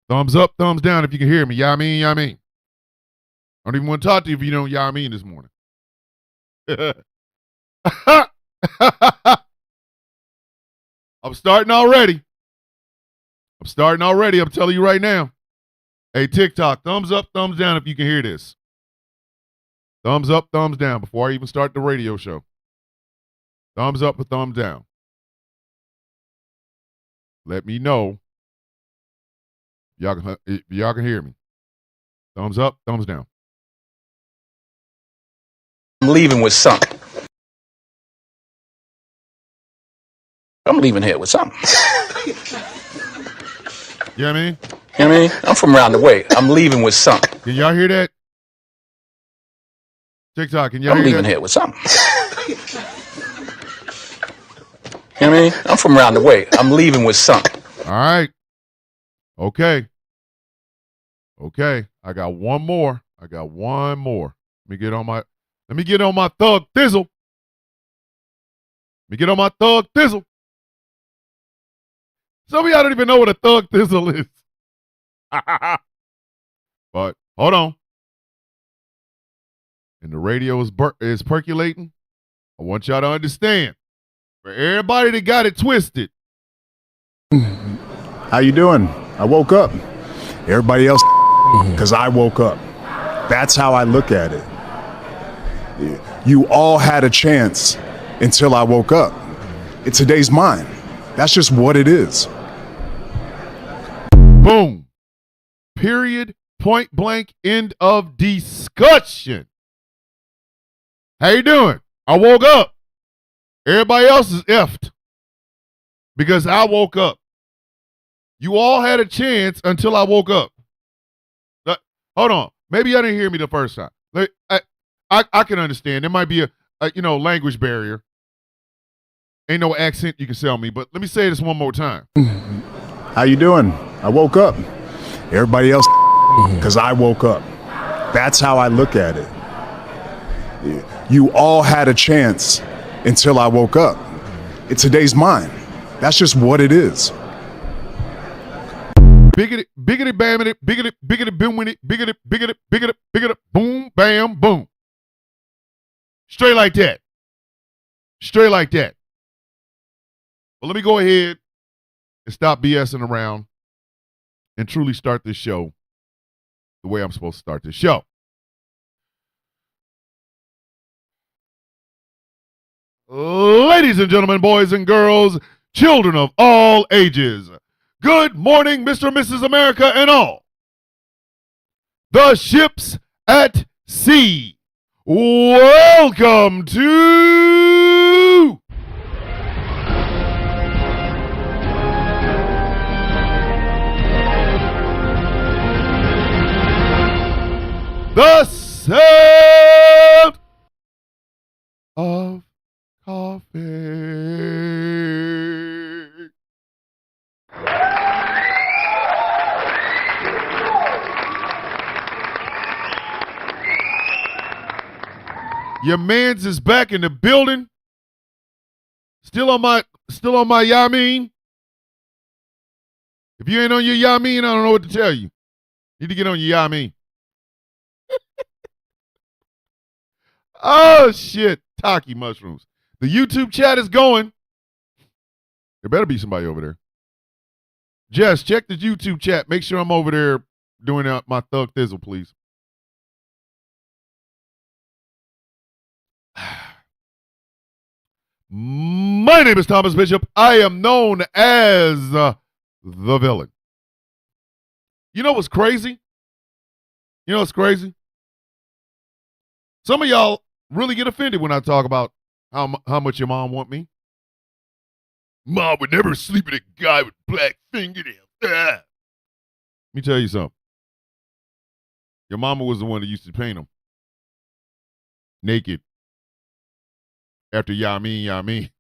Thumbs up, thumbs down if you can hear me. Yeah, I mean, yeah, I mean. I don't even want to talk to you if you don't, yeah, I mean this morning. I'm starting already. I'm telling you right now. Hey, TikTok, thumbs up, thumbs down if you can hear this. Thumbs up, thumbs down before I even start the radio show. Thumbs up or thumbs down. Let me know if y'all can hear me. Thumbs up, thumbs down. I'm leaving with something. I'm leaving here with something. You know what I mean? You know what I mean? I'm from around the way. I'm leaving with something. Can y'all hear that? TikTok, can y'all hear that? I'm leaving here with something. You know what I mean? I'm from around the way. I'm leaving with something. All right. Okay. I got one more. Let me get on my thug thizzle. Some of y'all don't even know what a thug thizzle is. But hold on. And the radio is percolating. I want y'all to understand. For everybody that got it twisted. How you doing? I woke up. Everybody else, because I woke up. That's how I look at it. You all had a chance until I woke up. Today's mine. That's just what it is. Boom. Period. Point blank. End of discussion. How you doing? I woke up. Everybody else is effed because I woke up. You all had a chance until I woke up. Hold on. Maybe y'all didn't hear me the first time. I can understand. There might be a language barrier. Ain't no accent you can sell me, but let me say this one more time. How you doing? I woke up. Everybody else, because I woke up. That's how I look at it. You all had a chance until I woke up. Today's mine. That's just what it is. Biggity, bamity, biggity, boom, biggity, boom, bam, boom. Straight like that. Well, let me go ahead and stop BSing around and truly start this show the way I'm supposed to start this show. Ladies and gentlemen, boys and girls, children of all ages, good morning, Mr. and Mrs. America and all. The ships at sea. Welcome to the sound of coffee. Your mans is back in the building. Still on my Yamin. If you ain't on your Yamin, I don't know what to tell you. Need to get on your Yamin. Oh shit, Taki mushrooms. The YouTube chat is going. There better be somebody over there. Jess, check the YouTube chat. Make sure I'm over there doing my thug thizzle, please. My name is Thomas Bishop. I am known as the villain. You know what's crazy? Some of y'all really get offended when I talk about how much your mom want me. Mom would never sleep with a guy with black fingernails. Let me tell you something. Your mama was the one that used to paint them naked. After Yamin.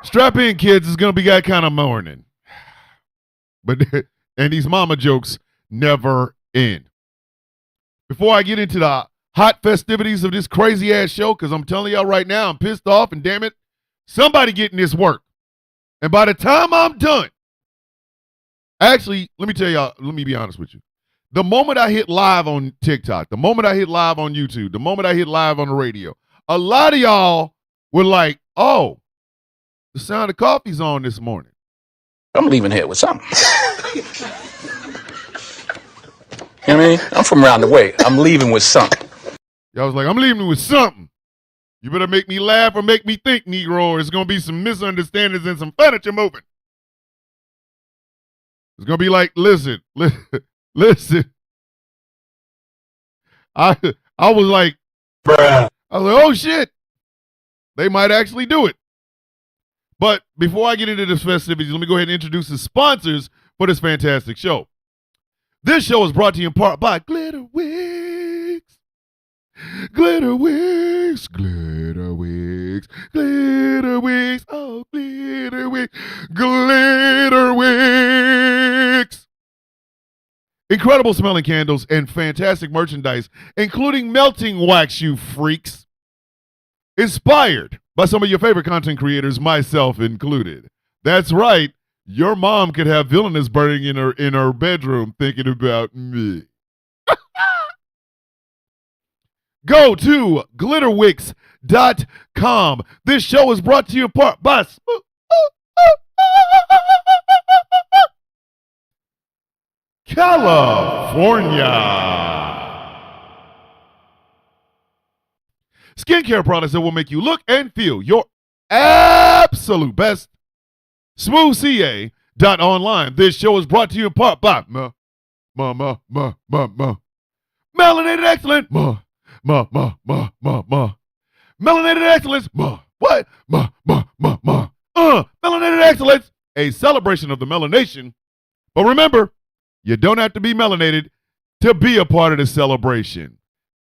Strap in, kids. It's going to be that kind of morning. But and these mama jokes never end. Before I get into the hot festivities of this crazy ass show, because I'm telling y'all right now, I'm pissed off, and damn it, somebody getting this work. And by the time I'm done, actually, let me tell y'all, let me be honest with you. The moment I hit live on TikTok, the moment I hit live on YouTube, the moment I hit live on the radio, a lot of y'all were like, oh, the sound of coffee's on this morning. I'm leaving here with something. You know what I mean? I'm from around the way. I'm leaving with something. Y'all was like, I'm leaving with something. You better make me laugh or make me think, Negro, or it's going to be some misunderstandings and some furniture moving. It's going to be like, listen. I was like, bruh. I was like, oh, shit. They might actually do it. But before I get into this festivities, let me go ahead and introduce the sponsors for this fantastic show. This show is brought to you in part by Glitter Wigs. Glitter Wigs, Glitter Wigs, Glitter Wigs, oh, Glitter Wigs, Glitter Wigs. Incredible smelling candles and fantastic merchandise, including melting wax, you freaks. Inspired by some of your favorite content creators, myself included. That's right. Your mom could have villainous burning in her bedroom thinking about me. Go to glitterwix.com. This show is brought to you in part by California. Skincare products that will make you look and feel your absolute best. SmoothCA.online. This show is brought to you in part by Melanated Excellence. Melanated Excellence. What? Melanated Excellence. A celebration of the melanation. But remember, you don't have to be melanated to be a part of the celebration.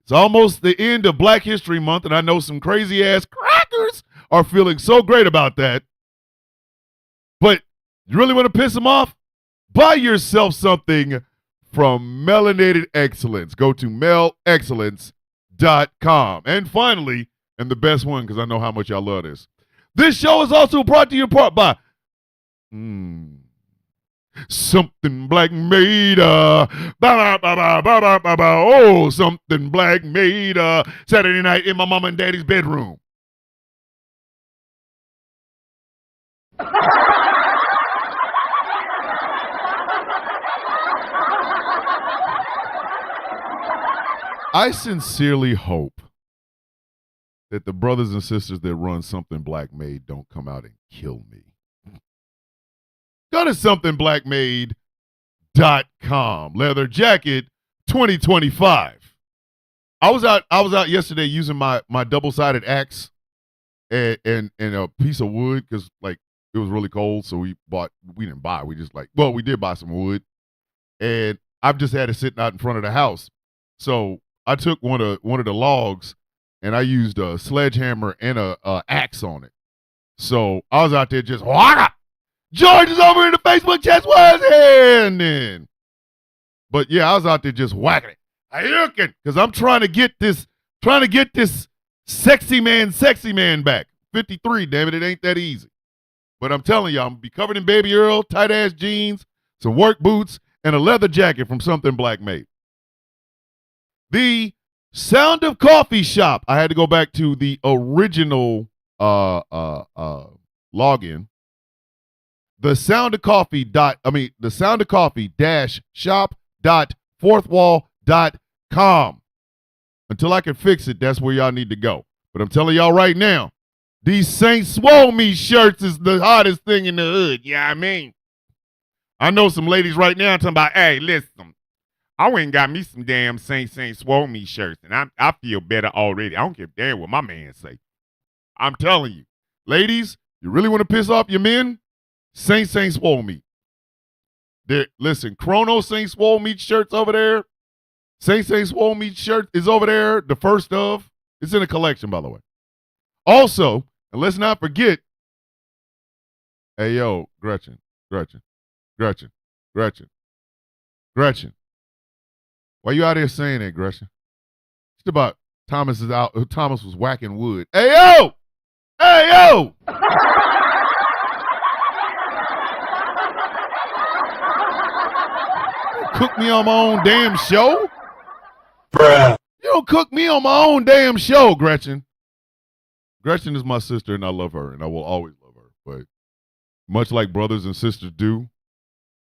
It's almost the end of Black History Month, and I know some crazy-ass crackers are feeling so great about that. But you really want to piss them off? Buy yourself something from Melanated Excellence. Go to melexcellence.com. And finally, and the best one, because I know how much y'all love this, this show is also brought to you in part by Something Black made oh, Something Black made Saturday night in my mom and daddy's bedroom. I sincerely hope that the brothers and sisters that run Something Black Made don't come out and kill me. Go to somethingblackmade.com. Leather jacket 2025. I was out yesterday using my double-sided axe and a piece of wood because like it was really cold, so we did buy some wood. And I've just had it sitting out in front of the house. So I took one of the logs and I used a sledgehammer and a axe on it. So I was out there just George is over in the Facebook chat. What's happening? But yeah, I was out there just whacking it. Because I'm trying to get this sexy man back. 53, damn it, it ain't that easy. But I'm telling you, I'm gonna be covered in Baby Earl, tight ass jeans, some work boots, and a leather jacket from Something Black Made. The Sound of Coffee shop. I had to go back to the original login. The Sound of Coffee shop.fourthwall.com. Until I can fix it, that's where y'all need to go. But I'm telling y'all right now, these Saint Swole Me shirts is the hottest thing in the hood. Yeah, I mean, I know some ladies right now talking about, hey, listen, I went and got me some damn Saint Swole Me shirts, and I feel better already. I don't give a damn what my man say. I'm telling you, ladies, you really want to piss off your men? Saint Swole Me. Listen, Chrono Saint Swole Me shirts over there. Saint Swole Me shirt is over there. The first of. It's in a collection, by the way. Also, and let's not forget, hey, yo, Gretchen. Why you out here saying that, Gretchen? Just about Thomas is out. Thomas was whacking wood. Hey, yo! Hey, yo! Cook me on my own damn show? Bruh. You don't cook me on my own damn show, Gretchen. Gretchen is my sister, and I love her, and I will always love her. But much like brothers and sisters do.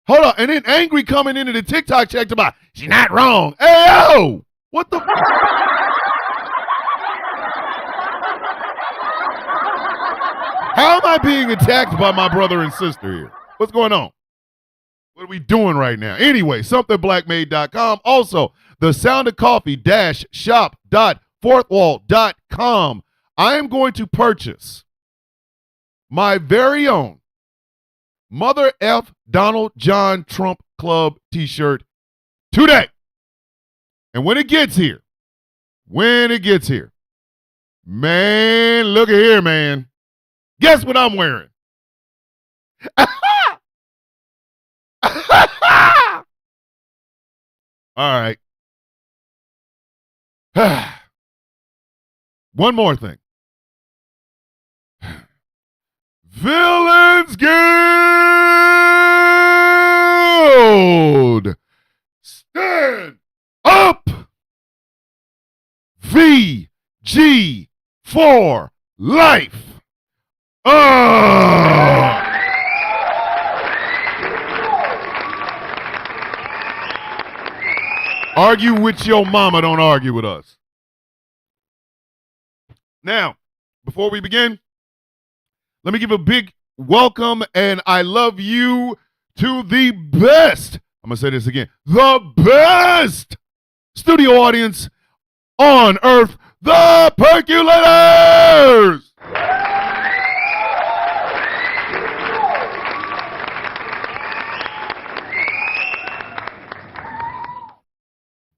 Hold on, and then Angry coming into the TikTok checked about, she's not wrong. Hey, yo! What the? How am I being attacked by my brother and sister here? What's going on? What are we doing right now? Anyway, somethingblackmade.com. Also, the Sound of Coffee-shop.fourthwall.com. I am going to purchase my very own Mother F. Donald John Trump Club t-shirt today. And when it gets here, man, look at here, man. Guess what I'm wearing? All right. One more thing. Villains Guild. Stand up. VG for life. Argue with your mama, don't argue with us. Now, before we begin, let me give a big welcome and I love you to the best, I'm going to say this again, the best studio audience on earth, the Percolators!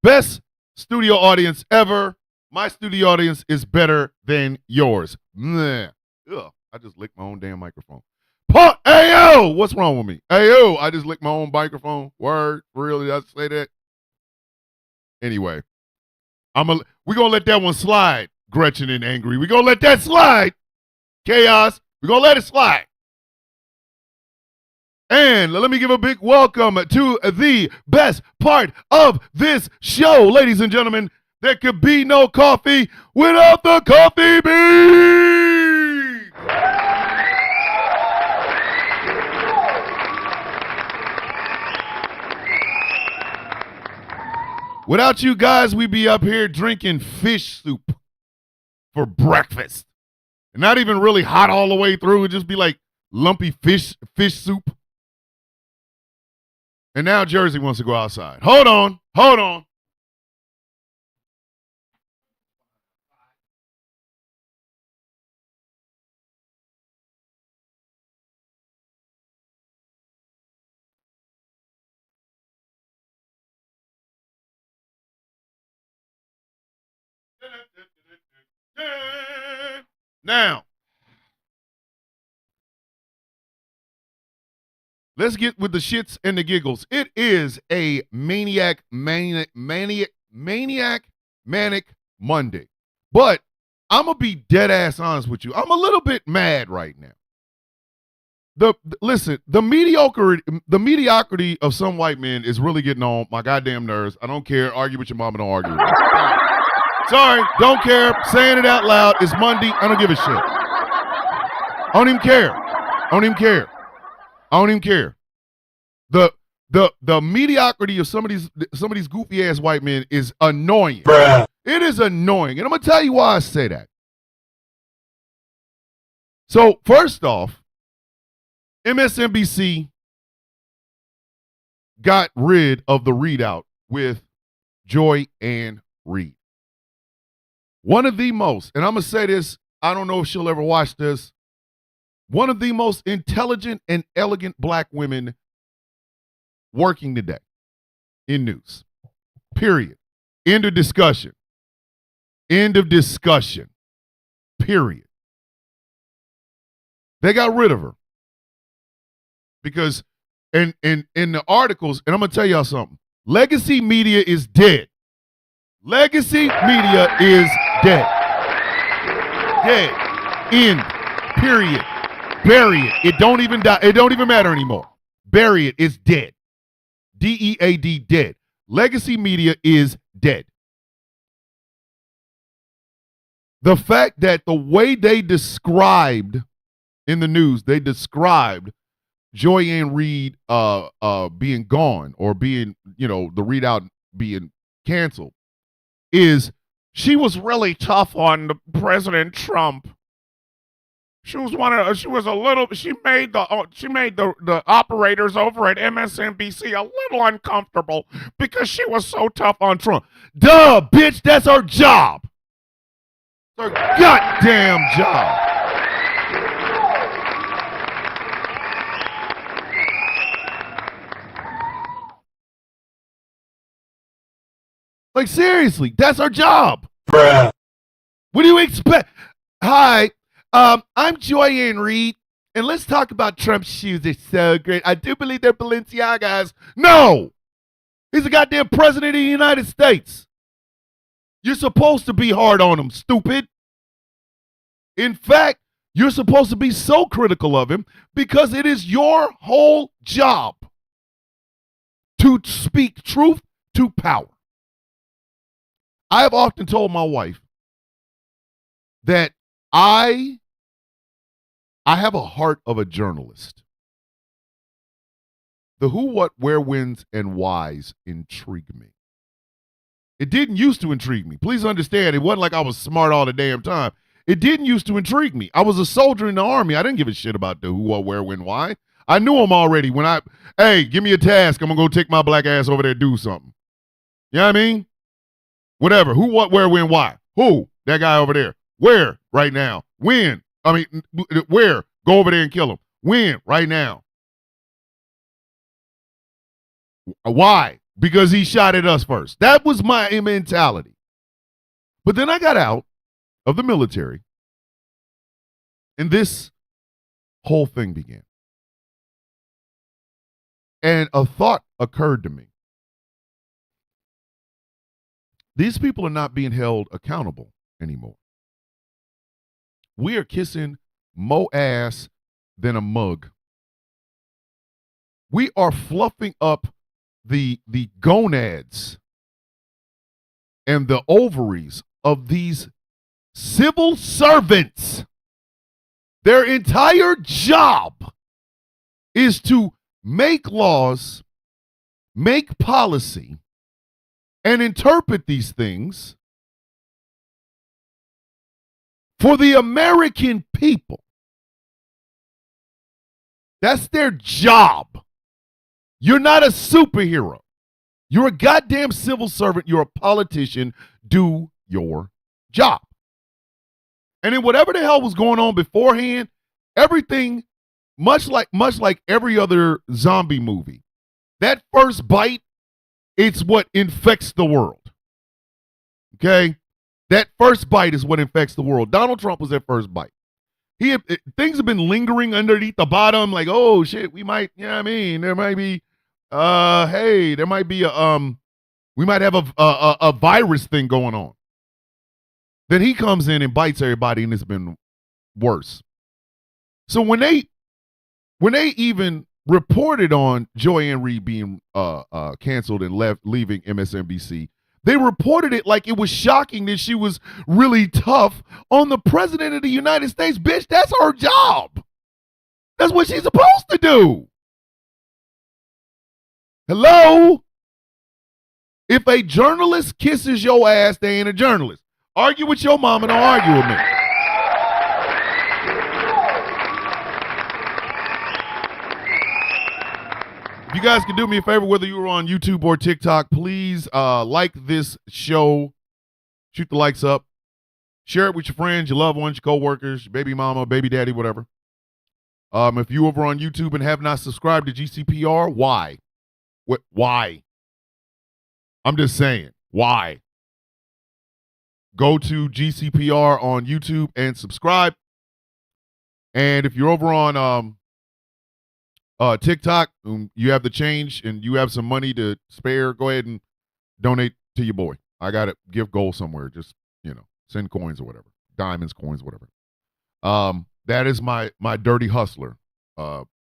Best studio audience ever. My studio audience is better than yours. Ugh, I just licked my own damn microphone. Hey, yo, what's wrong with me? Hey, yo, I just licked my own microphone. Word, really, did I say that? Anyway, we're going to let that one slide, Gretchen and Angry. We're going to let that slide. Chaos, we're going to let it slide. And let me give a big welcome to the best part of this show. Ladies and gentlemen, there could be no coffee without the coffee beans. Without you guys, we'd be up here drinking fish soup for breakfast. And not even really hot all the way through. It'd just be like lumpy fish soup. And now Jersey wants to go outside. Hold on. Now, let's get with the shits and the giggles. It is a manic Monday. But I'm going to be dead ass honest with you. I'm a little bit mad right now. Listen, the mediocrity of some white men is really getting on my goddamn nerves. I don't care. Argue with your mama, don't argue with me. Sorry, don't care. Saying it out loud. It's Monday. I don't give a shit. I don't even care. The mediocrity of some of these goofy ass white men is annoying. Bruh. It is annoying, and I'm gonna tell you why I say that. So first off, MSNBC got rid of the readout with Joy Ann Reid. One of the most, and I'm going to say this, I don't know if she'll ever watch this, one of the most intelligent and elegant black women working today in news. Period. End of discussion. Period. They got rid of her. Because in the articles, and I'm going to tell y'all something, legacy media is dead. Legacy media is Dead. Dead. End. Period. Bury it. It don't even die. It don't even matter anymore. Bury it. It's dead. D-E-A-D, dead. Legacy media is dead. The fact that the way they described in the news, they described Joy Ann Reid being gone or being, the readout being canceled is she was really tough on President Trump. She made the operators over at MSNBC a little uncomfortable because she was so tough on Trump. Duh, bitch, that's her job. It's her goddamn job. Like, seriously, that's her job. Bruh. What do you expect? Hi, I'm Joy Ann Reid, and let's talk about Trump's shoes. They're so great. I do believe they're Balenciagas. No! He's the goddamn president of the United States. You're supposed to be hard on him, stupid. In fact, you're supposed to be so critical of him because it is your whole job to speak truth to power. I have often told my wife that I have a heart of a journalist. The who, what, where, whens, and whys intrigue me. It didn't used to intrigue me. Please understand, it wasn't like I was smart all the damn time. It didn't used to intrigue me. I was a soldier in the Army. I didn't give a shit about the who, what, where, when, why. I knew them already hey, give me a task. I'm going to go take my black ass over there and do something. You know what I mean? Whatever. Who, what, where, when, why. Who? That guy over there. Where? Right now. When? Where? Go over there and kill him. When? Right now. Why? Because he shot at us first. That was my mentality. But then I got out of the military, and this whole thing began. And a thought occurred to me. These people are not being held accountable anymore. We are kissing more ass than a mug. We are fluffing up the gonads and the ovaries of these civil servants. Their entire job is to make laws, make policy, and interpret these things for the American people. That's their job. You're not a superhero. You're a goddamn civil servant. You're a politician. Do your job. And then whatever the hell was going on beforehand, everything, much like every other zombie movie, that first bite, it's what infects the world. Okay? That first bite is what infects the world. Donald Trump was that first bite. Things have been lingering underneath the bottom, like, oh shit, we might, there might be, there might be we might have a virus thing going on. Then he comes in and bites everybody, and it's been worse. So when they even reported on Joy Ann Reid being canceled and leaving MSNBC, they reported it like it was shocking that she was really tough on the president of the United States. Bitch, that's her job. That's what she's supposed to do. Hello? If a journalist kisses your ass, they ain't a journalist. Argue with your mama, don't argue with me. If you guys could do me a favor, whether you were on YouTube or TikTok, please like this show. Shoot the likes up. Share it with your friends, your loved ones, your coworkers, your baby mama, baby daddy, whatever. If you over on YouTube and have not subscribed to GCPR, why? Why? I'm just saying, why? Go to GCPR on YouTube and subscribe. And if you're over on TikTok, you have the change and you have some money to spare, go ahead and donate to your boy. I got a gift goal somewhere. Just, Send coins or whatever. Diamonds, coins, whatever. That is my dirty hustler.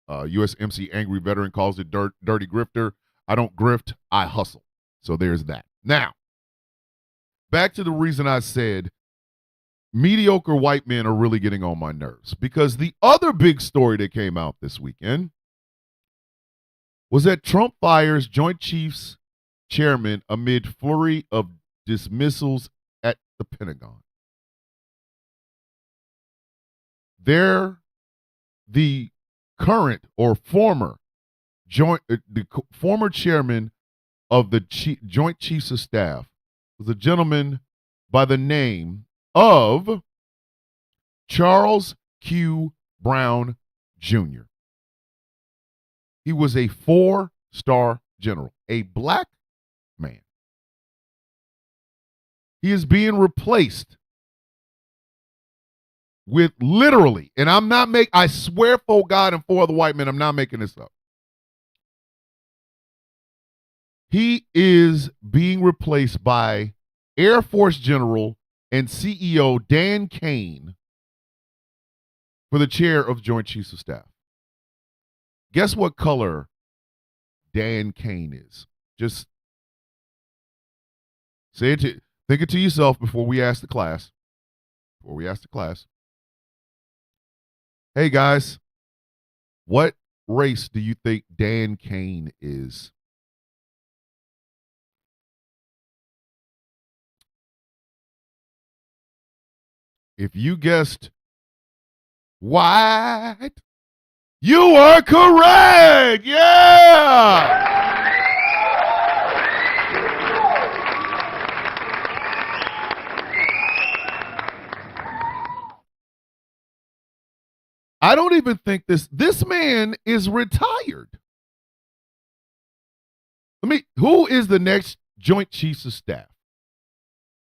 USMC Angry Veteran calls it dirty grifter. I don't grift, I hustle. So there's that. Now, back to the reason I said mediocre white men are really getting on my nerves. Because the other big story that came out this weekend was that Trump fires Joint Chiefs chairman amid flurry of dismissals at the Pentagon. The current or former former chairman of the Joint Chiefs of Staff was a gentleman by the name of Charles Q. Brown Jr. He was a 4-star general, a black man. He is being replaced with literally, and I swear for God and for the white men, I'm not making this up. He is being replaced by Air Force General and CEO Dan Kane for the chair of Joint Chiefs of Staff. Guess what color Dan Kane is? Just think it to yourself before we ask the class. Hey guys, what race do you think Dan Kane is? If you guessed white, you are correct. Yeah. I don't even think this man is retired. Who is the next Joint Chiefs of Staff?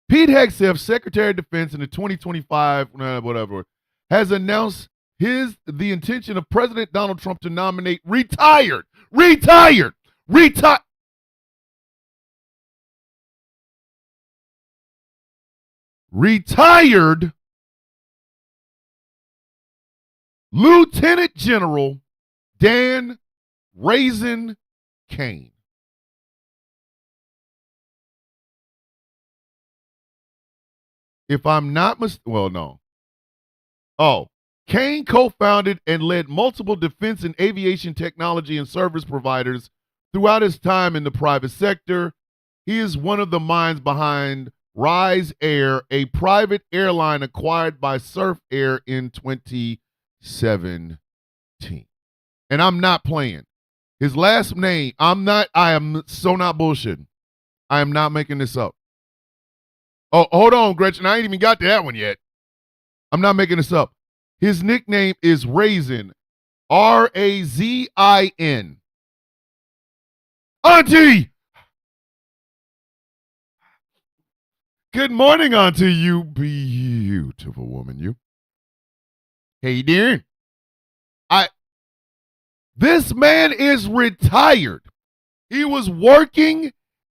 Pete Hegseth, Secretary of Defense in the 2025, whatever, has announced the intention of President Donald Trump to nominate retired Lieutenant General Dan Raisin Kane. If I'm not no. Oh, Kane co-founded and led multiple defense and aviation technology and service providers throughout his time in the private sector. He is one of the minds behind Rise Air, a private airline acquired by Surf Air in 2017. And I'm not playing. His last name, I am so not bullshitting. I am not making this up. Oh, hold on, Gretchen. I ain't even got to that one yet. I'm not making this up. His nickname is Raisin, Razin. Auntie! Good morning, Auntie, you beautiful woman, you. Hey, dear. This man is retired. He was working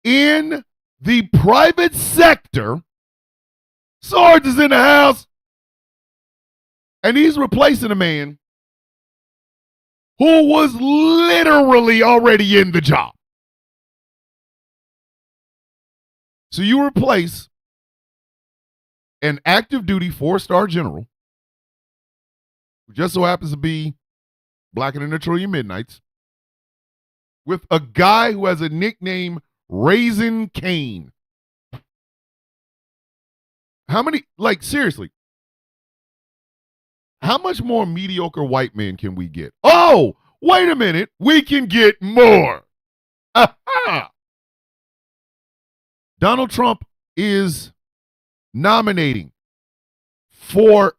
in the private sector. Sarge is in the house. And he's replacing a man who was literally already in the job. So you replace an active duty 4-star general who just so happens to be blacker than the Trillion Midnights with a guy who has a nickname Raisin Kane. How many, seriously, how much more mediocre white men can we get? Oh, wait a minute. We can get more. Aha! Donald Trump is nominating for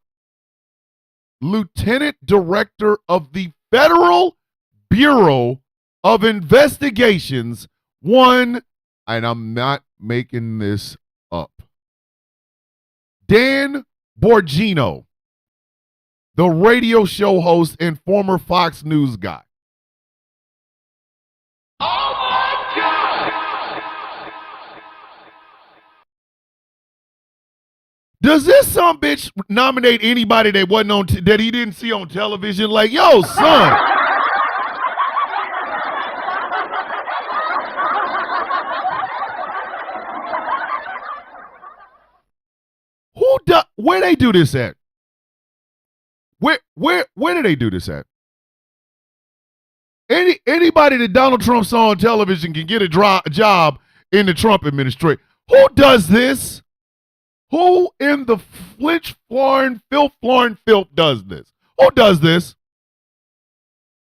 Lieutenant Director of the Federal Bureau of Investigations, and I'm not making this up, Dan Bongino, the radio show host and former Fox News guy. Oh my God! Does this some bitch nominate anybody that wasn't on that he didn't see on television? Like, yo, son. Where they do this at? Where do they do this at? Anybody that Donald Trump saw on television can get a job in the Trump administration. Who does this? Who in the filth does this? Who does this?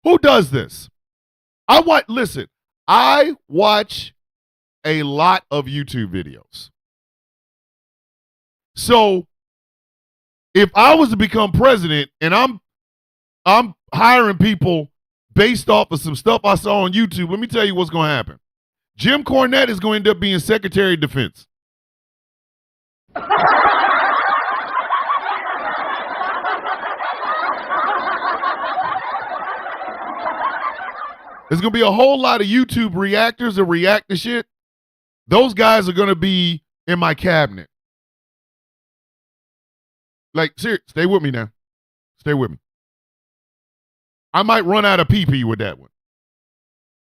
Who does this? I watch a lot of YouTube videos. So if I was to become president and I'm hiring people based off of some stuff I saw on YouTube, let me tell you what's going to happen. Jim Cornette is going to end up being Secretary of Defense. There's going to be a whole lot of YouTube reactors that react to shit. Those guys are going to be in my cabinet. Like, seriously, stay with me now. Stay with me. I might run out of pee-pee with that one.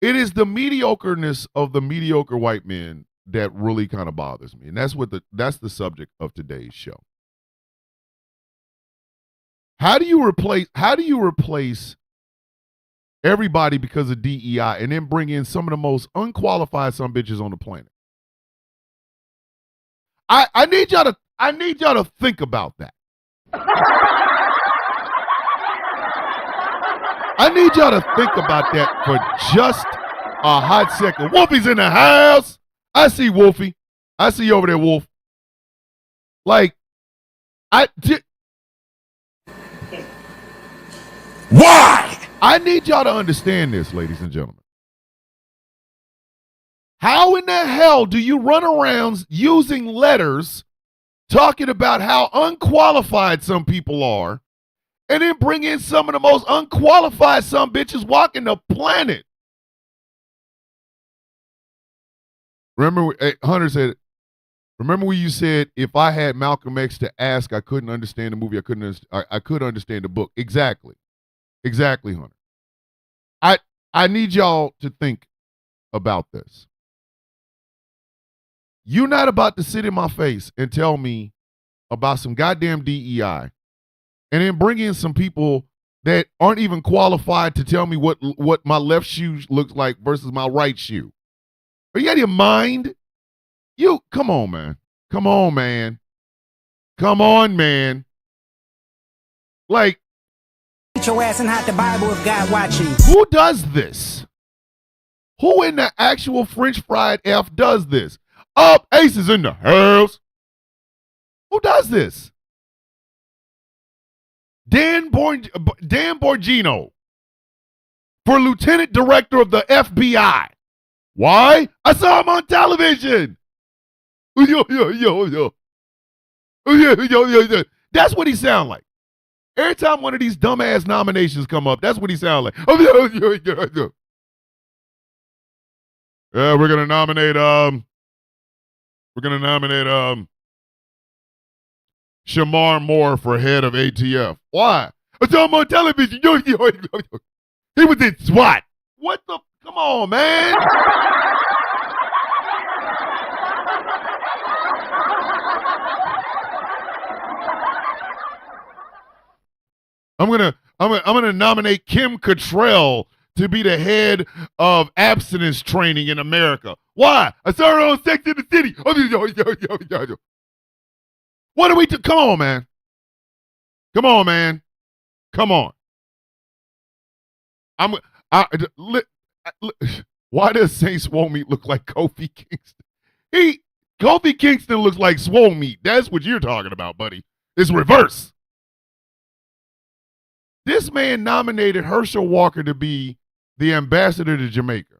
It is the mediocreness of the mediocre white men that really kind of bothers me. And that's the subject of today's show. How do you replace everybody because of DEI and then bring in some of the most unqualified some bitches on the planet? I need y'all to think about that. I need y'all to think about that for just a hot second. Wolfie's in the house. I see Wolfie. I see you over there, Wolf. Like, Why? I need y'all to understand this, ladies and gentlemen. How in the hell do you run around using letters talking about how unqualified some people are and then bring in some of the most unqualified some bitches walking the planet? Remember, Hunter said, remember when you said, if I had Malcolm X to ask, I couldn't understand the movie, I could understand the book. Exactly. Exactly, Hunter. I need y'all to think about this. You're not about to sit in my face and tell me about some goddamn DEI and then bring in some people that aren't even qualified to tell me what my left shoe looks like versus my right shoe. Are you out of your mind? Come on, man. Come on, man. Come on, man. Like, get your ass and hide the Bible if God watching. Who does this? Who in the actual French fried F does this? Up, Ace is in the house. Who does this? Dan Bongino for Lieutenant Director of the FBI. Why? I saw him on television. Yo. That's what he sound like. Every time one of these dumbass nominations come up, that's what he sound like. Yeah, we're gonna nominate Shamar Moore for head of ATF. Why? I saw him on television. He was in SWAT. What the? Come on, man. I'm gonna nominate Kim Cattrall to be the head of abstinence training in America. Why? I saw her on Sex in the City. What are we do? Come on, man. Come on, man. Come on. Why does Saint Swole Meat look like Kofi Kingston? Kofi Kingston looks like Swole Meat. That's what you're talking about, buddy. It's reverse. This man nominated Herschel Walker to be the ambassador to Jamaica.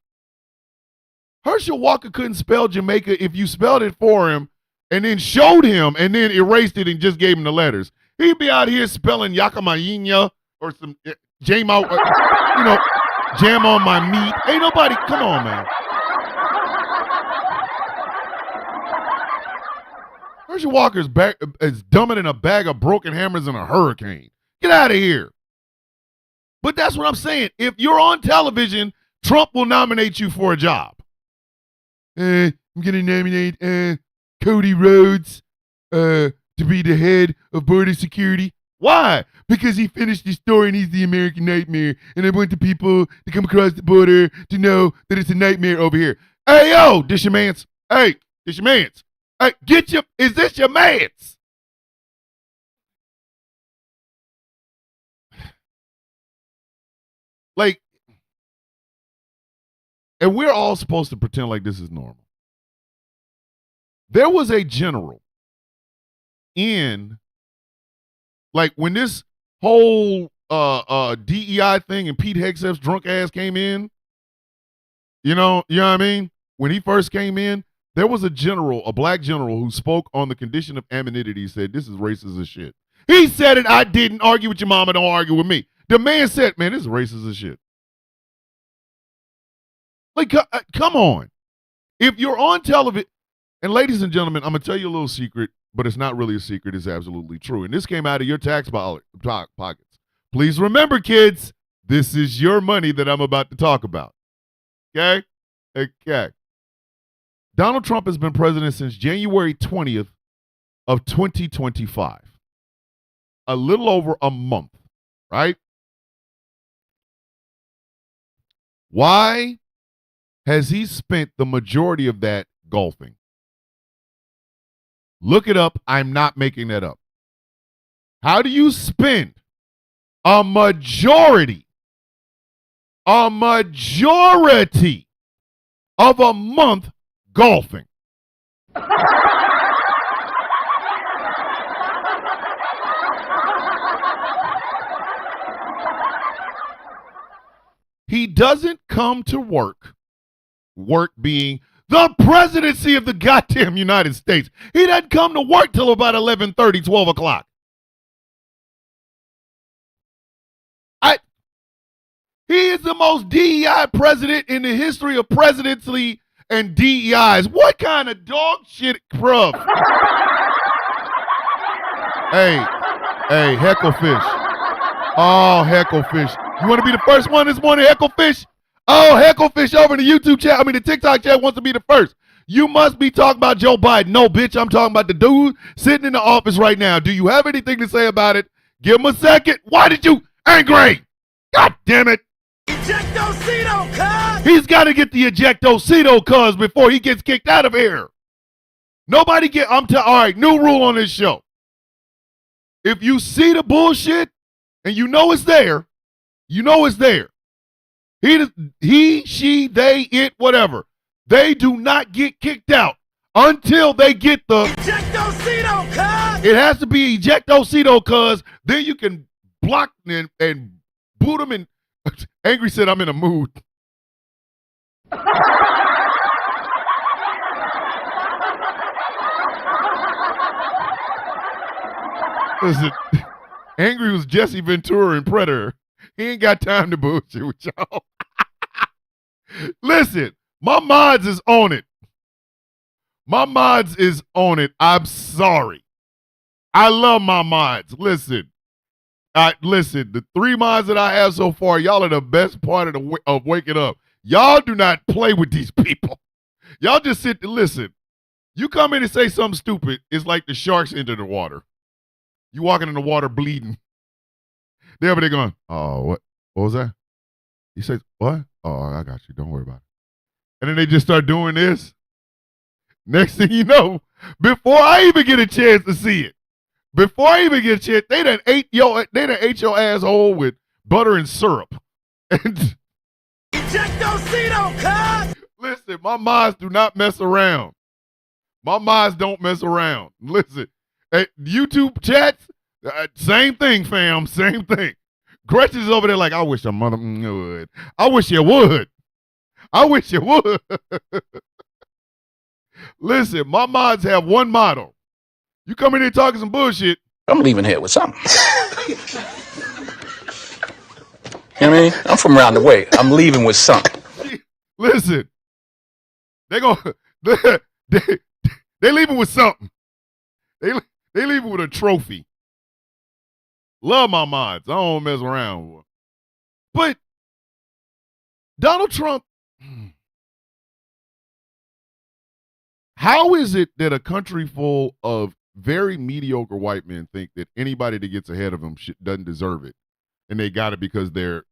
Herschel Walker couldn't spell Jamaica if you spelled it for him and then showed him and then erased it and just gave him the letters. He'd be out here spelling Yakamayinya or some jam on my meat. Ain't nobody, come on, man. Herschel Walker is dumber than a bag of broken hammers in a hurricane. Get out of here. But that's what I'm saying. If you're on television, Trump will nominate you for a job. I'm going to nominate Cody Rhodes to be the head of border security. Why? Because he finished his story and he's the American nightmare. And I want the people to come across the border to know that it's a nightmare over here. Hey, yo, this your mans. Hey, this your mans. Hey, is this your mans? Like, and we're all supposed to pretend like this is normal. There was a general in, like, when this whole DEI thing and Pete Hegseth's drunk ass came in, you know what I mean? When he first came in, there was a black general who spoke on the condition of anonymity, said, this is racist as shit. He said it, I didn't argue with your mama, don't argue with me. The man said, man, this is racist as shit. Like, come on. If you're on television, and ladies and gentlemen, I'm going to tell you a little secret, but it's not really a secret. It's absolutely true. And this came out of your tax pockets. Please remember, kids, this is your money that I'm about to talk about. Okay? Okay. Donald Trump has been president since January 20th of 2025. A little over a month, right? Why has he spent the majority of that golfing? Look it up. I'm not making that up. How do you spend a majority of a month golfing? He doesn't come to work being the presidency of the goddamn United States. He doesn't come to work till about 11:30, 12 o'clock. He is the most DEI president in the history of presidency and DEIs. What kind of dog shit, bruv? Hey, Hecklefish. Oh, Hecklefish. You want to be the first one this morning, Hecklefish? Oh, Hecklefish over in the YouTube chat, the TikTok chat wants to be the first. You must be talking about Joe Biden. No, bitch, I'm talking about the dude sitting in the office right now. Do you have anything to say about it? Give him a second. Why did you? Angry. God damn it. Ejectocito, cuz! He's got to get the ejectocito, cuz, before he gets kicked out of here. Nobody get, all right, new rule on this show. If you see the bullshit and you know it's there, you know it's there. He, she, they, it, whatever. They do not get kicked out until they get the Ejectocito, cuz! It has to be ejectocito, cuz then you can block and boot them in. Angry said, I'm in a mood. Listen, Angry was Jesse Ventura in Predator. He ain't got time to bullshit with y'all. Listen, my mods is on it. My mods is on it. I'm sorry. I love my mods. Listen, the 3 mods that I have so far, y'all are the best part of waking up. Y'all do not play with these people. Y'all just sit to listen. You come in and say something stupid, it's like the sharks enter the water. You walking in the water bleeding. They're going, oh, what was that? He says, what? Oh, I got you. Don't worry about it. And then they just start doing this. Next thing you know, before I even get a chance to see it, they done ate your asshole with butter and syrup. And Ejectocito, cuz! listen, my mods do not mess around. My mods don't mess around. Listen, at YouTube chats, same thing, fam, same thing. Gretchen's over there like, I wish your mother would. I wish you would. Listen, my mods have one motto. You come in here talking some bullshit. I'm leaving here with something. You know what I mean? I'm from around the way. I'm leaving with something. Listen, they leaving with something. They leave it with a trophy. Love my mods. I don't mess around with them. But Donald Trump, how is it that a country full of very mediocre white men think that anybody that gets ahead of them doesn't deserve it, and they got it because they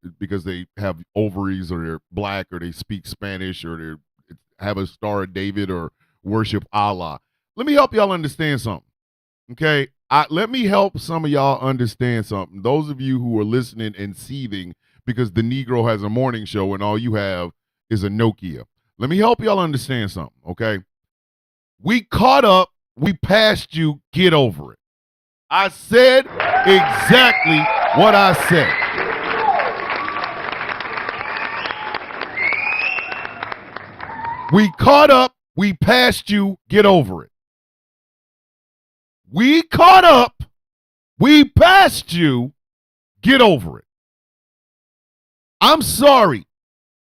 have ovaries, or they're black, or they speak Spanish, or they have a Star of David, or worship Allah? Let me help y'all understand something, okay? Let me help some of y'all understand something. Those of you who are listening and seething because the Negro has a morning show and all you have is a Nokia. Let me help y'all understand something, okay? We caught up. We passed you. Get over it. I said exactly what I said. We caught up. We passed you. Get over it. We caught up. We passed you. Get over it. I'm sorry.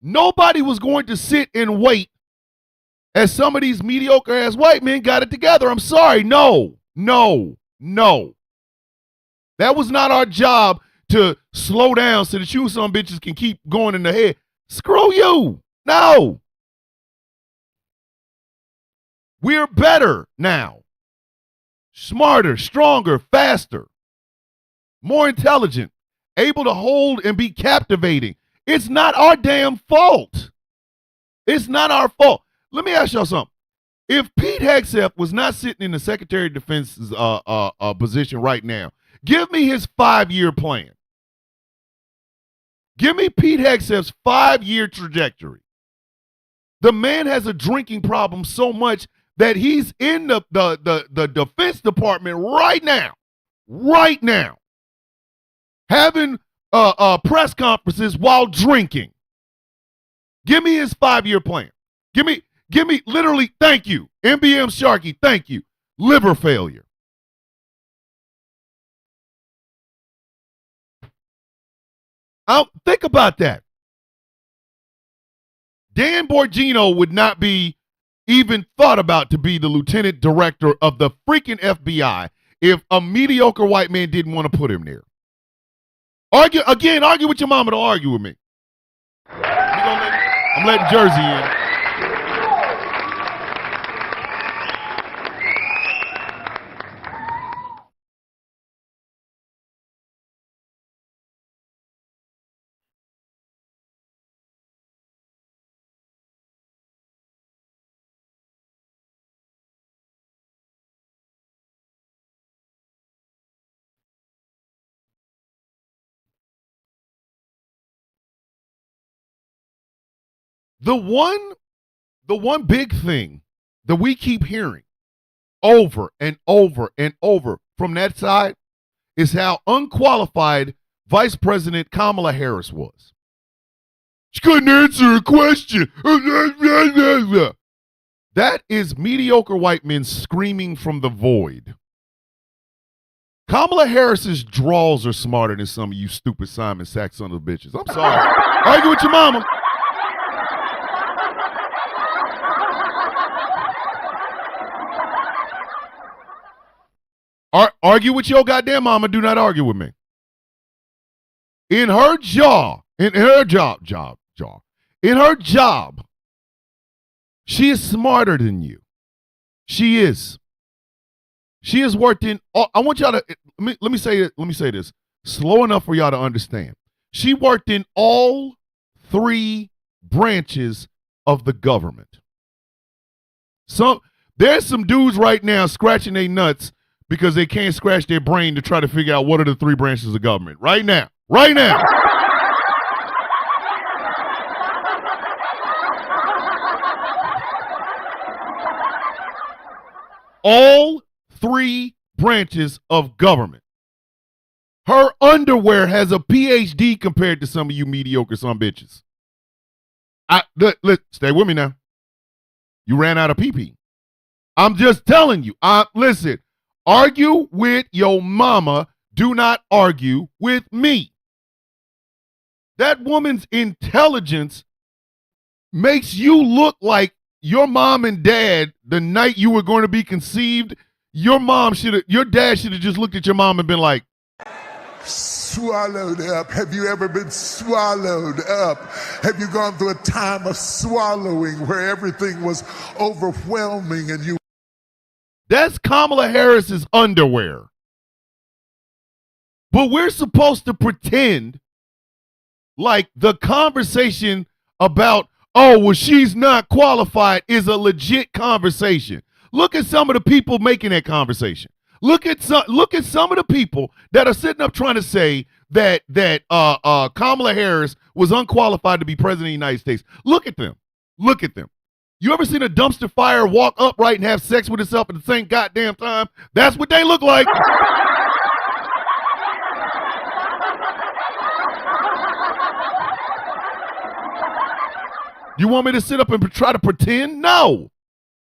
Nobody was going to sit and wait as some of these mediocre ass white men got it together. I'm sorry. No. That was not our job to slow down so that you some bitches can keep going in the head. Screw you. No. We're better now. Smarter, stronger, faster, more intelligent, able to hold and be captivating. It's not our damn fault. It's not our fault. Let me ask y'all something. If Pete Hegseth was not sitting in the Secretary of Defense's position right now, give me his 5-year plan. Give me Pete Hegseth's 5-year trajectory. The man has a drinking problem so much that he's in the Defense Department right now, having press conferences while drinking. Give me his 5-year plan. Give me literally, thank you. MBM Sharky, thank you. Liver failure. Think about that. Dan Bongino would not be even thought about to be the lieutenant director of the freaking FBI if a mediocre white man didn't want to put him there. Argue with your mama, don't argue with me. I'm letting Jersey in. The one big thing that we keep hearing over and over and over from that side is how unqualified Vice President Kamala Harris was. She couldn't answer a question. That is mediocre white men screaming from the void. Kamala Harris's draws are smarter than some of you stupid Simon Sax son of bitches. I'm sorry. Argue with your mama. Argue with your goddamn mama. Do not argue with me. In her job, she is smarter than you. She is. She has worked in. I want y'all to let me say this slow enough for y'all to understand. She worked in all 3 branches of the government. So there's some dudes right now scratching their nuts because they can't scratch their brain to try to figure out what are the 3 branches of government. Right now. All 3 branches of government. Her underwear has a PhD compared to some of you mediocre son bitches. Stay with me now. You ran out of pee-pee. I'm just telling you. Listen. Argue with your mama. Do not argue with me. That woman's intelligence makes you look like your mom and dad, the night you were going to be conceived, your dad should have just looked at your mom and been like, swallowed up. Have you ever been swallowed up? Have you gone through a time of swallowing where everything was overwhelming and you... that's Kamala Harris's underwear. But we're supposed to pretend like the conversation about, oh, well, she's not qualified is a legit conversation. Look at some of the people making that conversation. Look at some of the people that are sitting up trying to say that Kamala Harris was unqualified to be president of the United States. Look at them. Look at them. You ever seen a dumpster fire walk upright and have sex with itself at the same goddamn time? That's what they look like. You want me to sit up and try to pretend? No.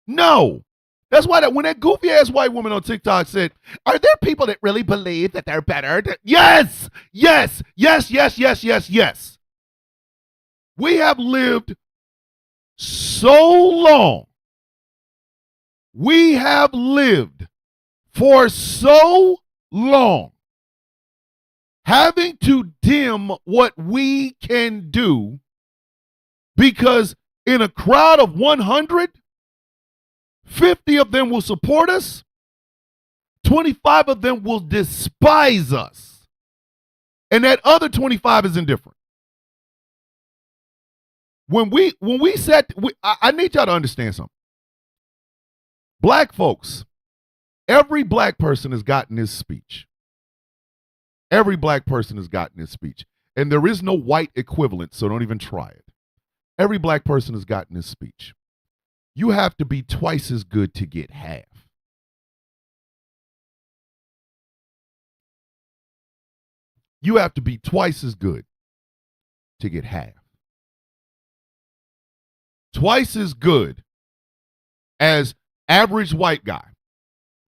No. That's why when that goofy ass white woman on TikTok said, are there people that really believe that they're better? Yes. Yes. Yes, yes, yes, yes, yes. We have lived so long. We have lived for so long having to dim what we can do because in a crowd of 100, 50 of them will support us, 25 of them will despise us, and that other 25 is indifferent. I need y'all to understand something. Black folks, every black person has gotten this speech. Every black person has gotten this speech. And there is no white equivalent, so don't even try it. Every black person has gotten this speech. You have to be twice as good to get half. You have to be twice as good to get half. Twice as good as average white guy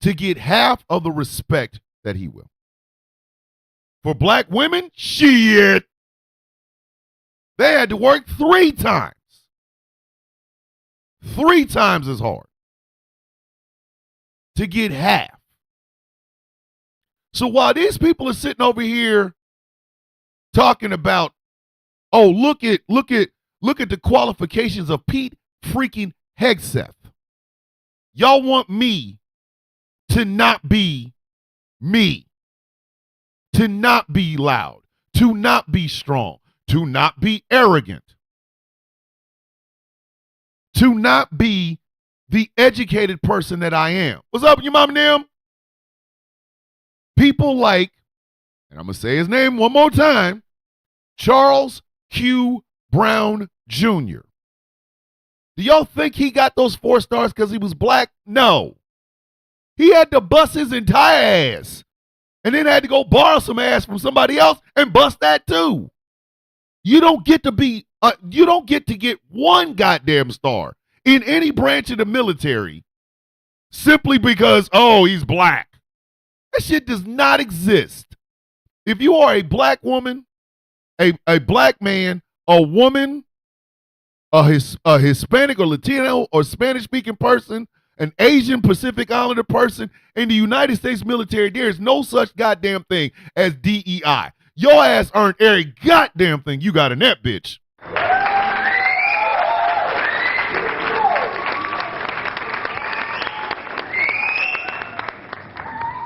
to get half of the respect that he will. For black women, shit. They had to work 3 times. 3 times as hard to get half. So while these people are sitting over here talking about, oh, look at the qualifications of Pete freaking Hegseth. Y'all want me to not be me, to not be loud, to not be strong, to not be arrogant, to not be the educated person that I am. What's up with your mom and them? People like, and I'm going to say his name one more time, Charles Q. Brown Jr. Do y'all think he got those 4 stars because he was black? No. He had to bust his entire ass and then had to go borrow some ass from somebody else and bust that too. You don't get to get 1 goddamn star in any branch of the military simply because, oh, he's black. That shit does not exist. If you are a black woman, a black man, a woman, a Hispanic or Latino or Spanish-speaking person, an Asian Pacific Islander person in the United States military, there is no such goddamn thing as DEI. Your ass earned every goddamn thing you got in that bitch.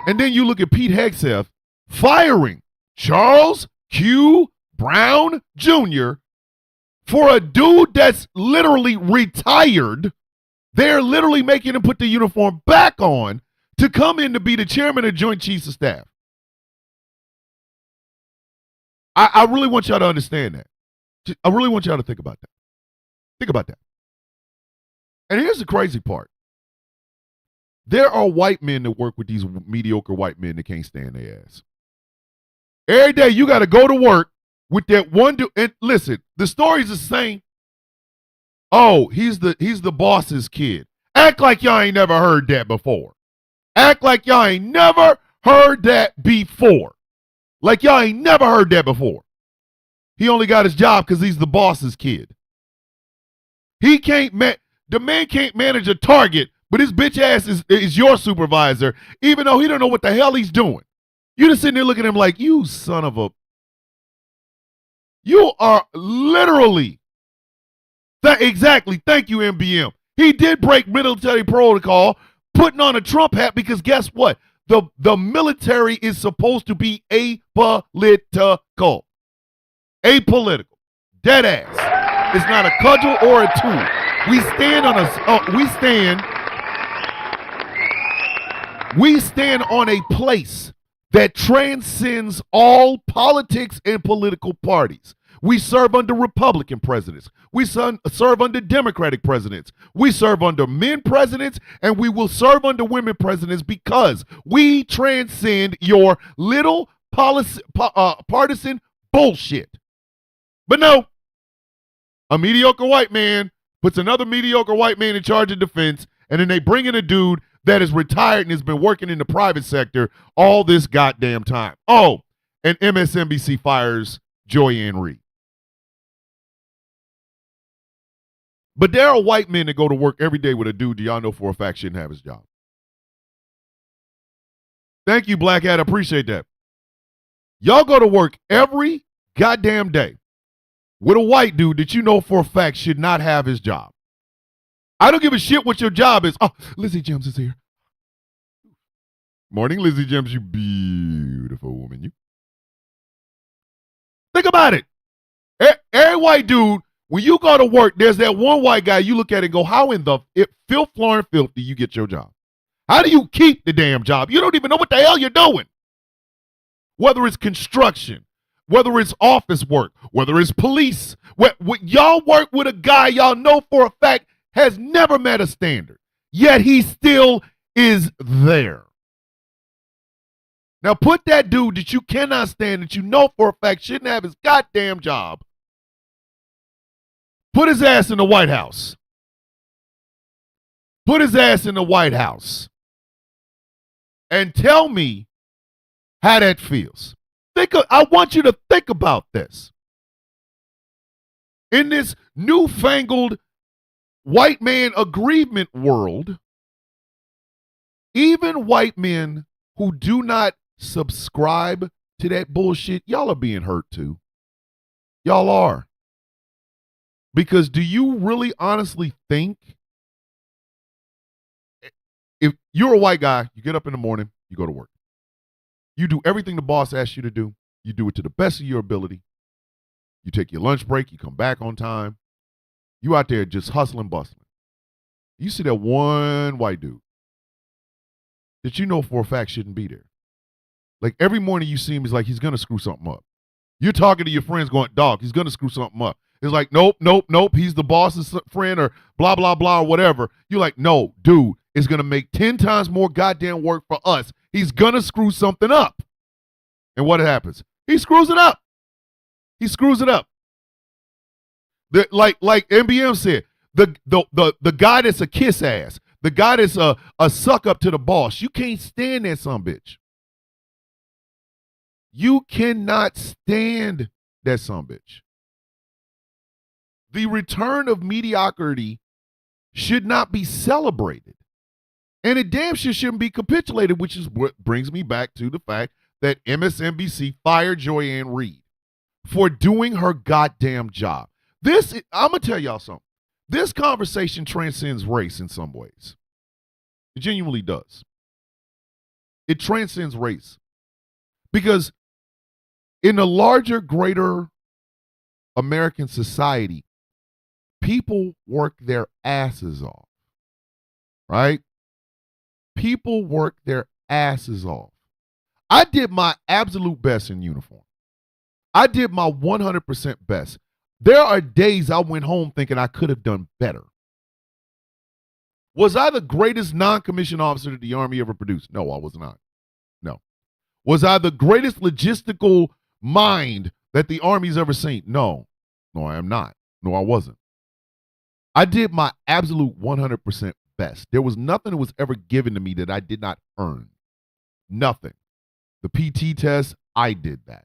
And then you look at Pete Hegseth firing Charles Q. Brown Jr. for a dude that's literally retired. They're literally making him put the uniform back on to come in to be the chairman of Joint Chiefs of Staff. I really want y'all to understand that. I really want y'all to think about that. Think about that. And here's the crazy part. There are white men that work with these mediocre white men that can't stand their ass. Every day you got to go to work with that one dude. And listen, the story's the same. Oh, he's the boss's kid. Act like y'all ain't never heard that before. Act like y'all ain't never heard that before. Like y'all ain't never heard that before. He only got his job because he's the boss's kid. The man can't manage a target, But his bitch ass is your supervisor, even though he don't know what the hell he's doing. You just sitting there looking at him like, you son of a... You are literally... Exactly. Thank you, MBM. He did break military protocol, putting on a Trump hat, because guess what? The military is supposed to be apolitical. Apolitical. Dead ass. It's not a cudgel or a tool. We stand on a place that transcends all politics and political parties. We serve under Republican presidents. We serve under Democratic presidents. We serve under men presidents, and we will serve under women presidents because we transcend your little partisan bullshit. But no, a mediocre white man puts another mediocre white man in charge of defense, and then they bring in a dude that is retired and has been working in the private sector all this goddamn time. Oh, and MSNBC fires Joy-Ann Reid. But there are white men that go to work every day with a dude y'all know for a fact shouldn't have his job. Thank you, Black Hat. I appreciate that. Y'all go to work every goddamn day with a white dude that you know for a fact should not have his job. I don't give a shit what your job is. Oh, Lizzie Gems is here. Morning, Lizzie Gems, you beautiful woman. You. Think about it. Every white dude, when you go to work, there's that one white guy you look at and go, how in the filth, floor, and filth do you get your job? How do you keep the damn job? You don't even know what the hell you're doing. Whether it's construction, whether it's office work, whether it's police, y'all work with a guy y'all know for a fact has never met a standard, yet he still is there. Now put that dude that you cannot stand, that you know for a fact shouldn't have his goddamn job, put his ass in the White House. Put his ass in the White House. And tell me how that feels. I want you to think about this. In this newfangled white man aggrievement world, even white men who do not subscribe to that bullshit, y'all are being hurt too. Y'all are. Because do you really honestly think, if you're a white guy, you get up in the morning, you go to work. You do everything the boss asks you to do. You do it to the best of your ability. You take your lunch break. You come back on time. You out there just hustling, bustling. You see that one white dude that you know for a fact shouldn't be there. Like every morning you see him, he's like, he's going to screw something up. You're talking to your friends going, dog, he's going to screw something up. It's like, nope. He's the boss's friend or blah, blah, blah, or whatever. You're like, no, dude, it's going to make 10 times more goddamn work for us. He's going to screw something up. And what happens? He screws it up. He screws it up. Like MBM said, the guy that's a kiss ass, the guy that's a suck up to the boss, you can't stand that sumbitch. You cannot stand that sumbitch. The return of mediocrity should not be celebrated. And it damn sure shouldn't be capitulated, which is what brings me back to the fact that MSNBC fired Joy-Ann Reid for doing her goddamn job. I'm going to tell y'all something. This conversation transcends race in some ways. It genuinely does. It transcends race. Because in a larger, greater American society, people work their asses off. Right? People work their asses off. I did my absolute best in uniform. I did my 100% best. There are days I went home thinking I could have done better. Was I the greatest non-commissioned officer that the Army ever produced? No, I was not. No. Was I the greatest logistical mind that the Army's ever seen? No. No, I am not. No, I wasn't. I did my absolute 100% best. There was nothing that was ever given to me that I did not earn. Nothing. The PT test, I did that.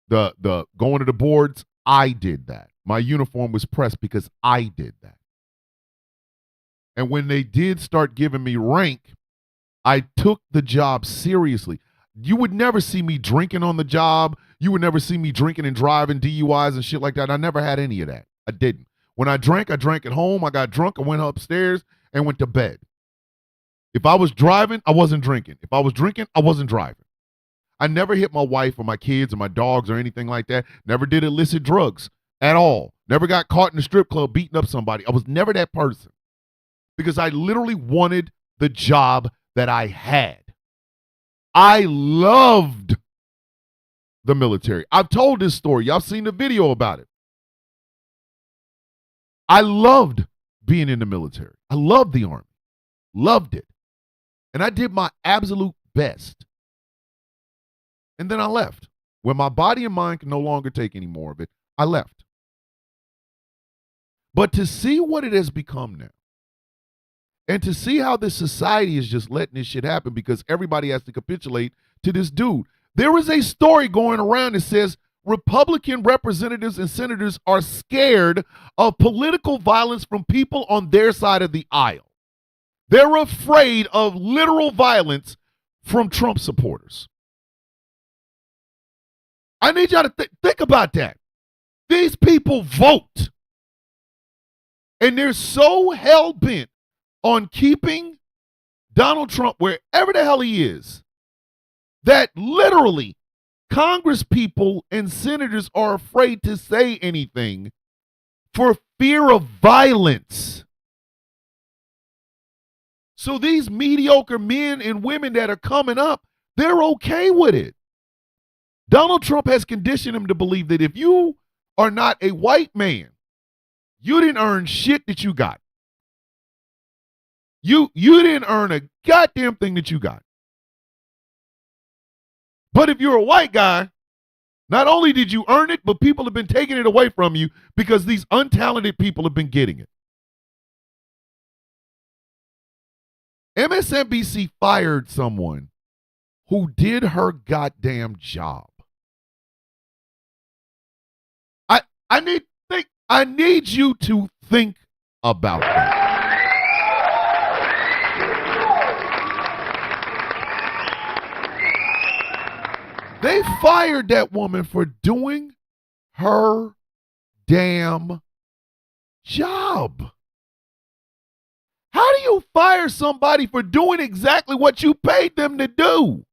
The going to the boards, I did that. My uniform was pressed because I did that. And when they did start giving me rank, I took the job seriously. You would never see me drinking on the job. You would never see me drinking and driving DUIs and shit like that. I never had any of that. I didn't. When I drank at home. I got drunk. I went upstairs and went to bed. If I was driving, I wasn't drinking. If I was drinking, I wasn't driving. I never hit my wife or my kids or my dogs or anything like that. Never did illicit drugs at all. Never got caught in a strip club beating up somebody. I was never that person because I literally wanted the job that I had. I loved the military. I've told this story. Y'all seen the video about it. I loved being in the military. I loved the Army. Loved it. And I did my absolute best. And then I left. When my body and mind can no longer take any more of it, I left. But to see what it has become now, and to see how this society is just letting this shit happen because everybody has to capitulate to this dude. There is a story going around that says Republican representatives and senators are scared of political violence from people on their side of the aisle. They're afraid of literal violence from Trump supporters. I need y'all to think about that. These people vote. And they're so hell-bent on keeping Donald Trump wherever the hell he is, that literally Congress people and senators are afraid to say anything for fear of violence. So these mediocre men and women that are coming up, they're okay with it. Donald Trump has conditioned them to believe that if you are not a white man, you didn't earn shit that you got. You didn't earn a goddamn thing that you got. But if you're a white guy, not only did you earn it, but people have been taking it away from you because these untalented people have been getting it. MSNBC fired someone who did her goddamn job. I need you to think about that. They fired that woman for doing her damn job. How do you fire somebody for doing exactly what you paid them to do?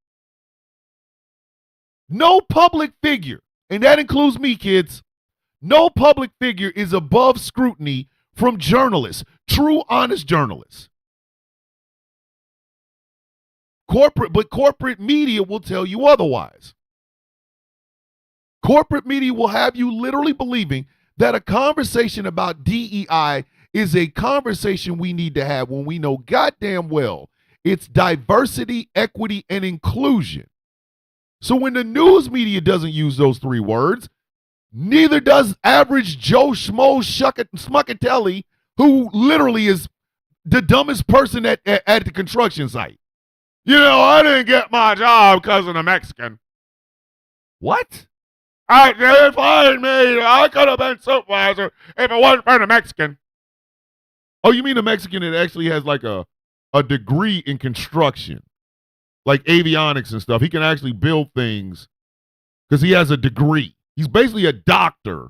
No public figure, and that includes me, kids, no public figure is above scrutiny from journalists, true, honest journalists. Corporate media will tell you otherwise. Corporate media will have you literally believing that a conversation about DEI is a conversation we need to have when we know goddamn well it's diversity, equity, and inclusion. So when the news media doesn't use those three words, neither does average Joe Schmo Smuckatelli, who literally is the dumbest person at the construction site. You know, I didn't get my job because of the Mexican. What? They fired me. I could have been supervisor if it wasn't for the Mexican. Oh, you mean the Mexican that actually has like a degree in construction, like avionics and stuff. He can actually build things because he has a degree. He's basically a doctor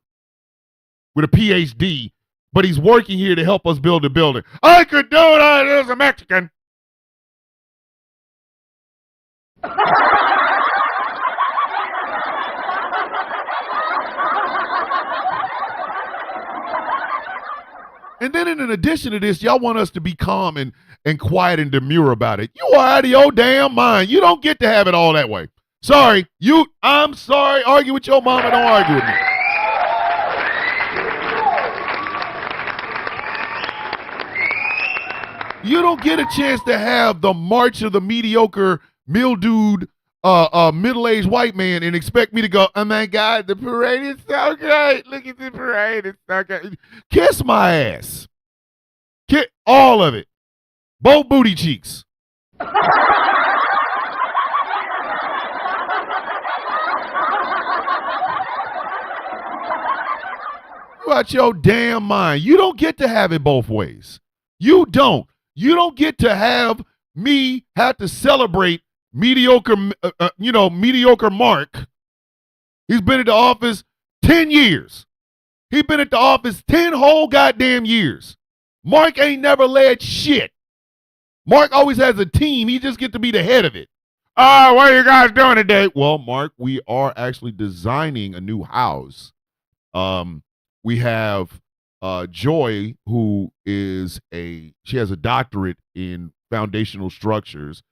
with a PhD, but he's working here to help us build a building. I could do it as a Mexican. And then in addition to this, y'all want us to be calm and quiet and demure about it. You are out of your damn mind. You don't get to have it all that way. Sorry. I'm sorry. Argue with your mama. Don't argue with me. You don't get a chance to have the march of the mediocre, mildewed, middle-aged white man and expect me to go, oh my God, the parade is so great. Look at the parade. It's so great. Kiss my ass. Kiss all of it. Both booty cheeks. You out your damn mind. You don't get to have it both ways. You don't. You don't get to have me have to celebrate mediocre Mark. He's been at the office 10 years. He's been at the office 10 whole goddamn years. Mark ain't never led shit. Mark always has a team. He just get to be the head of it. What are you guys doing today? Well, Mark, we are actually designing a new house. We have Joy, who she has a doctorate in foundational structures.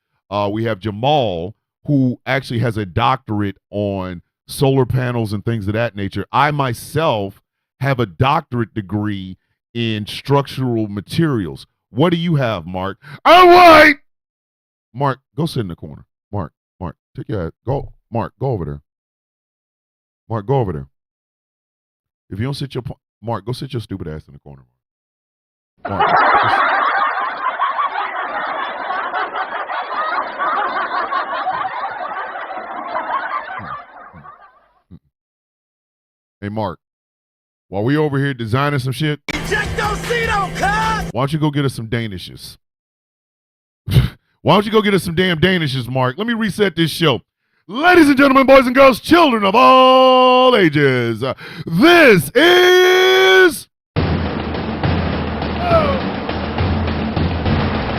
We have Jamal, who actually has a doctorate on solar panels and things of that nature. I myself have a doctorate degree in structural materials. What do you have, Mark? All right. Mark, go sit in the corner. Mark, take your ass. Go. Mark, go over there. Mark, go over there. If you don't sit Mark, go sit your stupid ass in the corner. Mark. Hey, Mark, while we over here designing some shit, why don't you go get us some Danishes? Why don't you go get us some damn Danishes, Mark? Let me reset this show. Ladies and gentlemen, boys and girls, children of all ages, this is...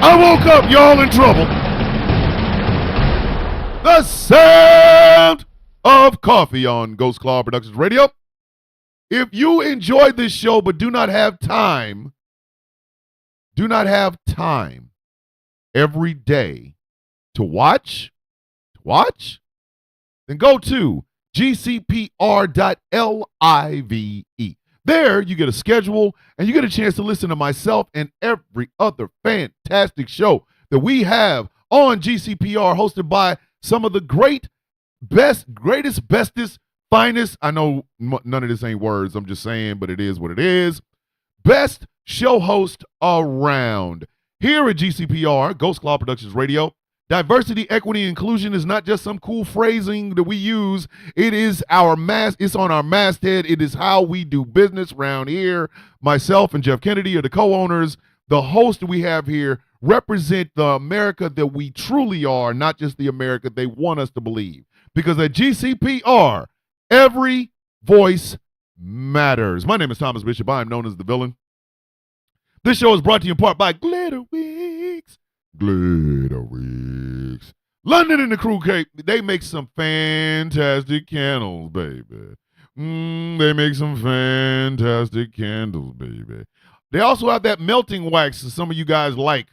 I woke up, y'all in trouble. The sound of coffee on Ghost Claw Productions Radio. If you enjoyed this show but do not have time every day to watch, then go to gcpr.live. There you get a schedule and you get a chance to listen to myself and every other fantastic show that we have on GCPR, hosted by some of the greatest, bestest, finest. I know none of this ain't words, I'm just saying, but it is what it is. Best show host around. Here at GCPR, Ghost Claw Productions Radio, diversity, equity, and inclusion is not just some cool phrasing that we use. It is it's on our masthead. It is how we do business around here. Myself and Jeff Kennedy are the co-owners. The host we have here represent the America that we truly are, not just the America they want us to believe. Because at GCPR, every voice matters. My name is Thomas Bishop. I am known as the villain. This show is brought to you in part by Glitter Wigs. Glitter Wigs. London and the Crew Cake. They make some fantastic candles, baby. They make some fantastic candles, baby. They also have that melting wax that some of you guys like,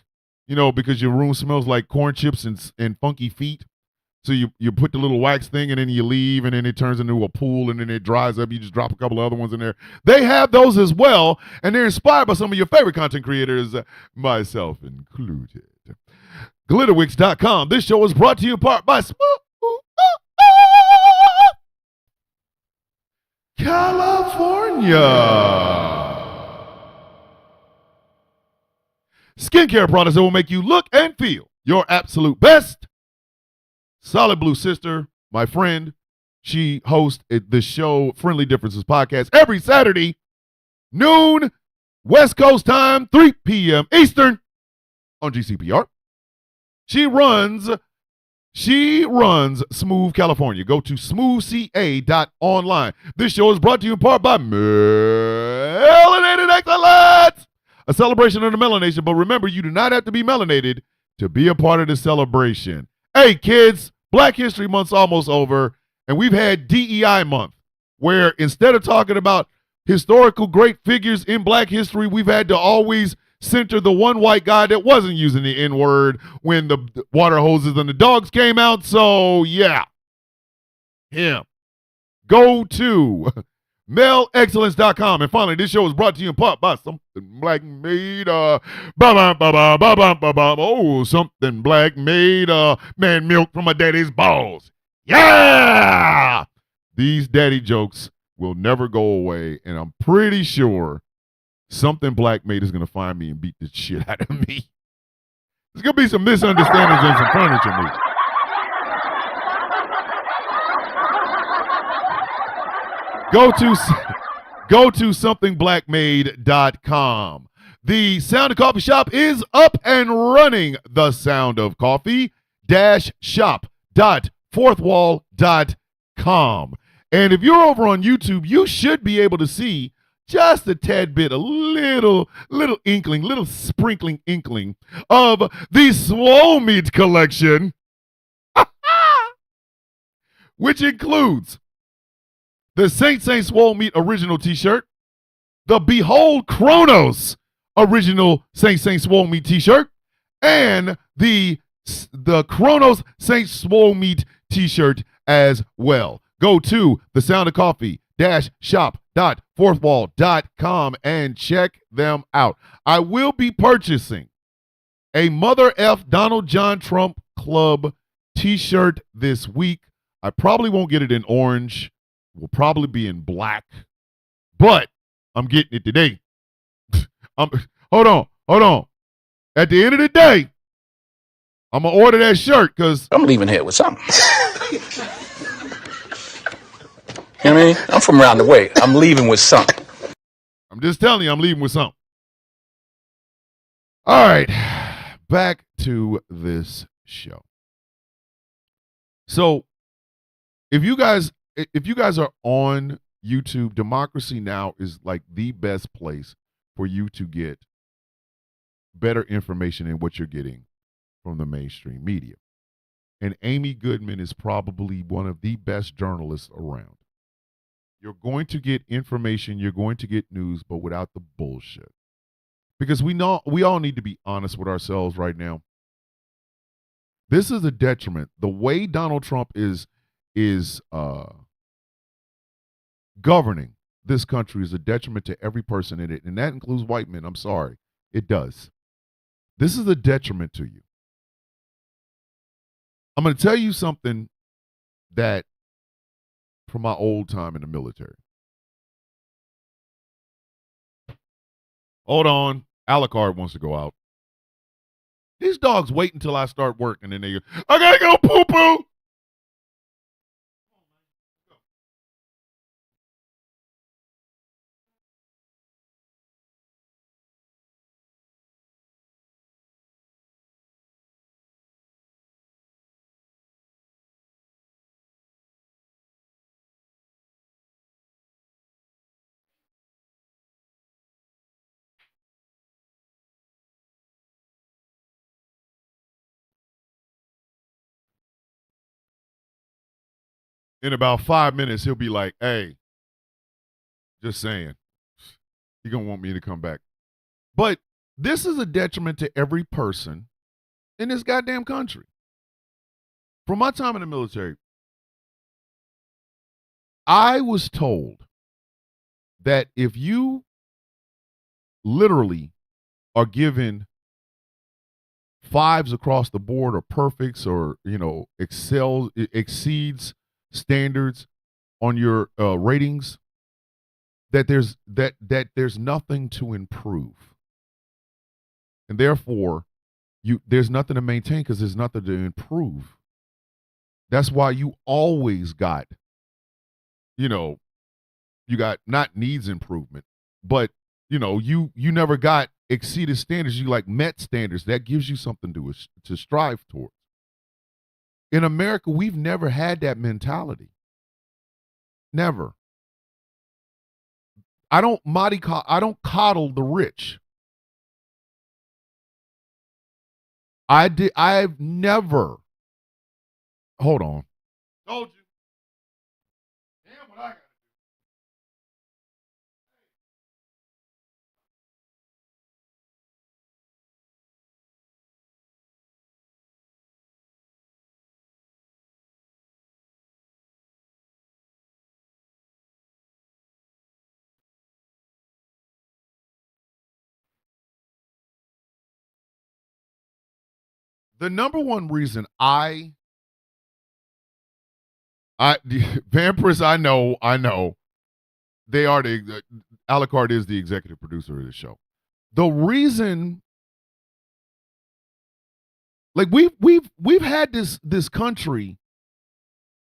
because your room smells like corn chips and funky feet. So you put the little wax thing and then you leave and then it turns into a pool and then it dries up. You just drop a couple of other ones in there. They have those as well, and they're inspired by some of your favorite content creators, myself included. Glitterwix.com. This show is brought to you in part by California. Skincare products that will make you look and feel your absolute best. Solid Blue Sister, my friend, she hosts the show Friendly Differences Podcast every Saturday, noon, West Coast time, 3 p.m. Eastern on GCPR. She runs Smooth California. Go to smoothca.online. This show is brought to you in part by Melanated Excellence, a celebration of the melanation. But remember, you do not have to be melanated to be a part of the celebration. Hey, kids, Black History Month's almost over, and we've had DEI Month, where instead of talking about historical great figures in Black history, we've had to always center the one white guy that wasn't using the N-word when the water hoses and the dogs came out. So, yeah, him. Go to MaleExcellence.com. And finally, this show is brought to you in part by Something Black Made. Something Black Made. Man milk from my daddy's balls. Yeah! These daddy jokes will never go away, and I'm pretty sure Something Black Made is going to find me and beat the shit out of me. There's going to be some misunderstandings and some furniture moving. Go to somethingblackmade.com. The Sound of Coffee shop is up and running. The Sound of Coffee shop.fourthwall.com. And if you're over on YouTube, you should be able to see just a tad bit, a little inkling, little sprinkling inkling of the Swole Meat collection, which includes the Saint Swole Meat original t-shirt, the Behold Kronos original Saint Swole Meat t-shirt, and the Kronos Saint Swole Meat t-shirt as well. Go to the Sound of Coffee shop.fourthwall.com and check them out. I will be purchasing a Mother F Donald John Trump Club t-shirt this week. I probably won't get it in orange. It will probably be in black, but I'm getting it today. Hold on. At the end of the day, I'm going to order that shirt because I'm leaving here with something. You know what I mean? I'm from around the way. I'm leaving with something. I'm just telling you, I'm leaving with something. All right, back to this show. So, if you guys are on YouTube, Democracy Now! Is like the best place for you to get better information than what you're getting from the mainstream media. And Amy Goodman is probably one of the best journalists around. You're going to get information, you're going to get news, but without the bullshit. Because we all need to be honest with ourselves right now. This is a detriment. The way Donald Trump is governing this country is a detriment to every person in it, and that includes white men. I'm sorry. It does. This is a detriment to you. I'm going to tell you something that from my old time in the military. Hold on. Alucard wants to go out. These dogs wait until I start working and they go, I gotta go poo-poo. In about 5 minutes, he'll be like, hey, just saying. He's going to want me to come back. But this is a detriment to every person in this goddamn country. From my time in the military, I was told that if you literally are given fives across the board or perfects or, exceeds standards on your ratings, that there's nothing to improve, and therefore there's nothing to maintain because there's nothing to improve. That's why you always got, you got not needs improvement, but you never got exceeded standards. You like met standards. That gives you something to strive towards. In America, we've never had that mentality. Never. I don't coddle the rich. I've never. Hold on. Told you. Damn what I got. The number one reason Vampirus, I know. They are Alucard is the executive producer of the show. The reason, like we've had this country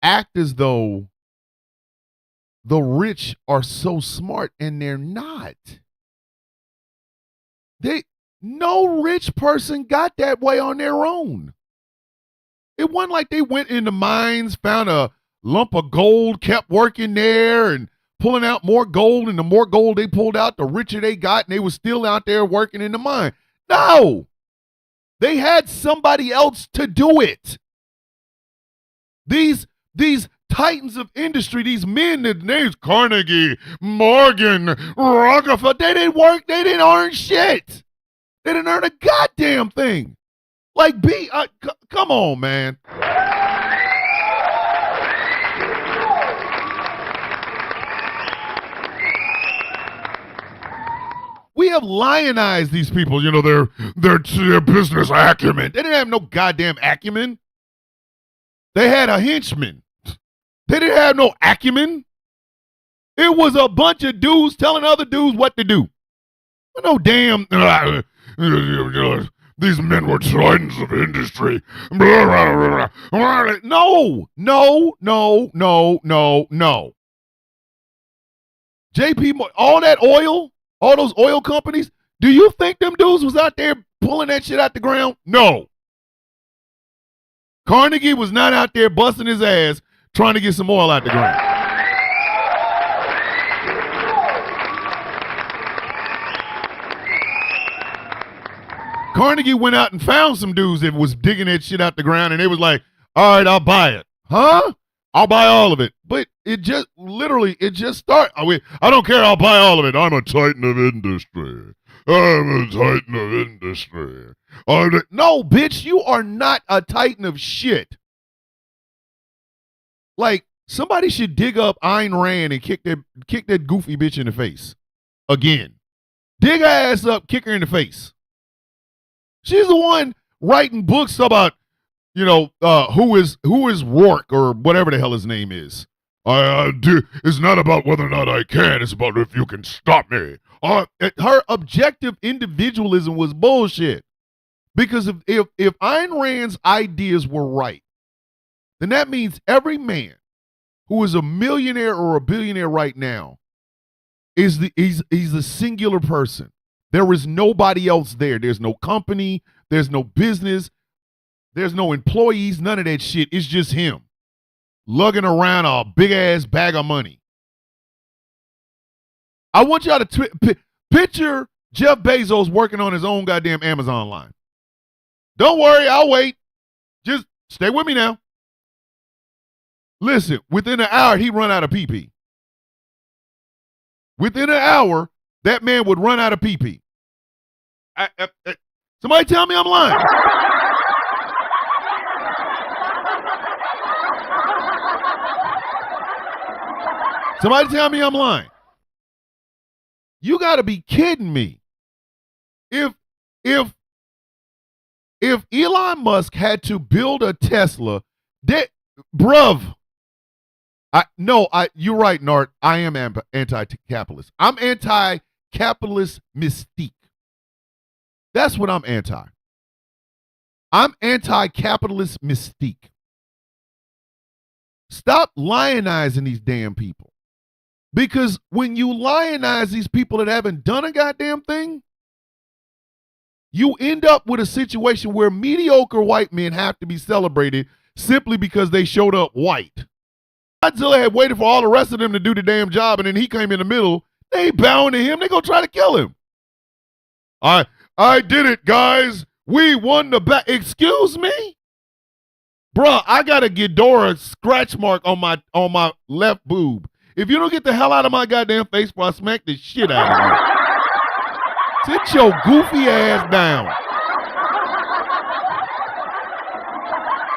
act as though the rich are so smart, and they're not. No rich person got that way on their own. It wasn't like they went into mines, found a lump of gold, kept working there and pulling out more gold, and the more gold they pulled out, the richer they got, and they were still out there working in the mine. No. They had somebody else to do it. These titans of industry, these men, their names Carnegie, Morgan, Rockefeller, they didn't work, they didn't earn shit. They didn't earn a goddamn thing. Like, come on, man. We have lionized these people, you know, their business acumen. They didn't have no goddamn acumen. They had a henchman. They didn't have no acumen. It was a bunch of dudes telling other dudes what to do. No damn, these men were titans of industry. No. JP, all that oil, all those oil companies, do you think them dudes was out there pulling that shit out the ground? No. Carnegie was not out there busting his ass trying to get some oil out the ground. Carnegie went out and found some dudes that was digging that shit out the ground, and they was like, all right, I'll buy it. Huh? I'll buy all of it. But it just started. I don't care, I'll buy all of it. I'm a titan of industry. I'm a titan of industry. No, bitch, you are not a titan of shit. Like, somebody should dig up Ayn Rand and kick that goofy bitch in the face. Again. Dig her ass up, kick her in the face. She's the one writing books about, you know, who is Rourke or whatever the hell his name is. It's not about whether or not I can. It's about if you can stop me. Her objective individualism was bullshit. Because if Ayn Rand's ideas were right, then that means every man who is a millionaire or a billionaire right now he's a singular person. There is nobody else there. There's no company. There's no business. There's no employees. None of that shit. It's just him lugging around a big-ass bag of money. I want y'all to picture Jeff Bezos working on his own goddamn Amazon line. Don't worry. I'll wait. Just stay with me now. Listen, within an hour, he'd run out of PP. Within an hour, that man would run out of PP. Somebody tell me I'm lying. Somebody tell me I'm lying. You got to be kidding me. If Elon Musk had to build a Tesla, you're right, Nart. I am anti-capitalist. I'm anti-capitalist mystique. That's what I'm anti. I'm anti-capitalist mystique. Stop lionizing these damn people. Because when you lionize these people that haven't done a goddamn thing, you end up with a situation where mediocre white men have to be celebrated simply because they showed up white. Godzilla had waited for all the rest of them to do the damn job, and then he came in the middle. They ain't bowing to him. They gonna try to kill him. I did it, guys. We won the battle. Excuse me? Bruh, I got a Ghidorah scratch mark on my left boob. If you don't get the hell out of my goddamn face before I smack the shit out of you. Sit your goofy ass down.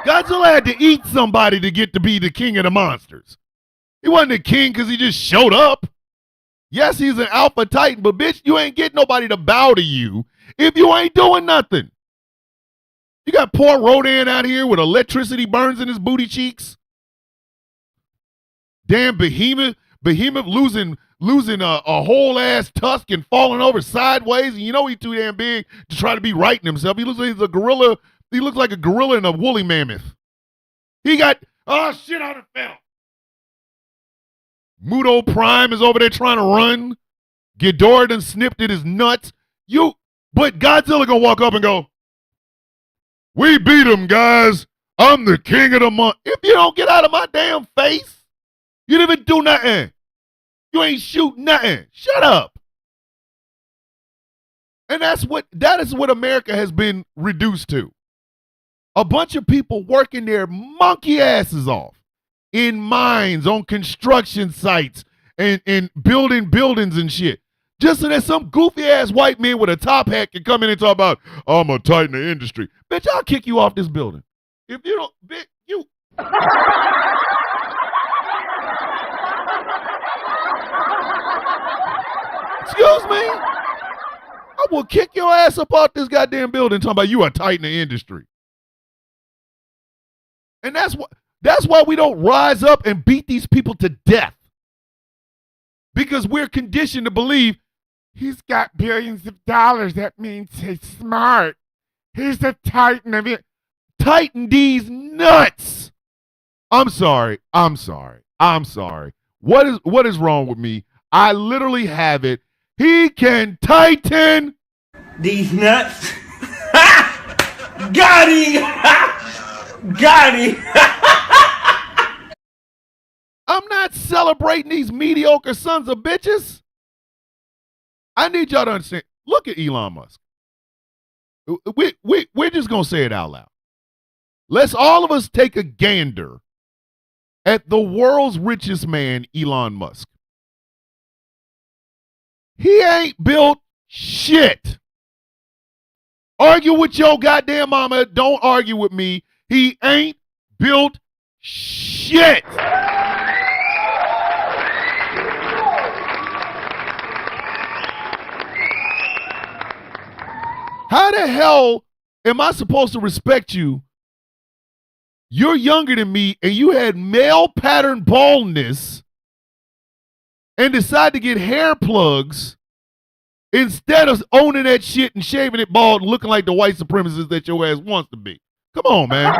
Godzilla had to eat somebody to get to be the king of the monsters. He wasn't a king because he just showed up. Yes, he's an alpha titan, but bitch, you ain't getting nobody to bow to you if you ain't doing nothing. You got poor Rodan out here with electricity burns in his booty cheeks. Damn Behemoth losing a whole ass tusk and falling over sideways, and you know he's too damn big to try to be righting himself. He looks like he's a gorilla. He looks like a gorilla and a woolly mammoth. He got, oh shit, I done fell. Muto Prime is over there trying to run. Ghidorah done snipped at his nuts. But Godzilla gonna walk up and go, "We beat him, guys. I'm the king of the month." If you don't get out of my damn face, you didn't even do nothing. You ain't shoot nothing. Shut up. And that is what America has been reduced to. A bunch of people working their monkey asses off in mines, on construction sites, and building buildings and shit. Just so that some goofy ass white man with a top hat can come in and talk about, "I'm gonna tighten the industry." Bitch, I'll kick you off this building. If you don't, bitch, you. Excuse me? I will kick your ass up out this goddamn building talking about you are tighten the industry. And that's why we don't rise up and beat these people to death. Because we're conditioned to believe he's got billions of dollars. That means he's smart. He's the titan of it. Tighten these nuts. I'm sorry. What is wrong with me? I literally have it. He can tighten These nuts. Got him. Got him. I'm not celebrating these mediocre sons of bitches. I need y'all to understand. Look at Elon Musk. We're just going to say it out loud. Let's all of us take a gander at the world's richest man, Elon Musk. He ain't built shit. Argue with your goddamn mama. Don't argue with me. He ain't built shit. How the hell am I supposed to respect you? You're younger than me and you had male pattern baldness and decide to get hair plugs instead of owning that shit and shaving it bald and looking like the white supremacist that your ass wants to be. Come on, man.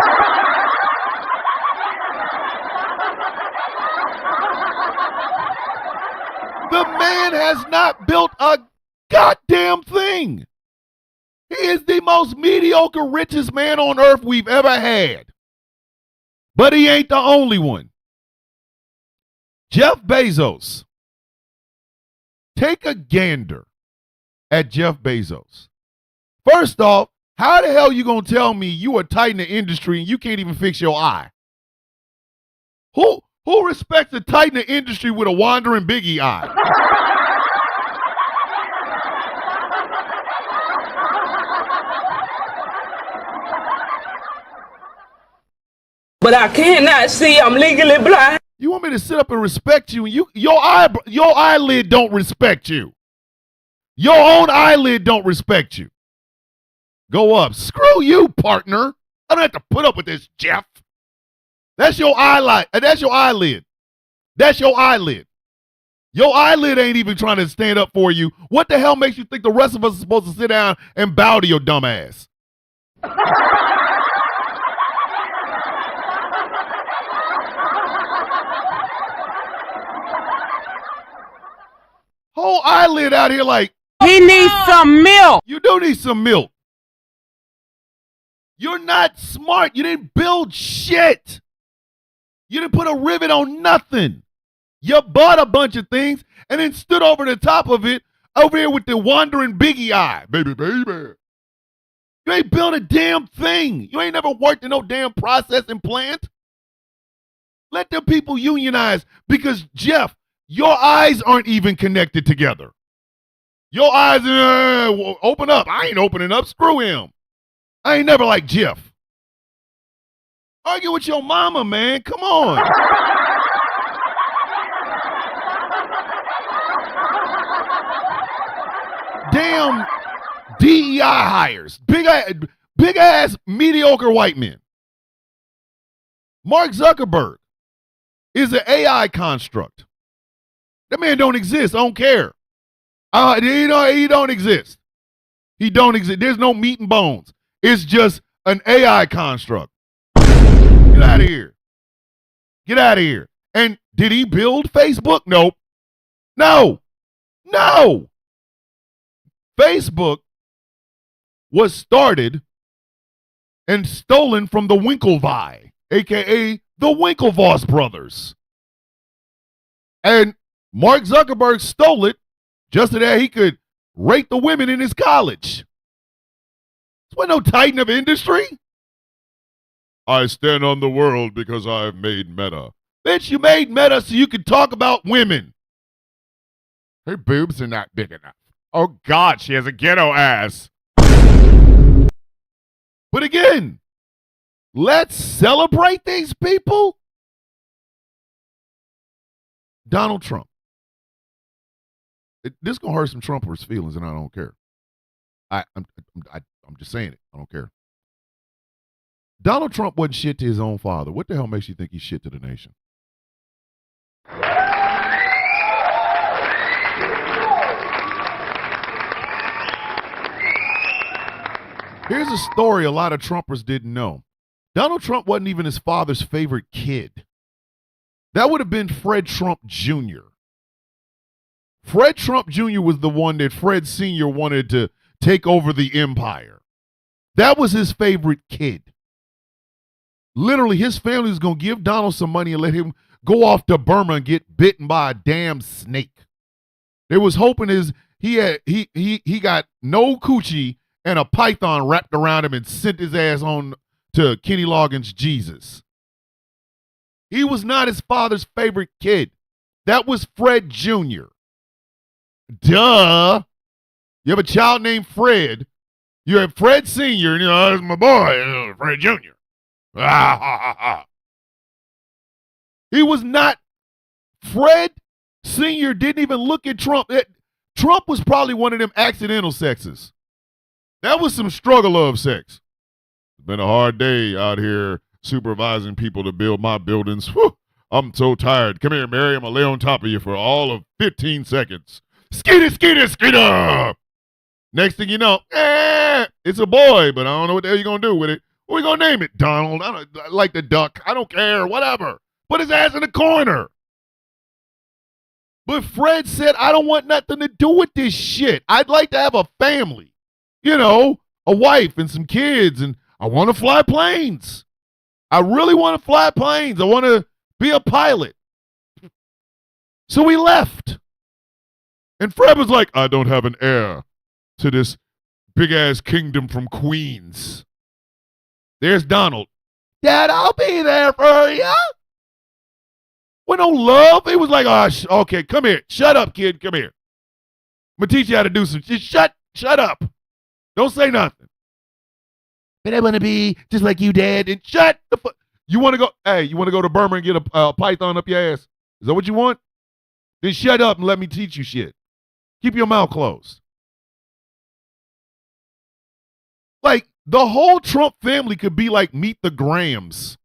The man has not built a goddamn thing. He is the most mediocre, richest man on earth we've ever had. But he ain't the only one. Jeff Bezos. Take a gander at Jeff Bezos. First off, how the hell you gonna tell me you are tight in the industry and you can't even fix your eye? Who respects a tight in the industry with a wandering biggie eye? But I cannot see. I'm legally blind. You want me to sit up and respect you, and your eyelid don't respect you. Your own eyelid don't respect you. Go up. Screw you, partner. I don't have to put up with this, Jeff. That's your eyelid. That's your eyelid. That's your eyelid. Your eyelid ain't even trying to stand up for you. What the hell makes you think the rest of us are supposed to sit down and bow to your dumb ass? Whole eyelid out here like, He needs some milk. you do need some milk. You're not smart. You didn't build shit. You didn't put a rivet on nothing. You bought a bunch of things and then stood over the top of it over here with the wandering biggie eye. Baby. You ain't built a damn thing. You ain't never worked in no damn processing plant. Let them people unionize because, Jeff, your eyes aren't even connected together. Your eyes, open up. I ain't opening up. Screw him. I ain't never like Jeff. Argue with your mama, man. Come on. Damn DEI hires. Big ass mediocre white men. Mark Zuckerberg is an AI construct. That man don't exist. I don't care. He don't exist. He don't exist. There's no meat and bones. It's just an AI construct. Get out of here. Get out of here. And did he build Facebook? Nope. No. Facebook was started and stolen from the Winklevi, a.k.a. the Winklevoss brothers. And Mark Zuckerberg stole it just so that he could rate the women in his college. This wasn't no titan of industry. I stand on the world because I've made Meta. Bitch, you made Meta so you could talk about women. Her boobs are not big enough. Oh, God, she has a ghetto ass. But again, let's celebrate these people. Donald Trump. This going to hurt some Trumpers' feelings, and I don't care. I'm just saying it. I don't care. Donald Trump wasn't shit to his own father. What the hell makes you think he's shit to the nation? Here's a story a lot of Trumpers didn't know. Donald Trump wasn't even his father's favorite kid. That would have been Fred Trump Jr. Fred Trump Jr. was the one that Fred Sr. wanted to take over the empire. That was his favorite kid. Literally, his family was going to give Donald some money and let him go off to Burma and get bitten by a damn snake. They was hoping he got no coochie and a python wrapped around him and sent his ass on to Kenny Loggins' Jesus. He was not his father's favorite kid. That was Fred Jr. Duh. You have a child named Fred. You have Fred Sr., and that's my boy, Fred Jr. Ah, ha, ha, ha. He was not. Fred Sr. didn't even look at Trump. Trump was probably one of them accidental sexes. That was some struggle of sex. It's been a hard day out here supervising people to build my buildings. Whew, I'm so tired. Come here, Mary. I'm going to lay on top of you for all of 15 seconds. Skeeter, skeeter, skeeter. Next thing you know, it's a boy, but I don't know what the hell you're going to do with it. What are we going to name it? Donald. I like the duck. I don't care. Whatever. Put his ass in the corner. But Fred said, I don't want nothing to do with this shit. I'd like to have a family. You know, a wife and some kids, and I want to fly planes. I really want to fly planes. I want to be a pilot. So we left. And Fred was like, I don't have an heir to this big-ass kingdom from Queens. There's Donald. Dad, I'll be there for you. With no love. He was like, oh, okay, come here. Shut up, kid. Come here. I'm going to teach you how to do some. Just shut up. Don't say nothing. But I want to be just like you, Dad. And shut the fuck. You want to go? Hey, you want to go to Burma and get a python up your ass? Is that what you want? Then shut up and let me teach you shit. Keep your mouth closed. Like, the whole Trump family could be like Meet the Grahams.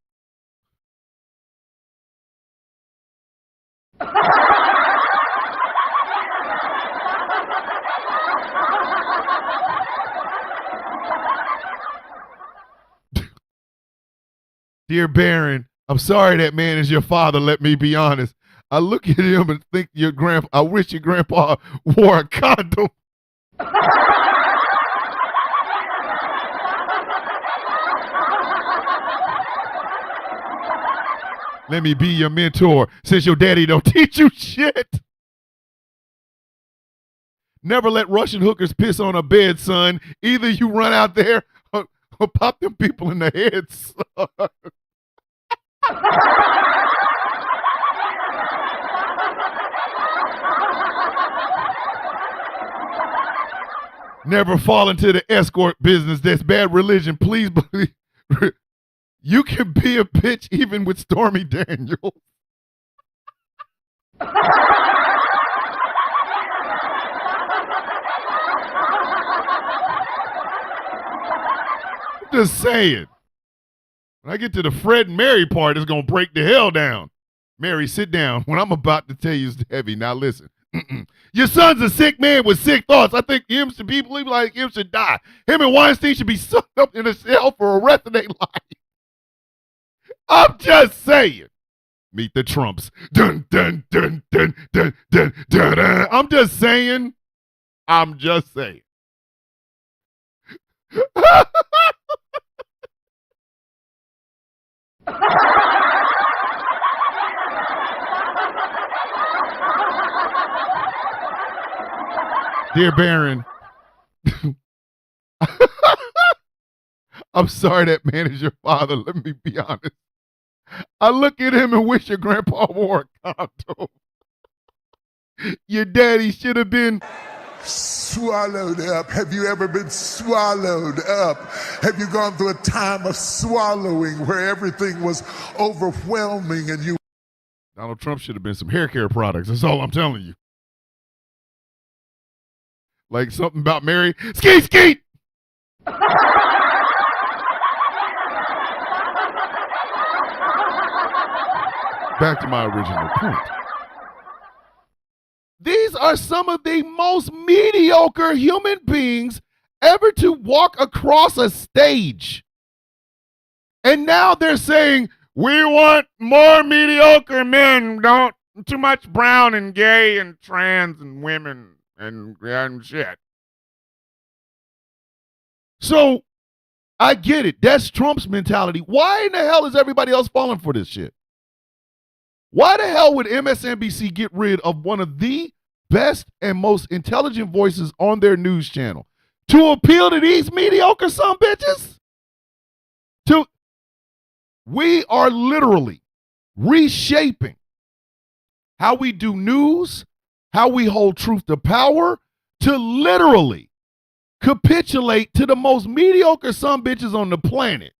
Dear Barron, I'm sorry that man is your father. Let me be honest. I look at him and think I wish your grandpa wore a condom. Let me be your mentor since your daddy don't teach you shit. Never let Russian hookers piss on a bed, son. Either you run out there or pop them people in the head, son. Never fall into the escort business. That's bad religion. Please believe. You can be a bitch even with Stormy Daniels. Just saying. When I get to the Fred and Mary part, it's going to break the hell down. Mary, sit down. When I'm about to tell you it's heavy, now listen. Your son's a sick man with sick thoughts. I think him should be believed like him should die. Him and Weinstein should be sucked up in a cell for the rest of their life. I'm just saying. Meet the Trumps. Dun, dun, dun, dun, dun, dun, dun, dun. I'm just saying. Dear Baron, I'm sorry that man is your father. Let me be honest. I look at him and wish your grandpa wore a condom. Your daddy should have been swallowed up. Have you ever been swallowed up? Have you gone through a time of swallowing where everything was overwhelming and you... Donald Trump should have been some hair care products. That's all I'm telling you. Like something about Mary. Skeet, skeet! Back to my original point. These are some of the most mediocre human beings ever to walk across a stage. And now they're saying, we want more mediocre men. Don't too much brown and gay and trans and women and shit. So I get it. That's Trump's mentality. Why in the hell is everybody else falling for this shit? Why the hell would MSNBC get rid of one of the best and most intelligent voices on their news channel to appeal to these mediocre sumbitches? We are literally reshaping how we do news, how we hold truth to power, to literally capitulate to the most mediocre sumbitches on the planet.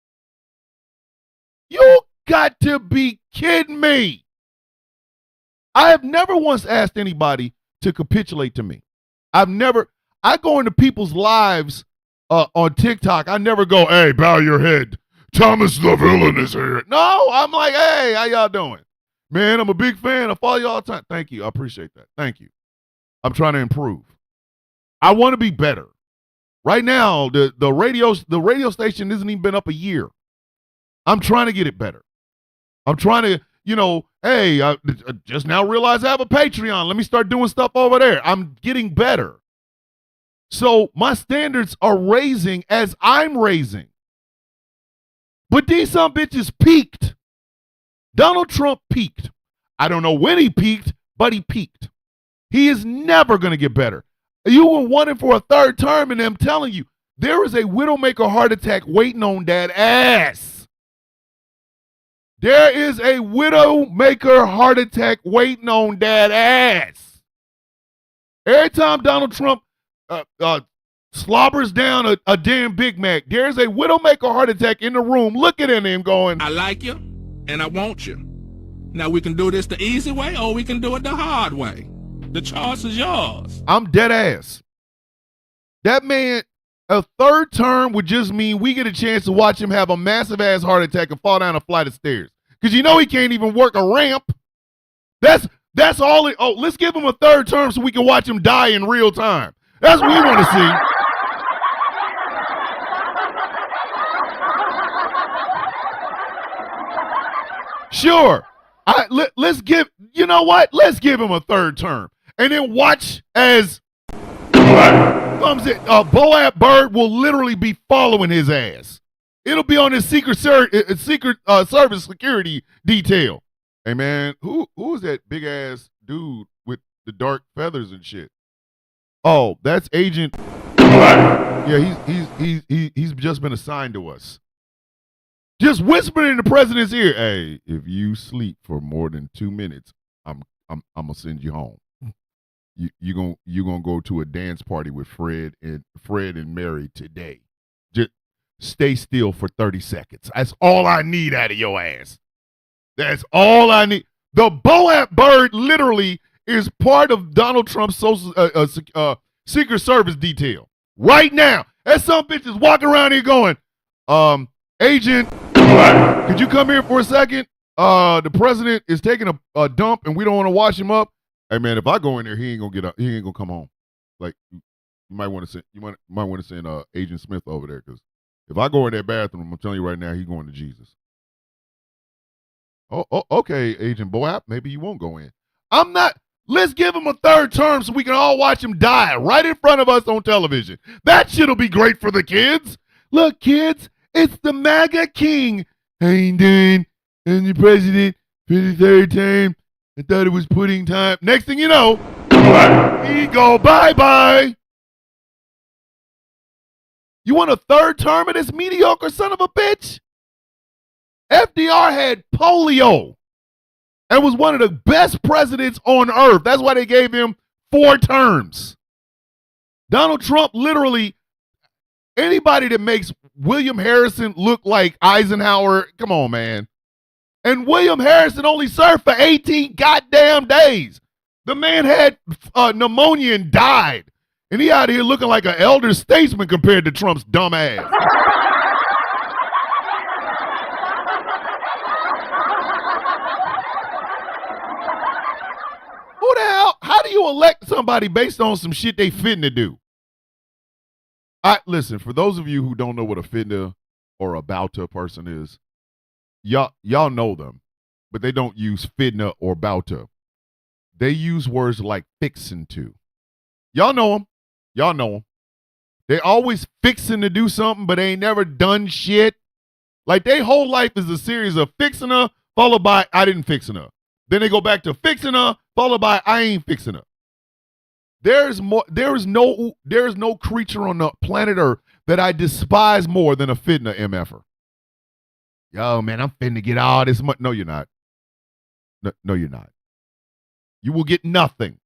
You got to be kidding me. I have never once asked anybody to capitulate to me. I go into people's lives on TikTok. I never go, hey, bow your head. Thomas the Villain is here. No, I'm like, hey, how y'all doing? Man, I'm a big fan. I follow you all the time. Thank you. I appreciate that. Thank you. I'm trying to improve. I want to be better. Right now, the radio station isn't even been up a year. I'm trying to get it better. I'm trying to, hey, I just now realized I have a Patreon. Let me start doing stuff over there. I'm getting better. So my standards are raising as I'm raising. But these some bitches peaked. Donald Trump peaked. I don't know when he peaked, but he peaked. He is never going to get better. You were wanting for a third term, and I'm telling you, there is a widowmaker heart attack waiting on that ass. There is a widowmaker heart attack waiting on that ass. Every time Donald Trump slobbers down a damn Big Mac, there's a widowmaker heart attack in the room looking at him going, I like you, and I want you. Now we can do this the easy way, or we can do it the hard way. The choice is yours. I'm dead ass. That man, a third term would just mean we get a chance to watch him have a massive ass heart attack and fall down a flight of stairs. Because he can't even work a ramp. That's all. Let's give him a third term so we can watch him die in real time. That's what we want to see. Sure. Let's give him a third term. And then watch as Boab Bird will literally be following his ass. It'll be on his Secret Service security detail. Hey man, who is that big ass dude with the dark feathers and shit? Oh, that's Agent. Yeah, he's just been assigned to us. Just whispering in the president's ear, hey, if you sleep for more than 2 minutes, I'm gonna send you home. You gonna go to a dance party with Fred and Mary today. Just stay still for 30 seconds. That's all I need out of your ass. That's all I need. The Boab Bird literally is part of Donald Trump's Secret Service detail right now. That some bitch is walking around here going, Agent, could you come here for a second? The president is taking a dump and we don't want to wash him up. Hey man, if I go in there, he ain't gonna come home. Like you might want to send Agent Smith over there, because if I go in that bathroom, I'm telling you right now, he's going to Jesus. Oh, okay, Agent Boab, maybe you won't go in. I'm not. Let's give him a third term so we can all watch him die right in front of us on television. That shit'll be great for the kids. Look, kids, it's the MAGA king. How you doing? I'm the president for the third time. I thought it was pudding time. Next thing you know, he go bye-bye. You want a third term of this mediocre son of a bitch? FDR had polio and was one of the best presidents on earth. That's why they gave him 4 terms. Donald Trump literally, anybody that makes William Harrison look like Eisenhower, come on, man. And William Harrison only served for 18 goddamn days. The man had pneumonia and died. And he out here looking like an elder statesman compared to Trump's dumb ass. Who the hell? How do you elect somebody based on some shit they fitting do? Listen, for those of you who don't know what a fitna or about to person is, y'all know them, but they don't use fitna or about to. They use words like fixin' to. Y'all know them. Y'all know them. They always fixing to do something, but they ain't never done shit. Like, their whole life is a series of fixing her, followed by I didn't fixin' her. Then they go back to fixing her, followed by I ain't fixing her. There is no creature on the planet Earth that I despise more than a fitna MFer. Yo, man, I'm finna get all this money. No, you're not. No, you're not. You will get nothing.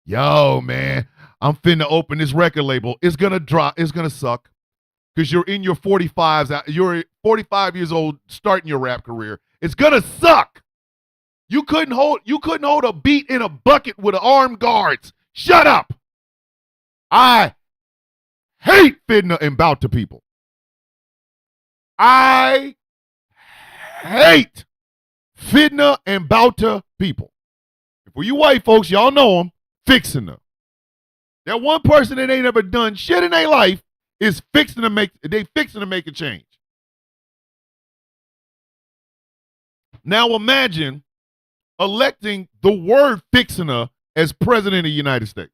Yo, man, I'm finna open this record label. It's gonna drop. It's gonna suck. Because you're in your 45s. You're 45 years old starting your rap career. It's gonna suck. You couldn't hold a beat in a bucket with armed guards. Shut up. I hate fitna and bout to people. I hate fitna and bout to people. For you white folks, y'all know them, fixing them. That one person that ain't ever done shit in their life is fixing to make a change. Now imagine electing the word fixiner as president of the United States.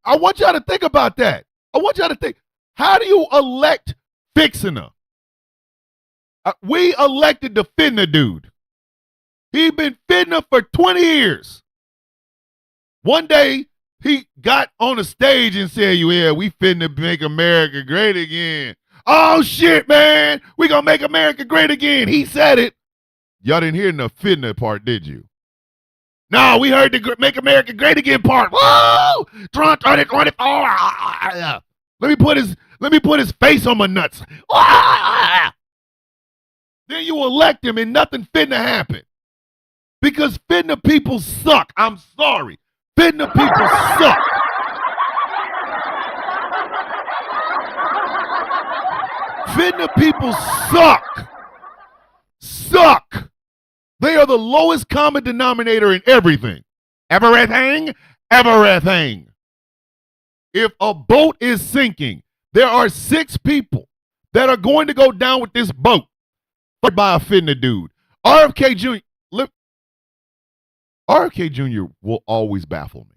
I want y'all to think about that. I want y'all to think, how do you elect fixiner? We elected the fitna dude. He been fitna for 20 years. One day, he got on the stage and said, yeah, we finna make America great again. Oh, shit, man. We gonna make America great again. He said it. Y'all didn't hear the fitna part, did you? No, we heard the make America great again part. Whoa! Trump 2024. Let me put his face on my nuts. Then you elect him and nothing finna happen. Because finna people suck. I'm sorry. Finna people suck. Finna people suck. Suck. They are the lowest common denominator in everything. Everything. Everything. If a boat is sinking, there are 6 people that are going to go down with this boat by a finna dude. RFK Jr. RFK Jr. will always baffle me.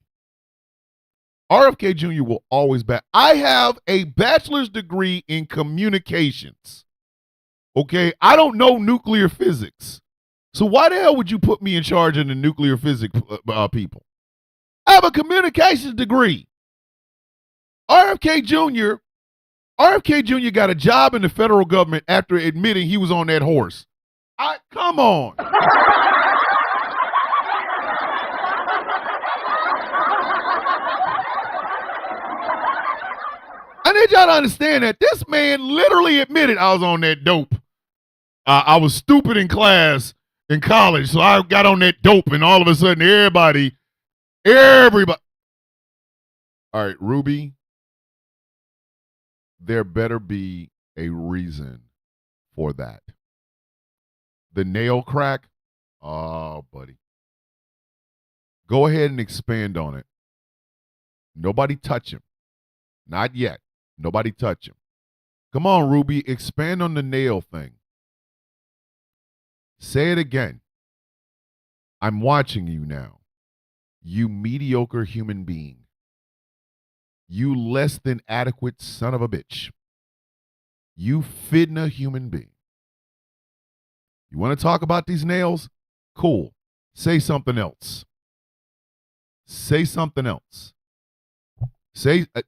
RFK Jr. will always I have a bachelor's degree in communications. Okay? I don't know nuclear physics. So why the hell would you put me in charge of the nuclear physics people? I have a communications degree. RFK Jr. got a job in the federal government after admitting he was on that horse. Come on. I need y'all to understand that this man literally admitted I was on that dope. I was stupid in class in college, so I got on that dope, and all of a sudden everybody. All right, Ruby, there better be a reason for that. The nail crack, oh, buddy. Go ahead and expand on it. Nobody touch him. Not yet. Nobody touch him. Come on, Ruby, expand on the nail thing. Say it again. I'm watching you now. You mediocre human being. You less than adequate son of a bitch. You fitna human being. You want to talk about these nails? Cool. Say something else. Say something else.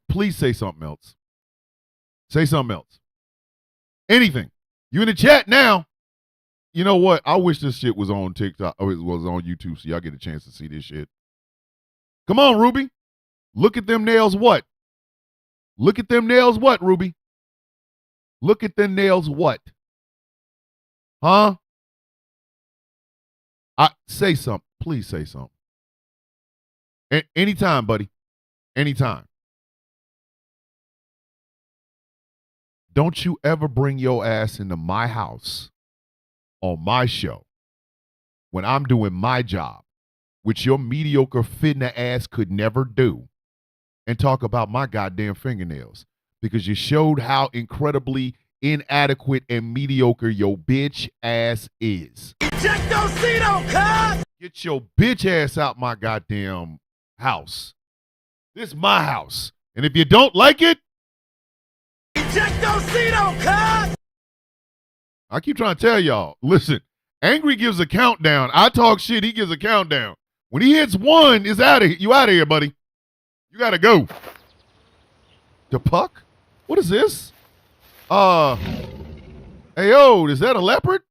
Please say something else. Say something else. Anything. You in the chat now. You know what? I wish this shit was on TikTok or it was on YouTube so y'all get a chance to see this shit. Come on, Ruby. Look at them nails what? Look at them nails what, Ruby? Look at them nails what? Huh? Say something. Please say something. Anytime, buddy. Anytime. Don't you ever bring your ass into my house on my show when I'm doing my job, which your mediocre fitna ass could never do, and talk about my goddamn fingernails because you showed how incredibly inadequate and mediocre your bitch ass is. Get your bitch ass out my goddamn house. This is my house. And if you don't like it, I keep trying to tell y'all, listen, Angry gives a countdown. I talk shit, he gives a countdown. When he hits 1, it's out of you out of here, buddy. You gotta go. The puck? What is this? Hey yo, is that a leopard?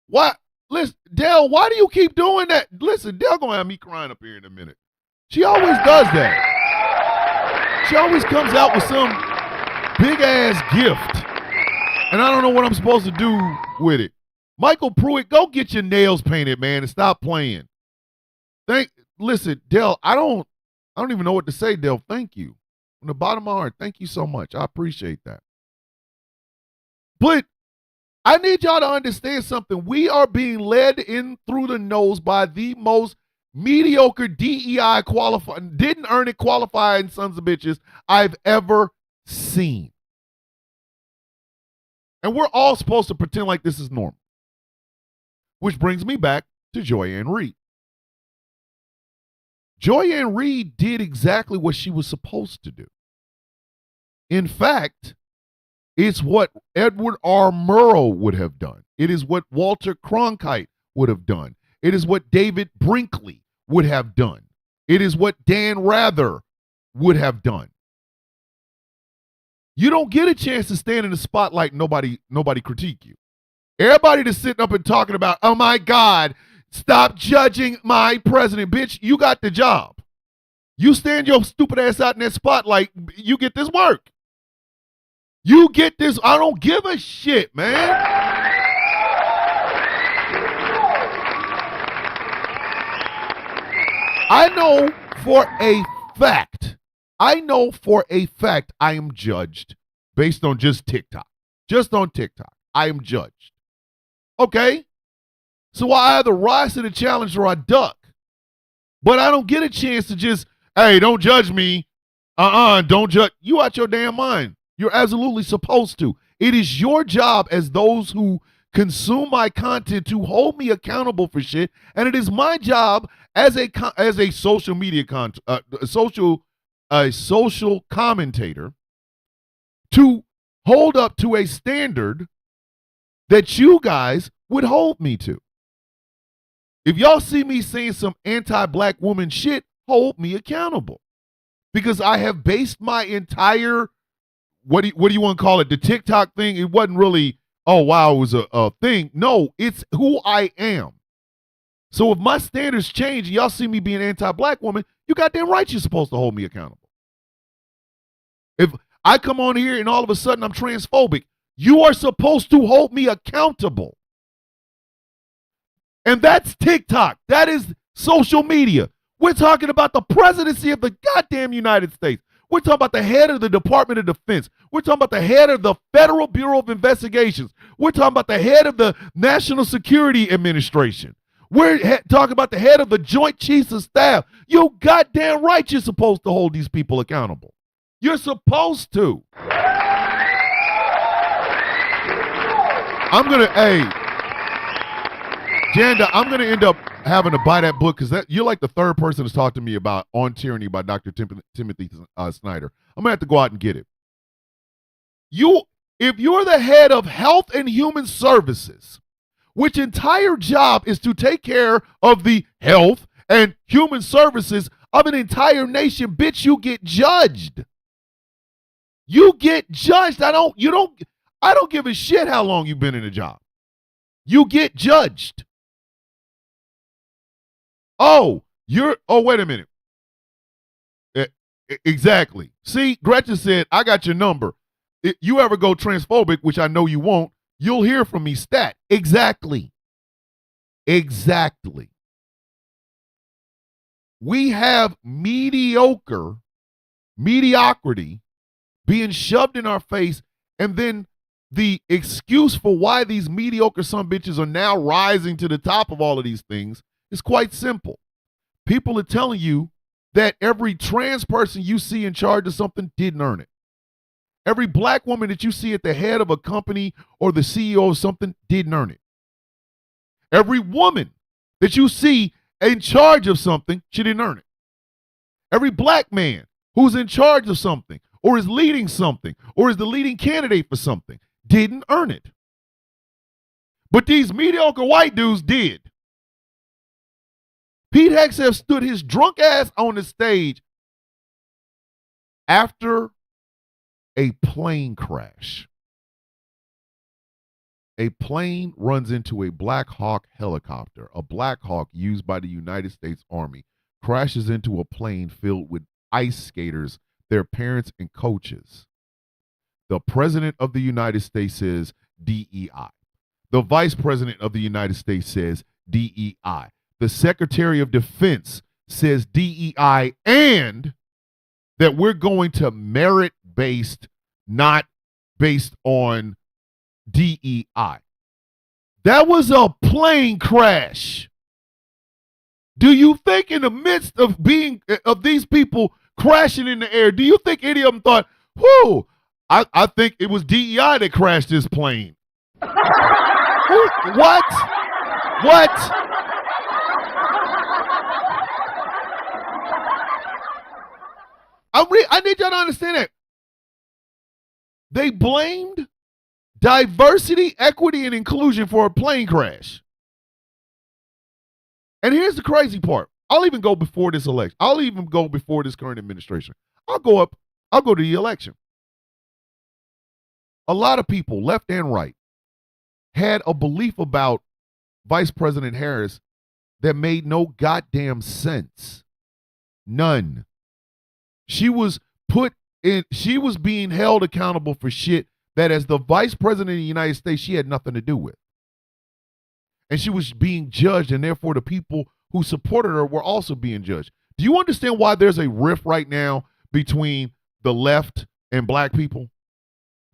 What? Listen, Dell, why do you keep doing that? Listen, Dell gonna have me crying up here in a minute. She always does that. She always comes out with some big ass gift. And I don't know what I'm supposed to do with it. Michael Pruitt, go get your nails painted, man, and stop playing. Listen, Dell, I don't even know what to say, Dell. Thank you. From the bottom of my heart, thank you so much. I appreciate that. But I need y'all to understand something. We are being led in through the nose by the most mediocre DEI qualified, didn't earn it qualifying sons of bitches I've ever seen. And we're all supposed to pretend like this is normal. Which brings me back to Joy-Ann Reid. Joy-Ann Reid did exactly what she was supposed to do. In fact, it's what Edward R. Murrow would have done. It is what Walter Cronkite would have done. It is what David Brinkley would have done. It is what Dan Rather would have done. You don't get a chance to stand in the spotlight and nobody critique you. Everybody that's sitting up and talking about, oh my God, stop judging my president. Bitch, you got the job. You stand your stupid ass out in that spotlight, you get this work. You get this. I don't give a shit, man. I know for a fact I am judged based on just TikTok. Just on TikTok. I am judged. Okay? So I either rise to the challenge or I duck. But I don't get a chance to just, hey, don't judge me. Don't judge. You out your damn mind. You're absolutely supposed to. It is your job as those who consume my content to hold me accountable for shit, and it is my job as a social media social commentator to hold up to a standard that you guys would hold me to. If y'all see me saying some anti-black woman shit, hold me accountable, because I have based my entire what do you want to call it? The TikTok thing, it wasn't really, oh, wow, it was a thing. No, it's who I am. So if my standards change and y'all see me being anti-black woman, you goddamn right you're supposed to hold me accountable. If I come on here and all of a sudden I'm transphobic, you are supposed to hold me accountable. And that's TikTok. That is social media. We're talking about the presidency of the goddamn United States. We're talking about the head of the Department of Defense. We're talking about the head of the Federal Bureau of Investigations. We're talking about the head of the National Security Administration. We're talking about the head of the Joint Chiefs of Staff. You goddamn right you're supposed to hold these people accountable. You're supposed to. Janda, I'm going to end up having to buy that book because you're like the third person to talk to me about On Tyranny by Dr. Timothy Snyder. I'm going to have to go out and get it. If you're the head of Health and Human Services, which entire job is to take care of the health and human services of an entire nation, bitch, you get judged. You get judged. I don't give a shit how long you've been in a job. You get judged. Oh, wait a minute. Exactly. See, Gretchen said, I got your number. If you ever go transphobic, which I know you won't, you'll hear from me stat. Exactly. Exactly. We have mediocrity being shoved in our face, and then the excuse for why these mediocre son bitches are now rising to the top of all of these things is quite simple. People are telling you that every trans person you see in charge of something didn't earn it. Every black woman that you see at the head of a company or the CEO of something didn't earn it. Every woman that you see in charge of something, she didn't earn it. Every black man who's in charge of something or is leading something or is the leading candidate for something didn't earn it. But these mediocre white dudes did. Pete Hegseth stood his drunk ass on the stage after a plane crash. A plane runs into a Black Hawk helicopter. A Black Hawk used by the United States Army crashes into a plane filled with ice skaters, their parents, and coaches. The President of the United States says DEI. The Vice President of the United States says DEI. The Secretary of Defense says DEI, and that we're going to merit-based, not based on DEI. That was a plane crash. Do you think in the midst of these people crashing in the air, do you think any of them thought, whoo, I think it was DEI that crashed this plane? What? I need y'all to understand that. They blamed diversity, equity, and inclusion for a plane crash. And here's the crazy part. I'll even go before this election. I'll even go before this current administration. I'll go to the election. A lot of people, left and right, had a belief about Vice President Harris that made no goddamn sense. None. She was being held accountable for shit that as the Vice President of the United States, she had nothing to do with. And she was being judged, and therefore the people who supported her were also being judged. Do you understand why there's a rift right now between the left and black people?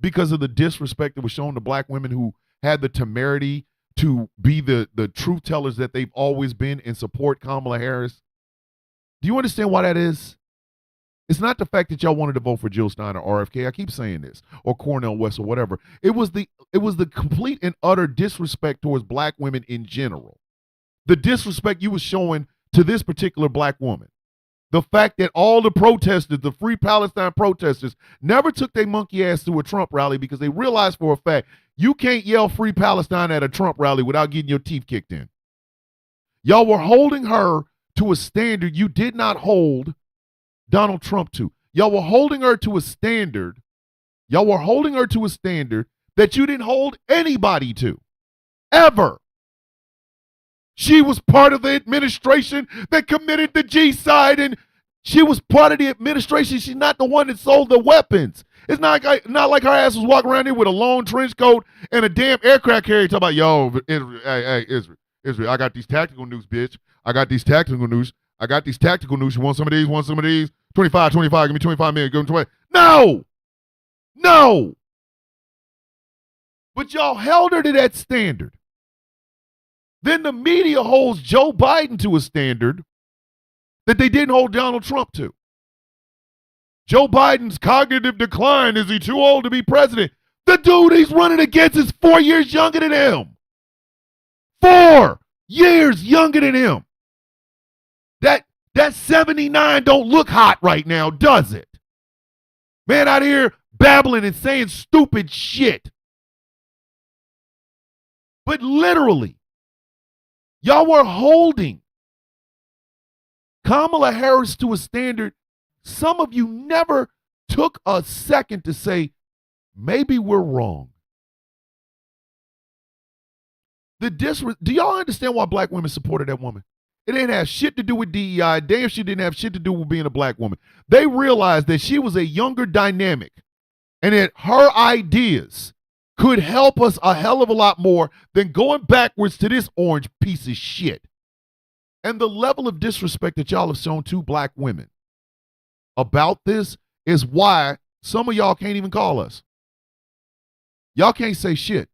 Because of the disrespect that was shown to black women who had the temerity to be the truth tellers that they've always been and support Kamala Harris. Do you understand why that is? It's not the fact that y'all wanted to vote for Jill Stein or RFK. I keep saying this, or Cornel West or whatever. It was the complete and utter disrespect towards black women in general. The disrespect you was showing to this particular black woman. The fact that all the protesters, the Free Palestine protesters, never took their monkey ass to a Trump rally because they realized for a fact you can't yell Free Palestine at a Trump rally without getting your teeth kicked in. Y'all were holding her to a standard you did not hold Donald Trump to. Y'all were holding her to a standard. Y'all were holding her to a standard that you didn't hold anybody to. Ever. She was part of the administration that committed the G-side, and she was part of the administration. She's not the one that sold the weapons. It's not like her ass was walking around here with a long trench coat and a damn aircraft carrier talking about, yo, Israel, I got these tactical news, bitch. I got these tactical news. You want some of these? 25, give me 25 minutes. Give me 20. No. But y'all held her to that standard. Then the media holds Joe Biden to a standard that they didn't hold Donald Trump to. Joe Biden's cognitive decline. Is he too old to be president? The dude he's running against is 4 years younger than him. 4. Years younger than him. That 79 don't look hot right now, does it? Man out here babbling and saying stupid shit. But literally, y'all were holding Kamala Harris to a standard some of you never took a second to say, maybe we're wrong. Do y'all understand why black women supported that woman? It didn't have shit to do with DEI. Damn, she didn't have shit to do with being a black woman. They realized that she was a younger dynamic and that her ideas could help us a hell of a lot more than going backwards to this orange piece of shit. And the level of disrespect that y'all have shown to black women about this is why some of y'all can't even call us. Y'all can't say shit.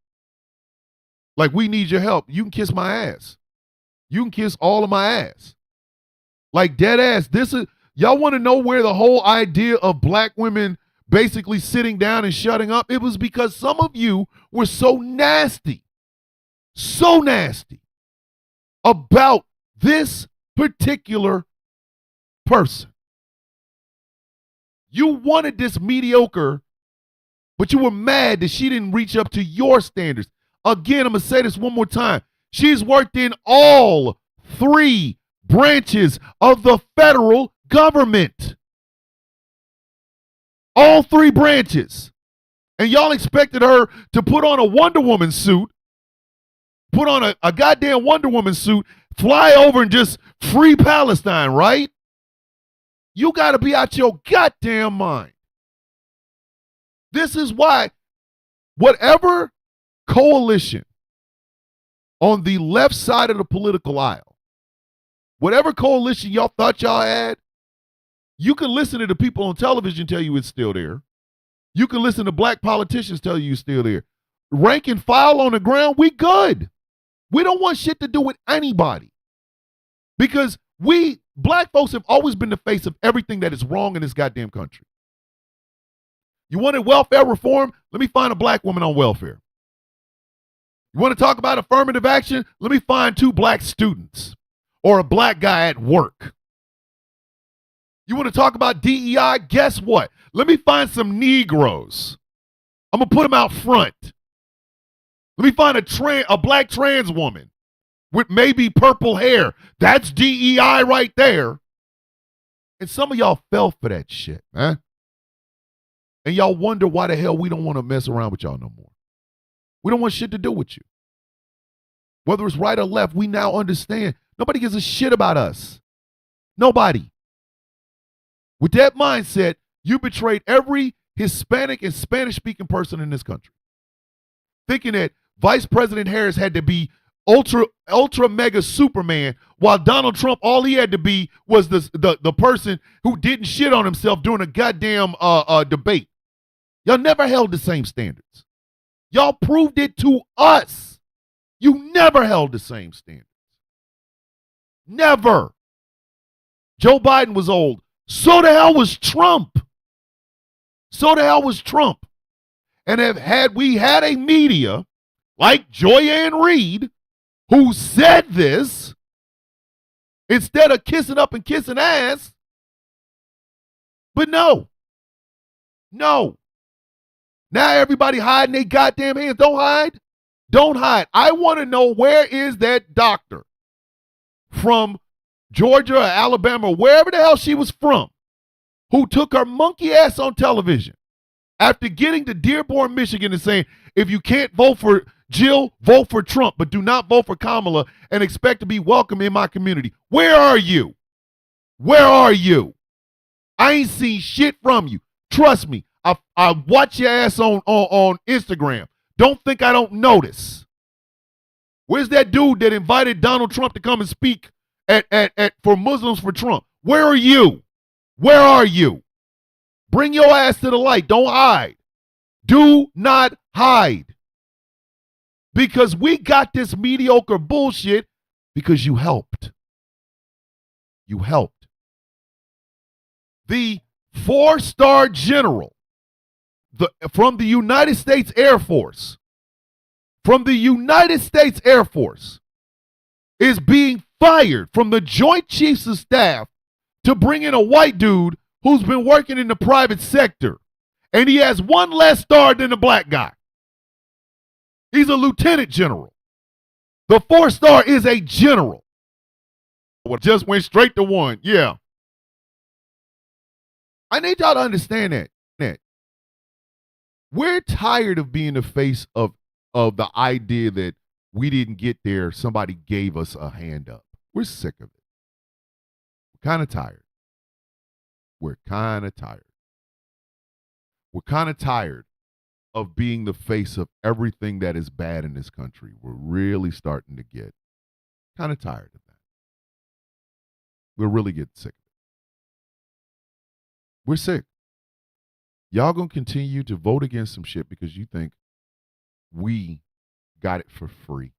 Like, we need your help. You can kiss my ass. You can kiss all of my ass. Like, dead ass. Y'all want to know where the whole idea of black women basically sitting down and shutting up? It was because some of you were so nasty about this particular person. You wanted this mediocre, but you were mad that she didn't reach up to your standards. Again, I'm going to say this one more time. She's worked in all 3 branches of the federal government. All 3 branches. And y'all expected her to put on a Wonder Woman suit, put on a goddamn Wonder Woman suit, fly over and just free Palestine, right? You got to be out your goddamn mind. This is why whatever coalition on the left side of the political aisle, whatever coalition y'all thought y'all had, you can listen to the people on television tell you it's still there. You can listen to black politicians tell you it's still there. Rank and file on the ground, we good. We don't want shit to do with anybody. Because we, black folks, have always been the face of everything that is wrong in this goddamn country. You wanted welfare reform? Let me find a black woman on welfare. You want to talk about affirmative action? Let me find 2 black students or a black guy at work. You want to talk about DEI? Guess what? Let me find some Negroes. I'm going to put them out front. Let me find a black trans woman with maybe purple hair. That's DEI right there. And some of y'all fell for that shit, man. And y'all wonder why the hell we don't want to mess around with y'all no more. We don't want shit to do with you. Whether it's right or left, we now understand. Nobody gives a shit about us. Nobody. With that mindset, you betrayed every Hispanic and Spanish-speaking person in this country. Thinking that Vice President Harris had to be ultra mega Superman, while Donald Trump, all he had to be was the person who didn't shit on himself during a goddamn debate. Y'all never held the same standards. Y'all proved it to us. You never held the same standards. Never. Joe Biden was old. So the hell was Trump. And had we had a media like Joy-Ann Reid who said this, instead of kissing up and kissing ass, but no. Now everybody hiding their goddamn hands. Don't hide. I want to know, where is that doctor from Georgia or Alabama, or wherever the hell she was from, who took her monkey ass on television after getting to Dearborn, Michigan, and saying, if you can't vote for Jill, vote for Trump, but do not vote for Kamala and expect to be welcome in my community. Where are you? I ain't seen shit from you. Trust me. I watch your ass on Instagram. Don't think I don't notice. Where's that dude that invited Donald Trump to come and speak for Muslims for Trump? Where are you? Bring your ass to the light. Don't hide. Do not hide. Because we got this mediocre bullshit because you helped. The 4-star general from the United States Air Force, is is being fired from the Joint Chiefs of Staff to bring in a white dude who's been working in the private sector. And he has one less star than the black guy. He's a lieutenant general. The 4-star is a general. Just went straight to 1. Yeah. I need y'all to understand that. We're tired of being the face of the idea that we didn't get there. Somebody gave us a hand up. We're sick of it. We're kind of tired. We're kind of tired. We're kind of tired of being the face of everything that is bad in this country. We're really starting to get kind of tired of that. We're really getting sick of it. We're sick. Y'all gonna continue to vote against some shit because you think we got it for free.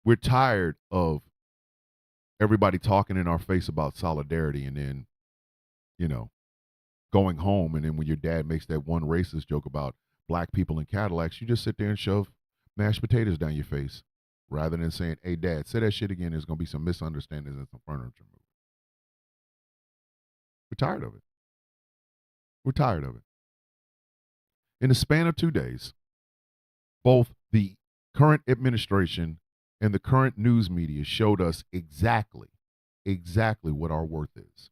We're tired of everybody talking in our face about solidarity and then, going home. And then when your dad makes that one racist joke about black people in Cadillacs, you just sit there and shove mashed potatoes down your face rather than saying, hey, Dad, say that shit again. There's going to be some misunderstandings and some furniture moving. We're tired of it. We're tired of it. In the span of 2 days, both the current administration and the current news media showed us exactly what our worth is.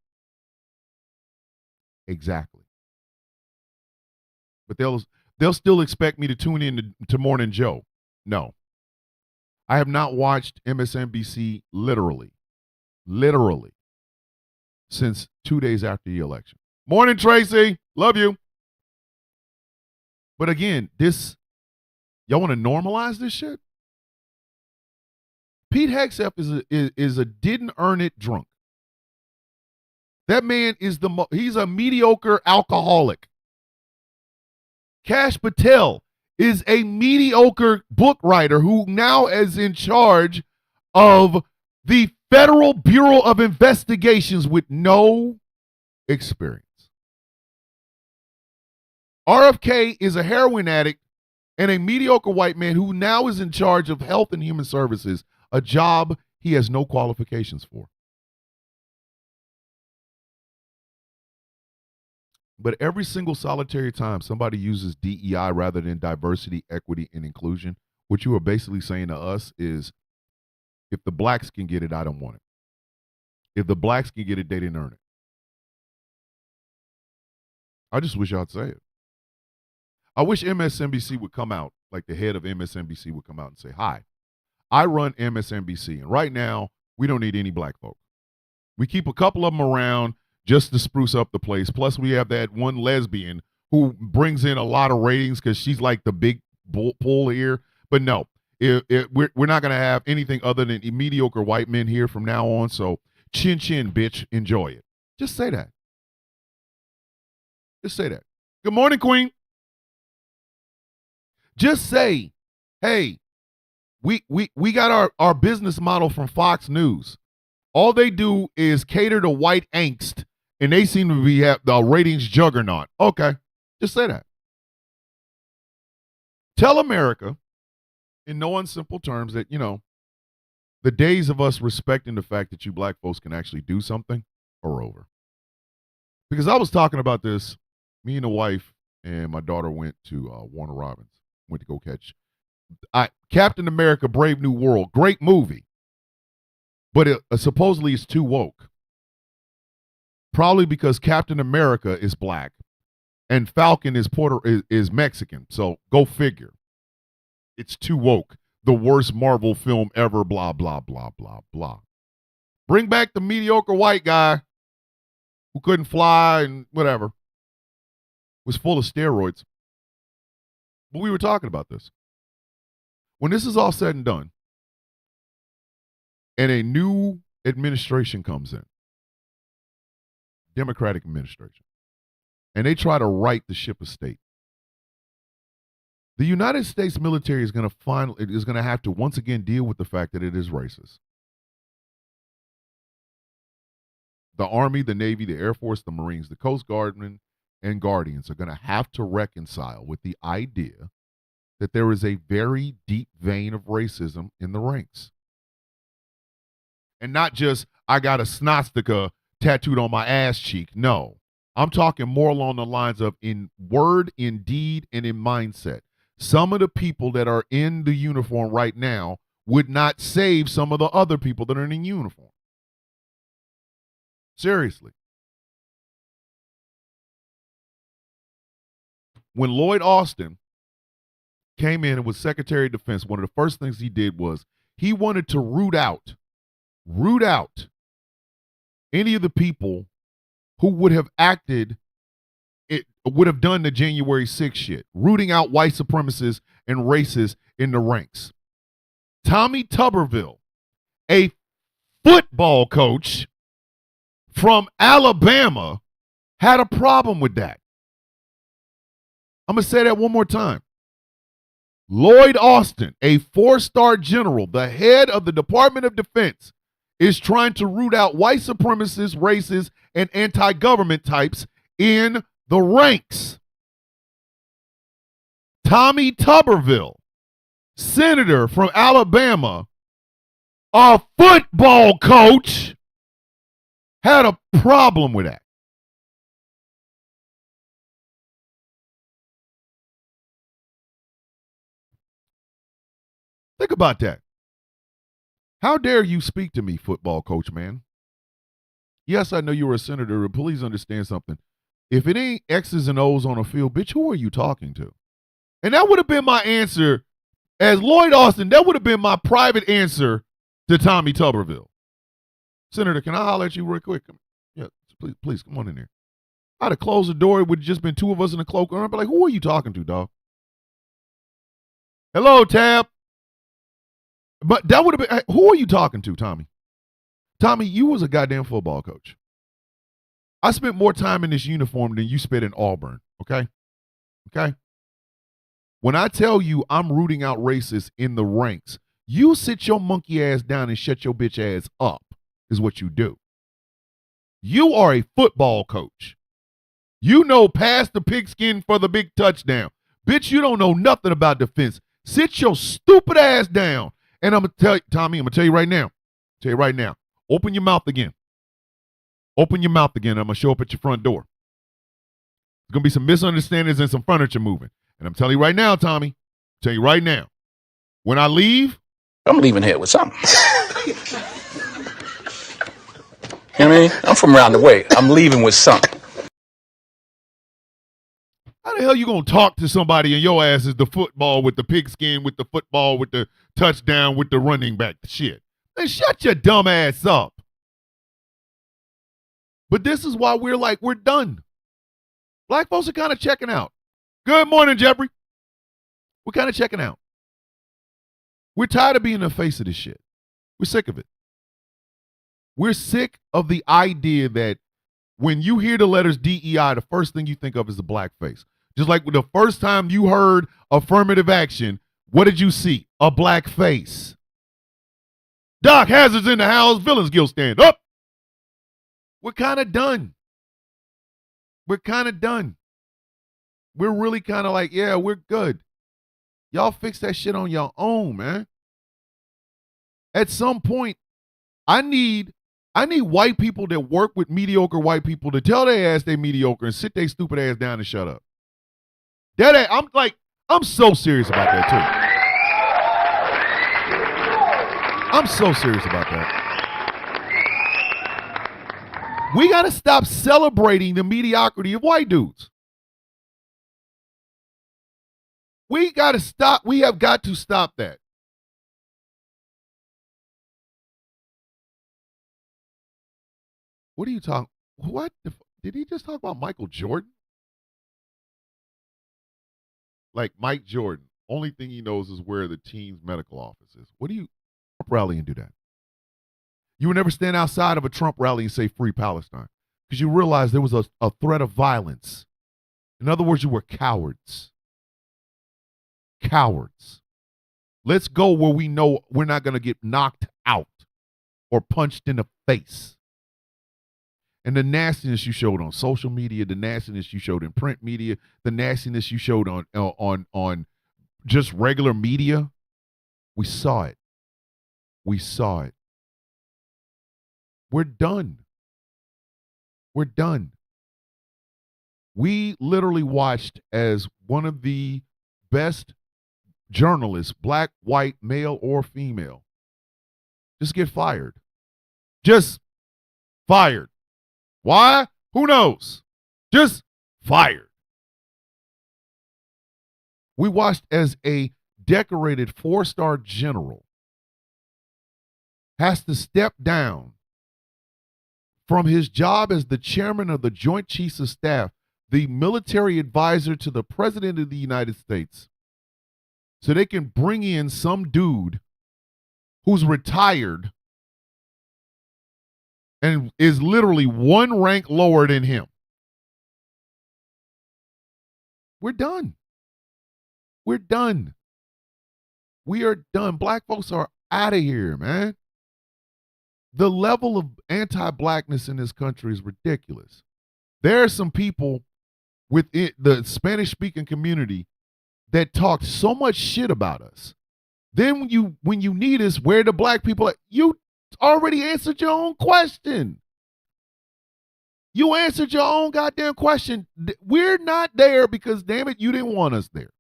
Exactly. But they'll still expect me to tune in to Morning Joe. No. I have not watched MSNBC literally, since 2 days after the election. Morning, Tracy. Love you. But again, y'all want to normalize this shit? Pete Hegseth is a didn't earn it drunk. That man is he's a mediocre alcoholic. Kash Patel is a mediocre book writer who now is in charge of the Federal Bureau of Investigations with no experience. RFK is a heroin addict and a mediocre white man who now is in charge of Health and Human Services, a job he has no qualifications for. But every single solitary time somebody uses DEI rather than diversity, equity, and inclusion, what you are basically saying to us is, if the blacks can get it, I don't want it. If the blacks can get it, they didn't earn it. I just wish y'all'd say it. I wish MSNBC would come out, like the head of MSNBC would come out and say, hi, I run MSNBC, and right now, we don't need any black folk. We keep a couple of them around just to spruce up the place. Plus, we have that one lesbian who brings in a lot of ratings because she's like the big pull here. But no, we're not going to have anything other than mediocre white men here from now on. So chin chin, bitch, enjoy it. Just say that. Just say that. Good morning, Queen. Just say, hey, we got our business model from Fox News. All they do is cater to white angst, and they seem to be the ratings juggernaut. Okay, just say that. Tell America, in no unsimple terms, that, the days of us respecting the fact that you black folks can actually do something are over. Because I was talking about this, me and the wife and my daughter went to Warner Robins, went to go catch Captain America: Brave New World. Great movie. But supposedly it's too woke. Probably because Captain America is black and Falcon is Mexican. So go figure. It's too woke. The worst Marvel film ever, blah, blah, blah, blah, blah. Bring back the mediocre white guy who couldn't fly and whatever. Was full of steroids. But we were talking about this. When this is all said and done, and a new administration comes in, Democratic administration, and they try to right the ship of state, the United States military is going to have to once again deal with the fact that it is racist. The Army, the Navy, the Air Force, the Marines, the Coast Guardmen, and Guardians are going to have to reconcile with the idea that there is a very deep vein of racism in the ranks. And not just, I got a swastika tattooed on my ass cheek. No, I'm talking more along the lines of in word, in deed, and in mindset. Some of the people that are in the uniform right now would not save some of the other people that are in uniform. Seriously. When Lloyd Austin came in and was Secretary of Defense, one of the first things he did was he wanted to root out any of the people who would have would have done the January 6th shit, rooting out white supremacists and racists in the ranks. Tommy Tuberville, a football coach from Alabama, had a problem with that. I'm going to say that one more time. Lloyd Austin, a 4-star general, the head of the Department of Defense, is trying to root out white supremacists, racists, and anti-government types in the ranks. Tommy Tuberville, senator from Alabama, a football coach, had a problem with that. Think about that. How dare you speak to me, football coach, man? Yes, I know you're a senator, but please understand something. If it ain't X's and O's on a field, bitch, who are you talking to? And that would have been my answer as Lloyd Austin. That would have been my private answer to Tommy Tuberville. Senator, can I holler at you real quick? Yeah, please, come on in there. I'd have closed the door. It would have just been two of us in a cloak. And I'd be like, who are you talking to, dog? Hello, Tab. But that would have been, who are you talking to, Tommy? Tommy, you was a goddamn football coach. I spent more time in this uniform than you spent in Auburn, okay? Okay? When I tell you I'm rooting out racists in the ranks, you sit your monkey ass down and shut your bitch ass up is what you do. You are a football coach. You know pass the pigskin for the big touchdown. Bitch, you don't know nothing about defense. Sit your stupid ass down. And I'm going to tell you, Tommy, I'm going to tell you right now. Open your mouth again. Open your mouth again. I'm going to show up at your front door. There's going to be some misunderstandings and some furniture moving. And I'm telling you right now, Tommy, tell you right now, when I leave, I'm leaving here with something. You know what I mean? I'm from around the way. I'm leaving with something. how the hell you going to talk to somebody and your ass is the football with the pigskin, with the football, with the touchdown, with the running back shit? Then shut your dumb ass up. But this is why we're done. Black folks are kind of checking out. Good morning, Jeffrey. We're kind of checking out. We're tired of being the face of this shit. We're sick of it. We're sick of the idea that when you hear the letters DEI, the first thing you think of is the black face. Just like the first time you heard affirmative action, what did you see? A black face. Doc Hazard's in the house. Villains Guild stand up. We're kind of done. We're kind of done. We're really kind of like, yeah, we're good. Y'all fix that shit on your own, man. At some point, I need white people that work with mediocre white people to tell their ass they mediocre and sit their stupid ass down and shut up. I'm so serious about that too. I'm so serious about that. We got to stop celebrating the mediocrity of white dudes. We got to stop. We have got to stop that. What are you talking? What? Did he just talk about Michael Jordan? Like Mike Jordan, only thing he knows is where the team's medical office is. What do you rally and do that? You would never stand outside of a Trump rally and say free Palestine because you realized there was a threat of violence. In other words, you were cowards. Cowards. Let's go where we know we're not going to get knocked out or punched in the face. And the nastiness you showed on social media, the nastiness you showed in print media, the nastiness you showed on just regular media, we saw it. We saw it. We're done. We're done. We literally watched as one of the best journalists, black, white, male, or female, just get fired. Just fired. Why? Who knows? Just fired. We watched as a decorated 4-star general has to step down from his job as the chairman of the Joint Chiefs of Staff, the military advisor to the President of the United States, so they can bring in some dude who's retired and is literally one rank lower than him. We're done. We're done. We are done. Black folks are out of here, man. The level of anti-blackness in this country is ridiculous. There are some people within the Spanish-speaking community that talk so much shit about us. Then when you need us, where the black people at? You already answered your own question. You answered your own goddamn question. We're not there because, damn it, you didn't want us there.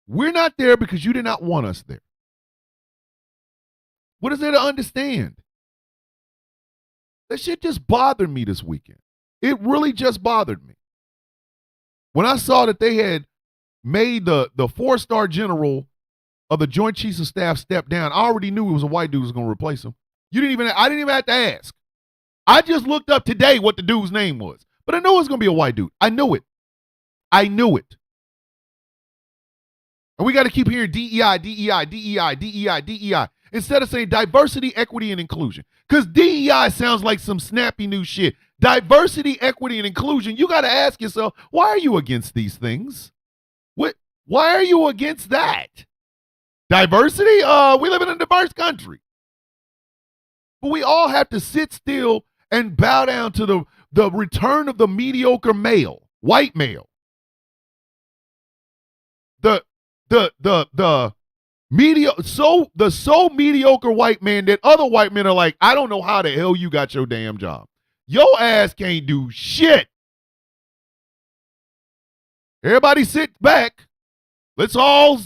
We're not there because you did not want us there. What is there to understand? That shit just bothered me this weekend. It really just bothered me. When I saw that they had made the 4-star general of the Joint Chiefs of Staff step down, I already knew it was a white dude who was going to replace him. I didn't even have to ask. I just looked up today what the dude's name was. But I knew it was going to be a white dude. I knew it. I knew it. And we got to keep hearing DEI, DEI, DEI, DEI, DEI, instead of saying diversity, equity, and inclusion. Because DEI sounds like some snappy new shit. Diversity, equity, and inclusion, you got to ask yourself, why are you against these things? Why are you against that? Diversity? We live in a diverse country. But we all have to sit still and bow down to the return of the mediocre male, white male. The so mediocre white man that other white men are like, I don't know how the hell you got your damn job. Your ass can't do shit. Everybody sit back. Let's all,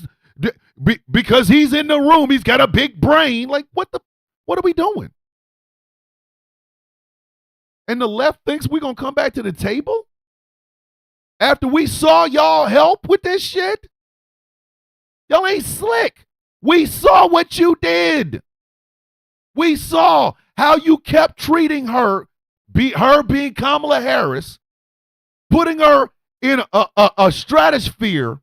because he's in the room, he's got a big brain. Like, what are we doing? And the left thinks we're going to come back to the table after we saw y'all help with this shit? Y'all ain't slick. We saw what you did. We saw how you kept treating her being Kamala Harris, putting her in a stratosphere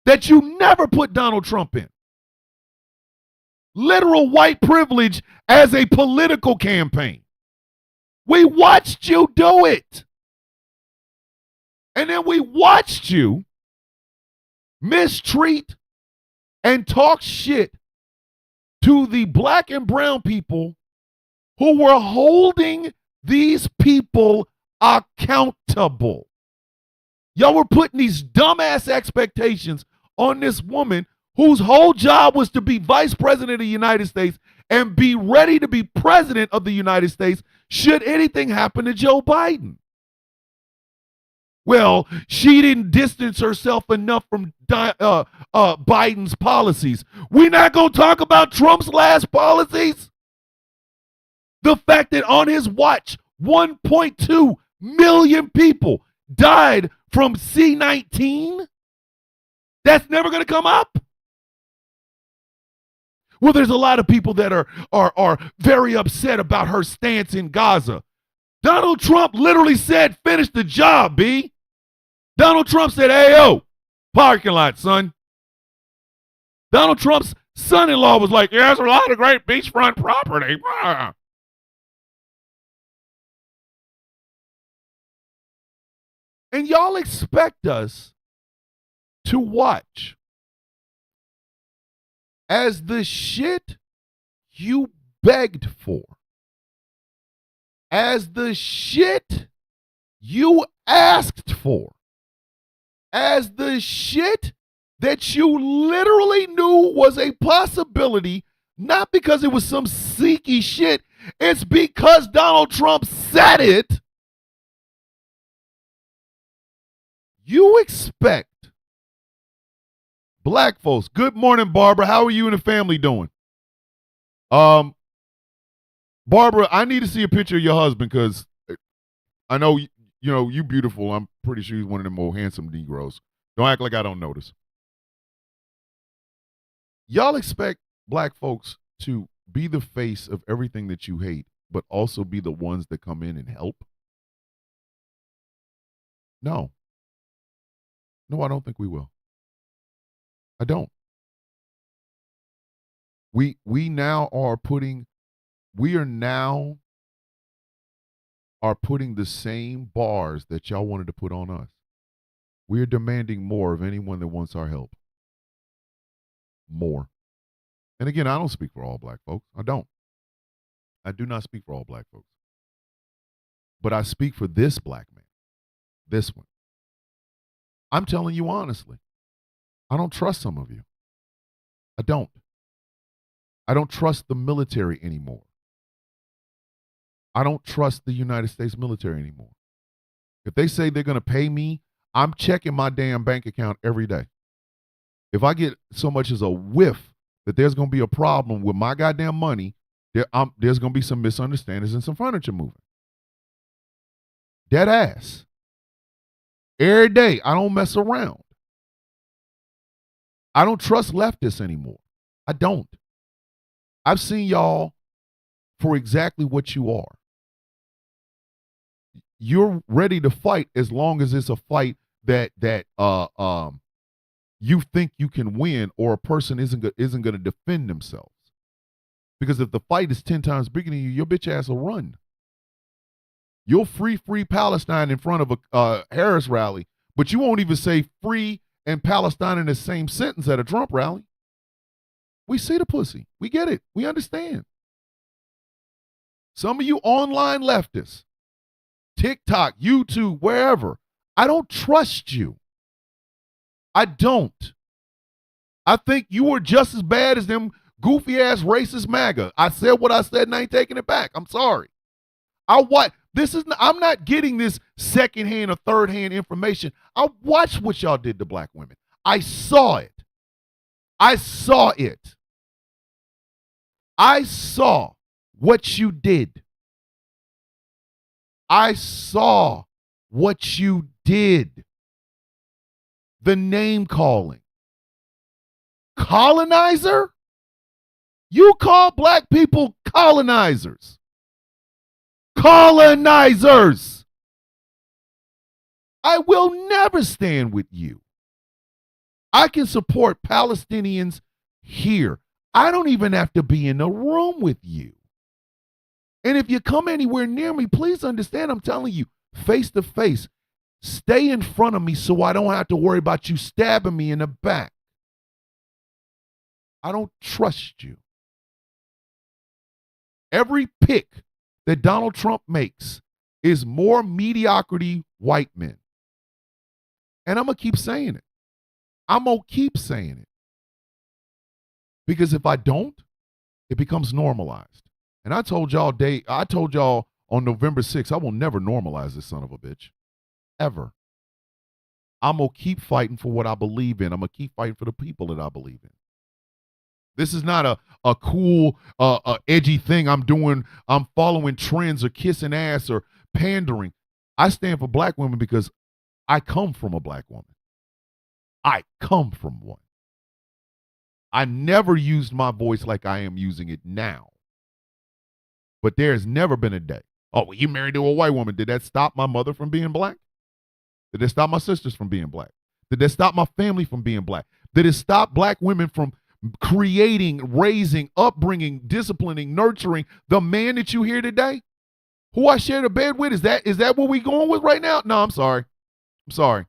that you never put Donald Trump in. Literal white privilege as a political campaign. We watched you do it. And then we watched you mistreat and talk shit to the black and brown people who were holding these people accountable. Y'all were putting these dumbass expectations on this woman whose whole job was to be vice president of the United States and be ready to be president of the United States should anything happen to Joe Biden. Well, she didn't distance herself enough from Biden's policies. We're not going to talk about Trump's last policies? The fact that on his watch, 1.2 million people died from C-19? That's never going to come up? Well, there's a lot of people that are very upset about her stance in Gaza. Donald Trump literally said, finish the job, B. Donald Trump said, hey, yo, parking lot, son. Donald Trump's son-in-law was like, yeah, there's a lot of great beachfront property. And y'all expect us to watch as the shit you begged for, as the shit you asked for, as the shit that you literally knew was a possibility, not because it was some seeky shit, it's because Donald Trump said it. You expect black folks. Good morning, Barbara. How are you and the family doing? Barbara, I need to see a picture of your husband because I know you beautiful. I'm pretty sure he's one of the more handsome Negroes. Don't act like I don't notice. Y'all expect black folks to be the face of everything that you hate, but also be the ones that come in and help? No. No, I don't think we will. I don't. We now are putting the same bars that y'all wanted to put on us. We are demanding more of anyone that wants our help. More. And again, I don't speak for all black folks. I don't. I do not speak for all black folks. But I speak for this black man. This one. I'm telling you honestly, I don't trust some of you. I don't. I don't trust the military anymore. I don't trust the United States military anymore. If they say they're going to pay me, I'm checking my damn bank account every day. If I get so much as a whiff that there's going to be a problem with my goddamn money, there's going to be some misunderstandings and some furniture moving. Dead ass. Every day, I don't mess around. I don't trust leftists anymore. I don't. I've seen y'all for exactly what you are. You're ready to fight as long as it's a fight that you think you can win, or a person isn't going to defend themselves. Because if the fight is 10 times bigger than you, your bitch ass will run. You'll free Palestine in front of a Harris rally, but you won't even say free and Palestine in the same sentence at a Trump rally. We see the pussy. We get it. We understand. Some of you online leftists, TikTok, YouTube, wherever, I don't trust you. I don't. I think you are just as bad as them goofy ass racist MAGA. I said what I said and I ain't taking it back. I'm sorry. I'm not getting this secondhand or thirdhand information. I watched what y'all did to black women. I saw it. I saw it. I saw what you did. I saw what you did. The name calling. Colonizer? You call black people colonizers. Colonizers. I will never stand with you. I can support Palestinians here. I don't even have to be in a room with you. And if you come anywhere near me, please understand, I'm telling you, face to face, stay in front of me so I don't have to worry about you stabbing me in the back. I don't trust you. Every pick that Donald Trump makes is more mediocrity white men. And I'm going to keep saying it. I'm going to keep saying it. Because if I don't, it becomes normalized. And I told y'all on November 6th, I will never normalize this son of a bitch. Ever. I'm going to keep fighting for what I believe in. I'm going to keep fighting for the people that I believe in. This is not a cool, edgy thing I'm doing. I'm following trends or kissing ass or pandering. I stand for black women because I come from a black woman. I come from one. I never used my voice like I am using it now. But there's never been a day. Oh, well, you married to a white woman. Did that stop my mother from being black? Did it stop my sisters from being black? Did that stop my family from being black? Did it stop black women from creating, raising, upbringing, disciplining, nurturing the man that you hear today? Who I share the bed with? Is that what we going with right now? No, I'm sorry. I'm sorry.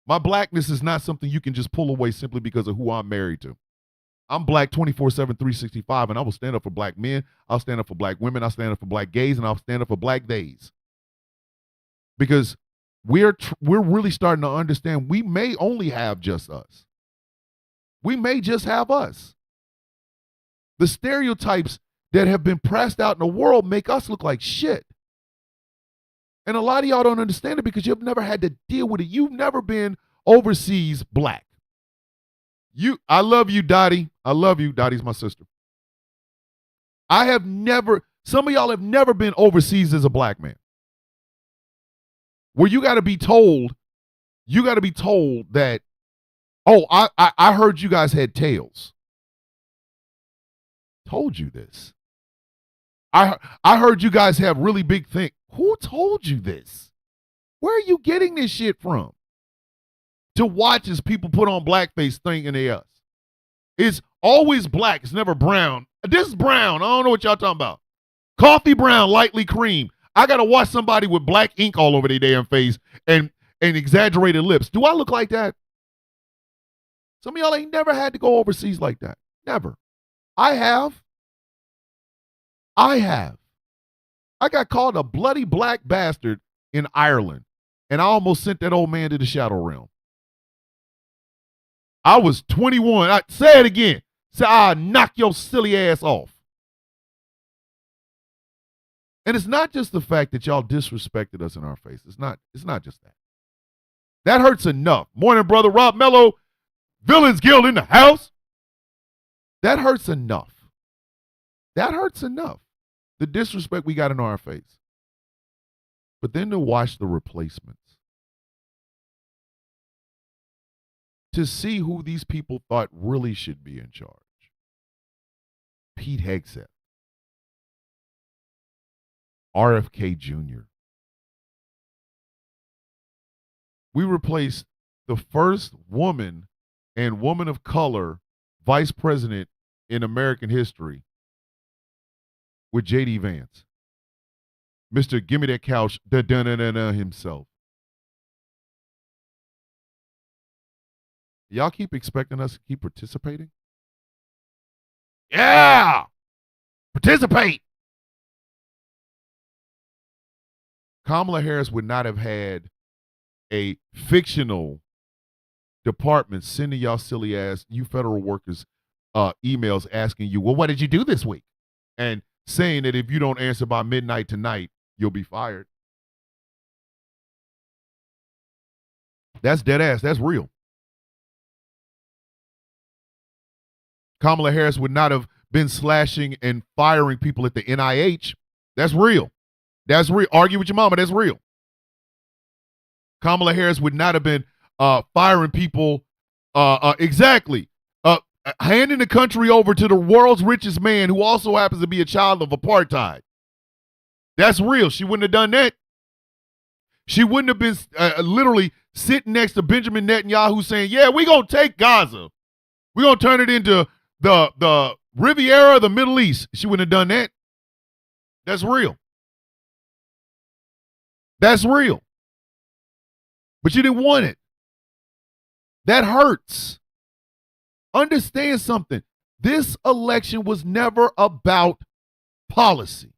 My blackness is not something you can just pull away simply because of who I'm married to. I'm black 24/7, 365, and I will stand up for black men. I'll stand up for black women. I'll stand up for black gays, and I'll stand up for black days. Because we're really starting to understand we may only have just us. We may just have us. The stereotypes that have been pressed out in the world make us look like shit. And a lot of y'all don't understand it because you've never had to deal with it. You've never been overseas black. I love you, Dottie. I love you. Dottie's my sister. Some of y'all have never been overseas as a black man. Where you got to be told that, oh, I heard you guys had tails. Told you this. I heard you guys have really big things. Who told you this? Where are you getting this shit from? To watch as people put on blackface thinking they us. It's always black. It's never brown. This is brown. I don't know what y'all talking about. Coffee brown, lightly cream. I got to watch somebody with black ink all over their damn face and exaggerated lips. Do I look like that? Some of y'all ain't never had to go overseas like that. Never. I have. I got called a bloody black bastard in Ireland, and I almost sent that old man to the shadow realm. I was 21. Say it again. Say, I'll knock your silly ass off. And it's not just the fact that y'all disrespected us in our face. It's not just that. That hurts enough. Morning, brother Rob Mello. Villains Guild in the house. That hurts enough. That hurts enough. The disrespect we got in our face. But then to watch the replacements. To see who these people thought really should be in charge. Pete Hegseth. RFK Jr. We replaced the first woman and woman of color vice president in American history with J.D. Vance. Mr. Gimme That Couch himself. Y'all keep expecting us to keep participating? Yeah! Participate! Kamala Harris would not have had a fictional department sending y'all silly ass, you federal workers, emails asking you, well, what did you do this week? And saying that if you don't answer by midnight tonight, you'll be fired. That's dead ass. That's real. Kamala Harris would not have been slashing and firing people at the NIH. That's real. That's real. Argue with your mama. That's real. Kamala Harris would not have been firing people. Exactly. Handing the country over to the world's richest man who also happens to be a child of apartheid. That's real. She wouldn't have done that. She wouldn't have been literally sitting next to Benjamin Netanyahu saying, yeah, we're going to take Gaza. We're going to turn it into the Riviera of the Middle East. She wouldn't have done that. That's real. That's real. But you didn't want it. That hurts. Understand something. This election was never about policy.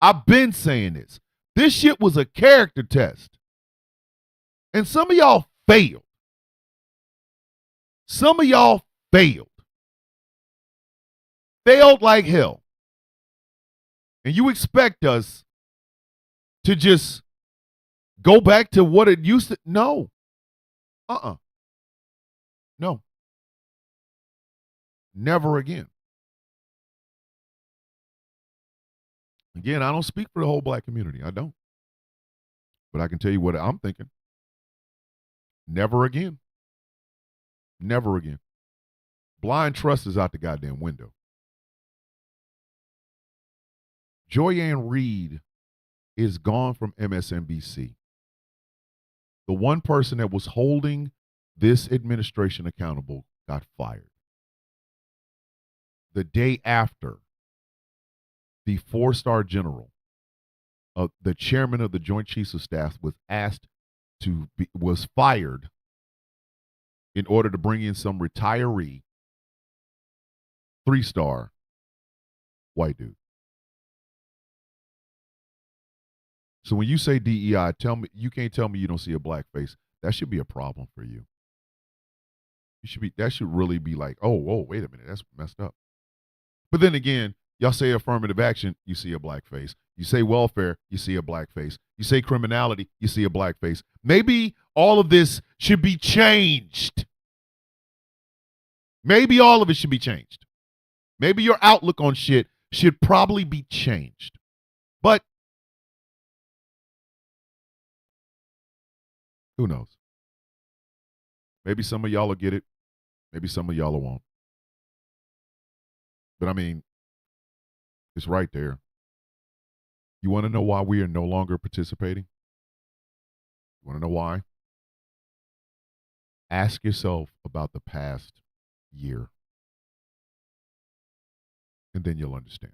I've been saying this. This shit was a character test. And some of y'all failed. Some of y'all failed. Failed like hell. And you expect us to just go back to what it used to? No. No. Never again. Again, I don't speak for the whole black community. I don't. But I can tell you what I'm thinking. Never again. Never again. Blind trust is out the goddamn window. Joy-Ann Reid is gone from MSNBC. The one person that was holding this administration accountable got fired. The day after, the 4-star general, the chairman of the Joint Chiefs of Staff, was fired in order to bring in some retiree 3-star white dude. So when you say DEI, you can't tell me you don't see a black face. That should be a problem for you. That should really be like, oh, whoa, wait a minute, that's messed up. But then again, y'all say affirmative action, you see a black face. You say welfare, you see a black face. You say criminality, you see a black face. Maybe all of this should be changed. Maybe all of it should be changed. Maybe your outlook on shit should probably be changed. But who knows? Maybe some of y'all will get it. Maybe some of y'all won't. But I mean, it's right there. You want to know why we are no longer participating? You want to know why? Ask yourself about the past year. And then you'll understand.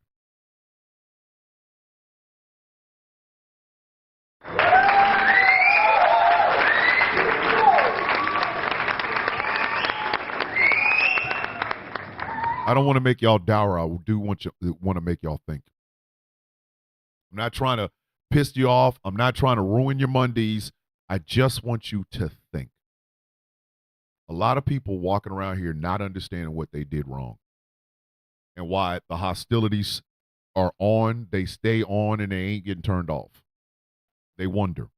I don't want to make y'all dour. I do want to make y'all think. I'm not trying to piss you off. I'm not trying to ruin your Mondays. I just want you to think. A lot of people walking around here not understanding what they did wrong and why the hostilities are on, they stay on, and they ain't getting turned off. They wonder.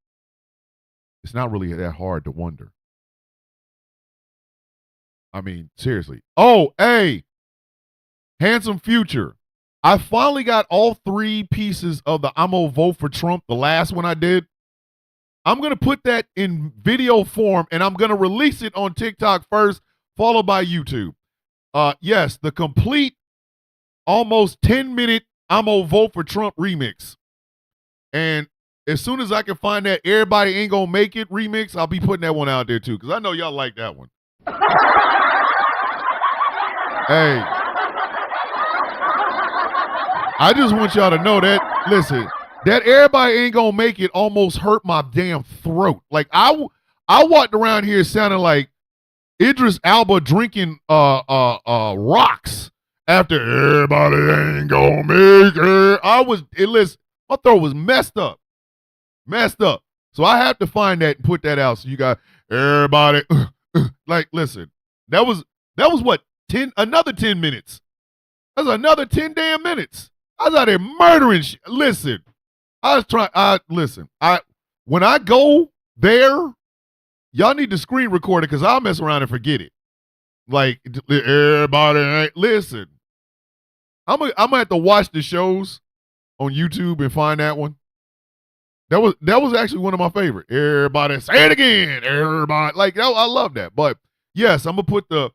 It's not really that hard to wonder. I mean, seriously. Oh, hey, Handsome Future. I finally got all 3 pieces of the I'm gonna vote for Trump, the last one I did. I'm going to put that in video form, and I'm going to release it on TikTok first, followed by YouTube. Yes, the complete, almost 10-minute I'm gonna vote for Trump remix. And as soon as I can find that Everybody Ain't Gonna Make It remix, I'll be putting that one out there, too, because I know y'all like that one. Hey. I just want y'all to know that, listen, that Everybody Ain't Gonna Make It almost hurt my damn throat. Like, I walked around here sounding like Idris Elba drinking rocks after Everybody Ain't Gonna Make It. Listen, my throat was messed up. So I have to find that and put that out so you got everybody, like, listen, that was what, another 10 minutes. That's another 10 damn minutes. I was out there murdering shit. Listen, when I go there, y'all need to screen record it because I'll mess around and forget it. Like, everybody, listen. I'm gonna have to watch the shows on YouTube and find that one. That was actually one of my favorite. Everybody, say it again. Everybody, like, I love that. But yes, I'm gonna put the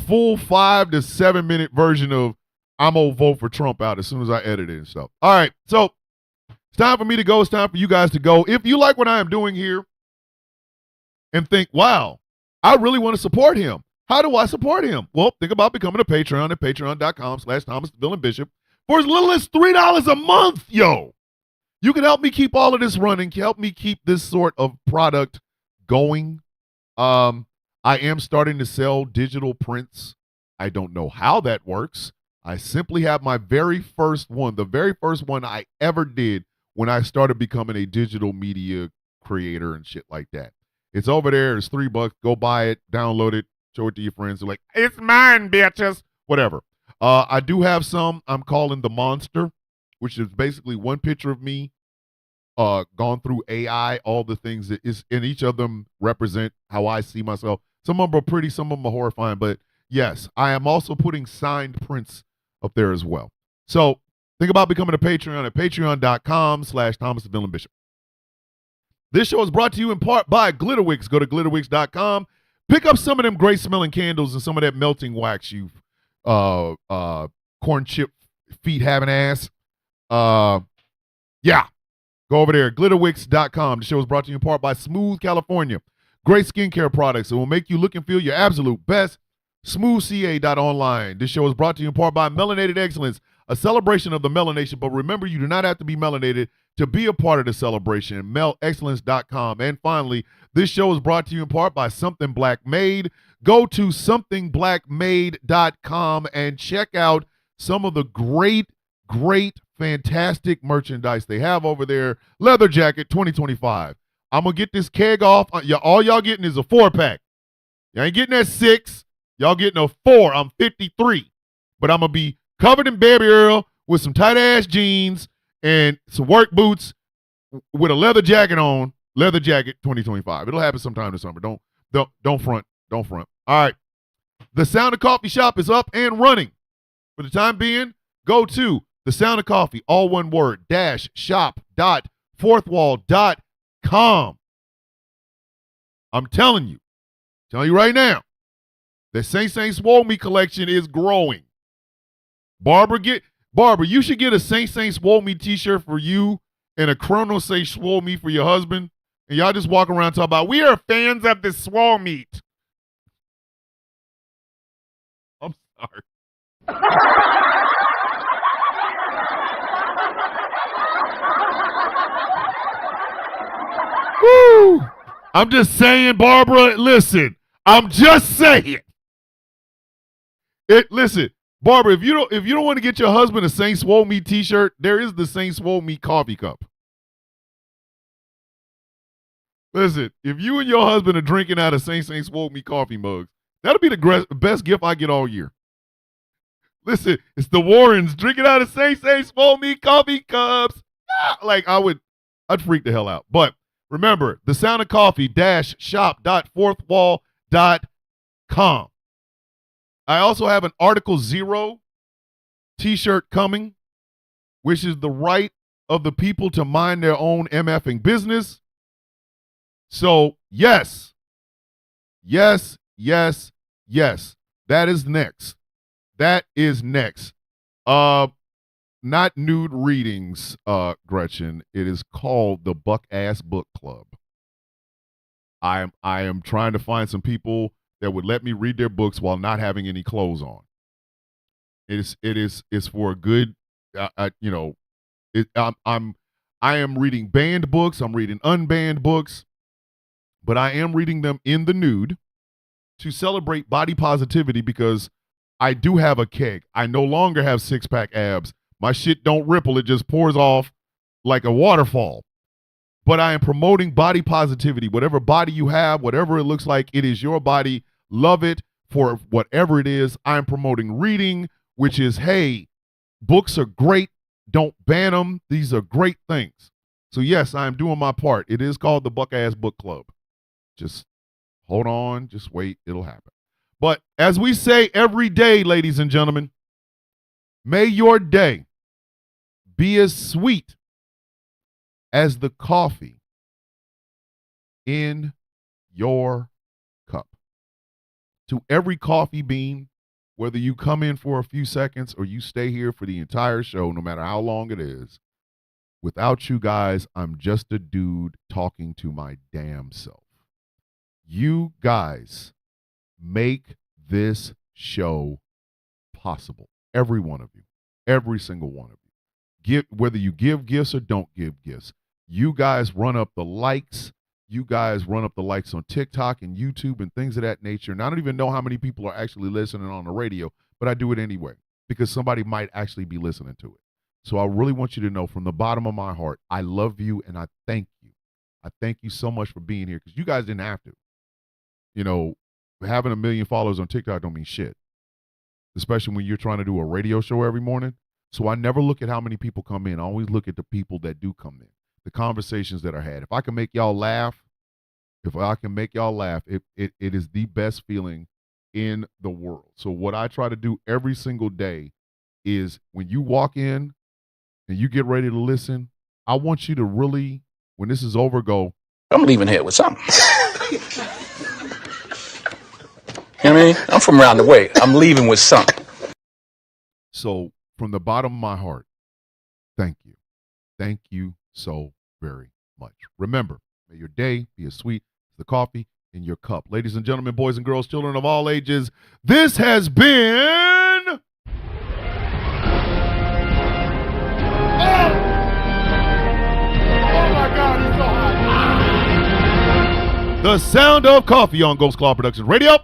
full 5 to 7 minute version of I'm gonna vote for Trump out as soon as I edit it and stuff. All right, so it's time for me to go. It's time for you guys to go. If you like what I am doing here and think, wow, I really want to support him. How do I support him? Well, think about becoming a Patreon at patreon.com/ThomasDillonBishop for as little as $3 a month, yo. You can help me keep all of this running, help me keep this sort of product going. I am starting to sell digital prints. I don't know how that works. I simply have my very first one, the very first one I ever did when I started becoming a digital media creator and shit like that. It's over there. It's $3. Go buy it, download it, show it to your friends. They're like, it's mine, bitches. Whatever. I do have some I'm calling the Monster, which is basically one picture of me gone through AI, all the things that is in each of them represent how I see myself. Some of them are pretty, some of them are horrifying, but yes, I am also putting signed prints up there as well. So think about becoming a Patreon at patreon.com/ThomasDillonBishop. This show is brought to you in part by Glitterwix. Go to glitterwix.com. Pick up some of them great smelling candles and some of that melting wax, you corn chip feet having ass. Yeah. Go over there, glitterwix.com. The show is brought to you in part by Smooth California. Great skincare products that will make you look and feel your absolute best. SmoothCA.online. This show is brought to you in part by Melanated Excellence, a celebration of the melanation. But remember, you do not have to be melanated to be a part of the celebration. MELExcellence.com. And finally, this show is brought to you in part by Something Black Made. Go to somethingblackmade.com and check out some of the great, fantastic merchandise they have over there. Leather Jacket 2025. I'm going to get this keg off. All y'all getting is a 4-pack. You ain't getting that 6. Y'all getting a 4. I'm 53. But I'm going to be covered in baby oil with some tight-ass jeans and some work boots with a leather jacket on. Leather jacket 2025. It'll happen sometime this summer. Don't front. Don't front. All right. The Sound of Coffee shop is up and running. For the time being, go to The Sound of Coffee, all one word, -shop.fourthwall.com. I'm telling you right now, the Saint Swole Me collection is growing. Barbara, you should get a Saint Swole Me t-shirt for you and a Chrono Say Swole Me for your husband. And y'all just walk around talking about, we are fans of the swole meat. I'm sorry. Woo! I'm just saying, Barbara, listen. I'm just saying. Listen, Barbara, if you don't want to get your husband a Saint Swole Me t-shirt, there is the Saint Swole Me coffee cup. Listen, if you and your husband are drinking out of Saint Swole Me coffee mugs, that'll be the best gift I get all year. Listen, it's the Warrens drinking out of Saint Swole Me coffee cups. Like I'd freak the hell out. But remember, the Sound of Coffee -shop.fourthwall.com. I also have an Article 0 t-shirt coming, which is the right of the people to mind their own MFing business. So, yes. That is next. Not nude readings, Gretchen. It is called the Buck Ass Book Club. I am trying to find some people that would let me read their books while not having any clothes on. It's for a good, I am reading banned books. I'm reading unbanned books. But I am reading them in the nude to celebrate body positivity because I do have a keg. I no longer have six-pack abs. My shit don't ripple. It just pours off like a waterfall. But I am promoting body positivity. Whatever body you have, whatever it looks like, it is your body. Love it for whatever it is. I'm promoting reading, which is, hey, books are great. Don't ban them. These are great things. So, yes, I'm doing my part. It is called the Buck Ass Book Club. Just hold on. Just wait. It'll happen. But as we say every day, ladies and gentlemen, may your day be as sweet as the coffee in your cup. To every coffee bean, whether you come in for a few seconds or you stay here for the entire show, no matter how long it is, without you guys, I'm just a dude talking to my damn self. You guys make this show possible. Every one of you. Every single one of you. Whether you give gifts or don't give gifts. You guys run up the likes. You guys run up the likes on TikTok and YouTube and things of that nature. And I don't even know how many people are actually listening on the radio, but I do it anyway because somebody might actually be listening to it. So I really want you to know from the bottom of my heart, I love you and I thank you. I thank you so much for being here because you guys didn't have to. You know, having 1 million followers on TikTok don't mean shit, especially when you're trying to do a radio show every morning. So I never look at how many people come in. I always look at the people that do come in, the conversations that are had. If I can make y'all laugh, it is the best feeling in the world. So what I try to do every single day is when you walk in and you get ready to listen, I want you to really, when this is over, go, I'm leaving here with something. You know what I mean? I'm from around the way. I'm leaving with something. So from the bottom of my heart, thank you. Thank you so very much. Remember, may your day be as sweet as the coffee in your cup. Ladies and gentlemen, boys and girls, children of all ages, this has been... The Sound of Coffee on Ghost Claw Productions Radio.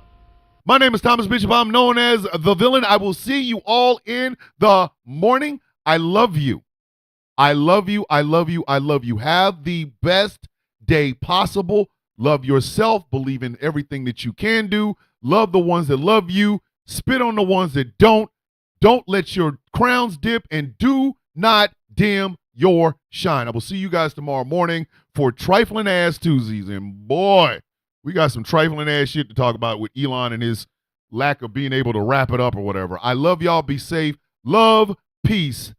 My name is Thomas Bishop. I'm known as The Villain. I will see you all in the morning. I love you. I love you. I love you. I love you. Have the best day possible. Love yourself. Believe in everything that you can do. Love the ones that love you. Spit on the ones that don't. Don't let your crowns dip, and do not dim your shine. I will see you guys tomorrow morning for Trifling Ass Tuesdays. And boy, we got some trifling ass shit to talk about with Elon and his lack of being able to wrap it up or whatever. I love y'all. Be safe. Love, peace,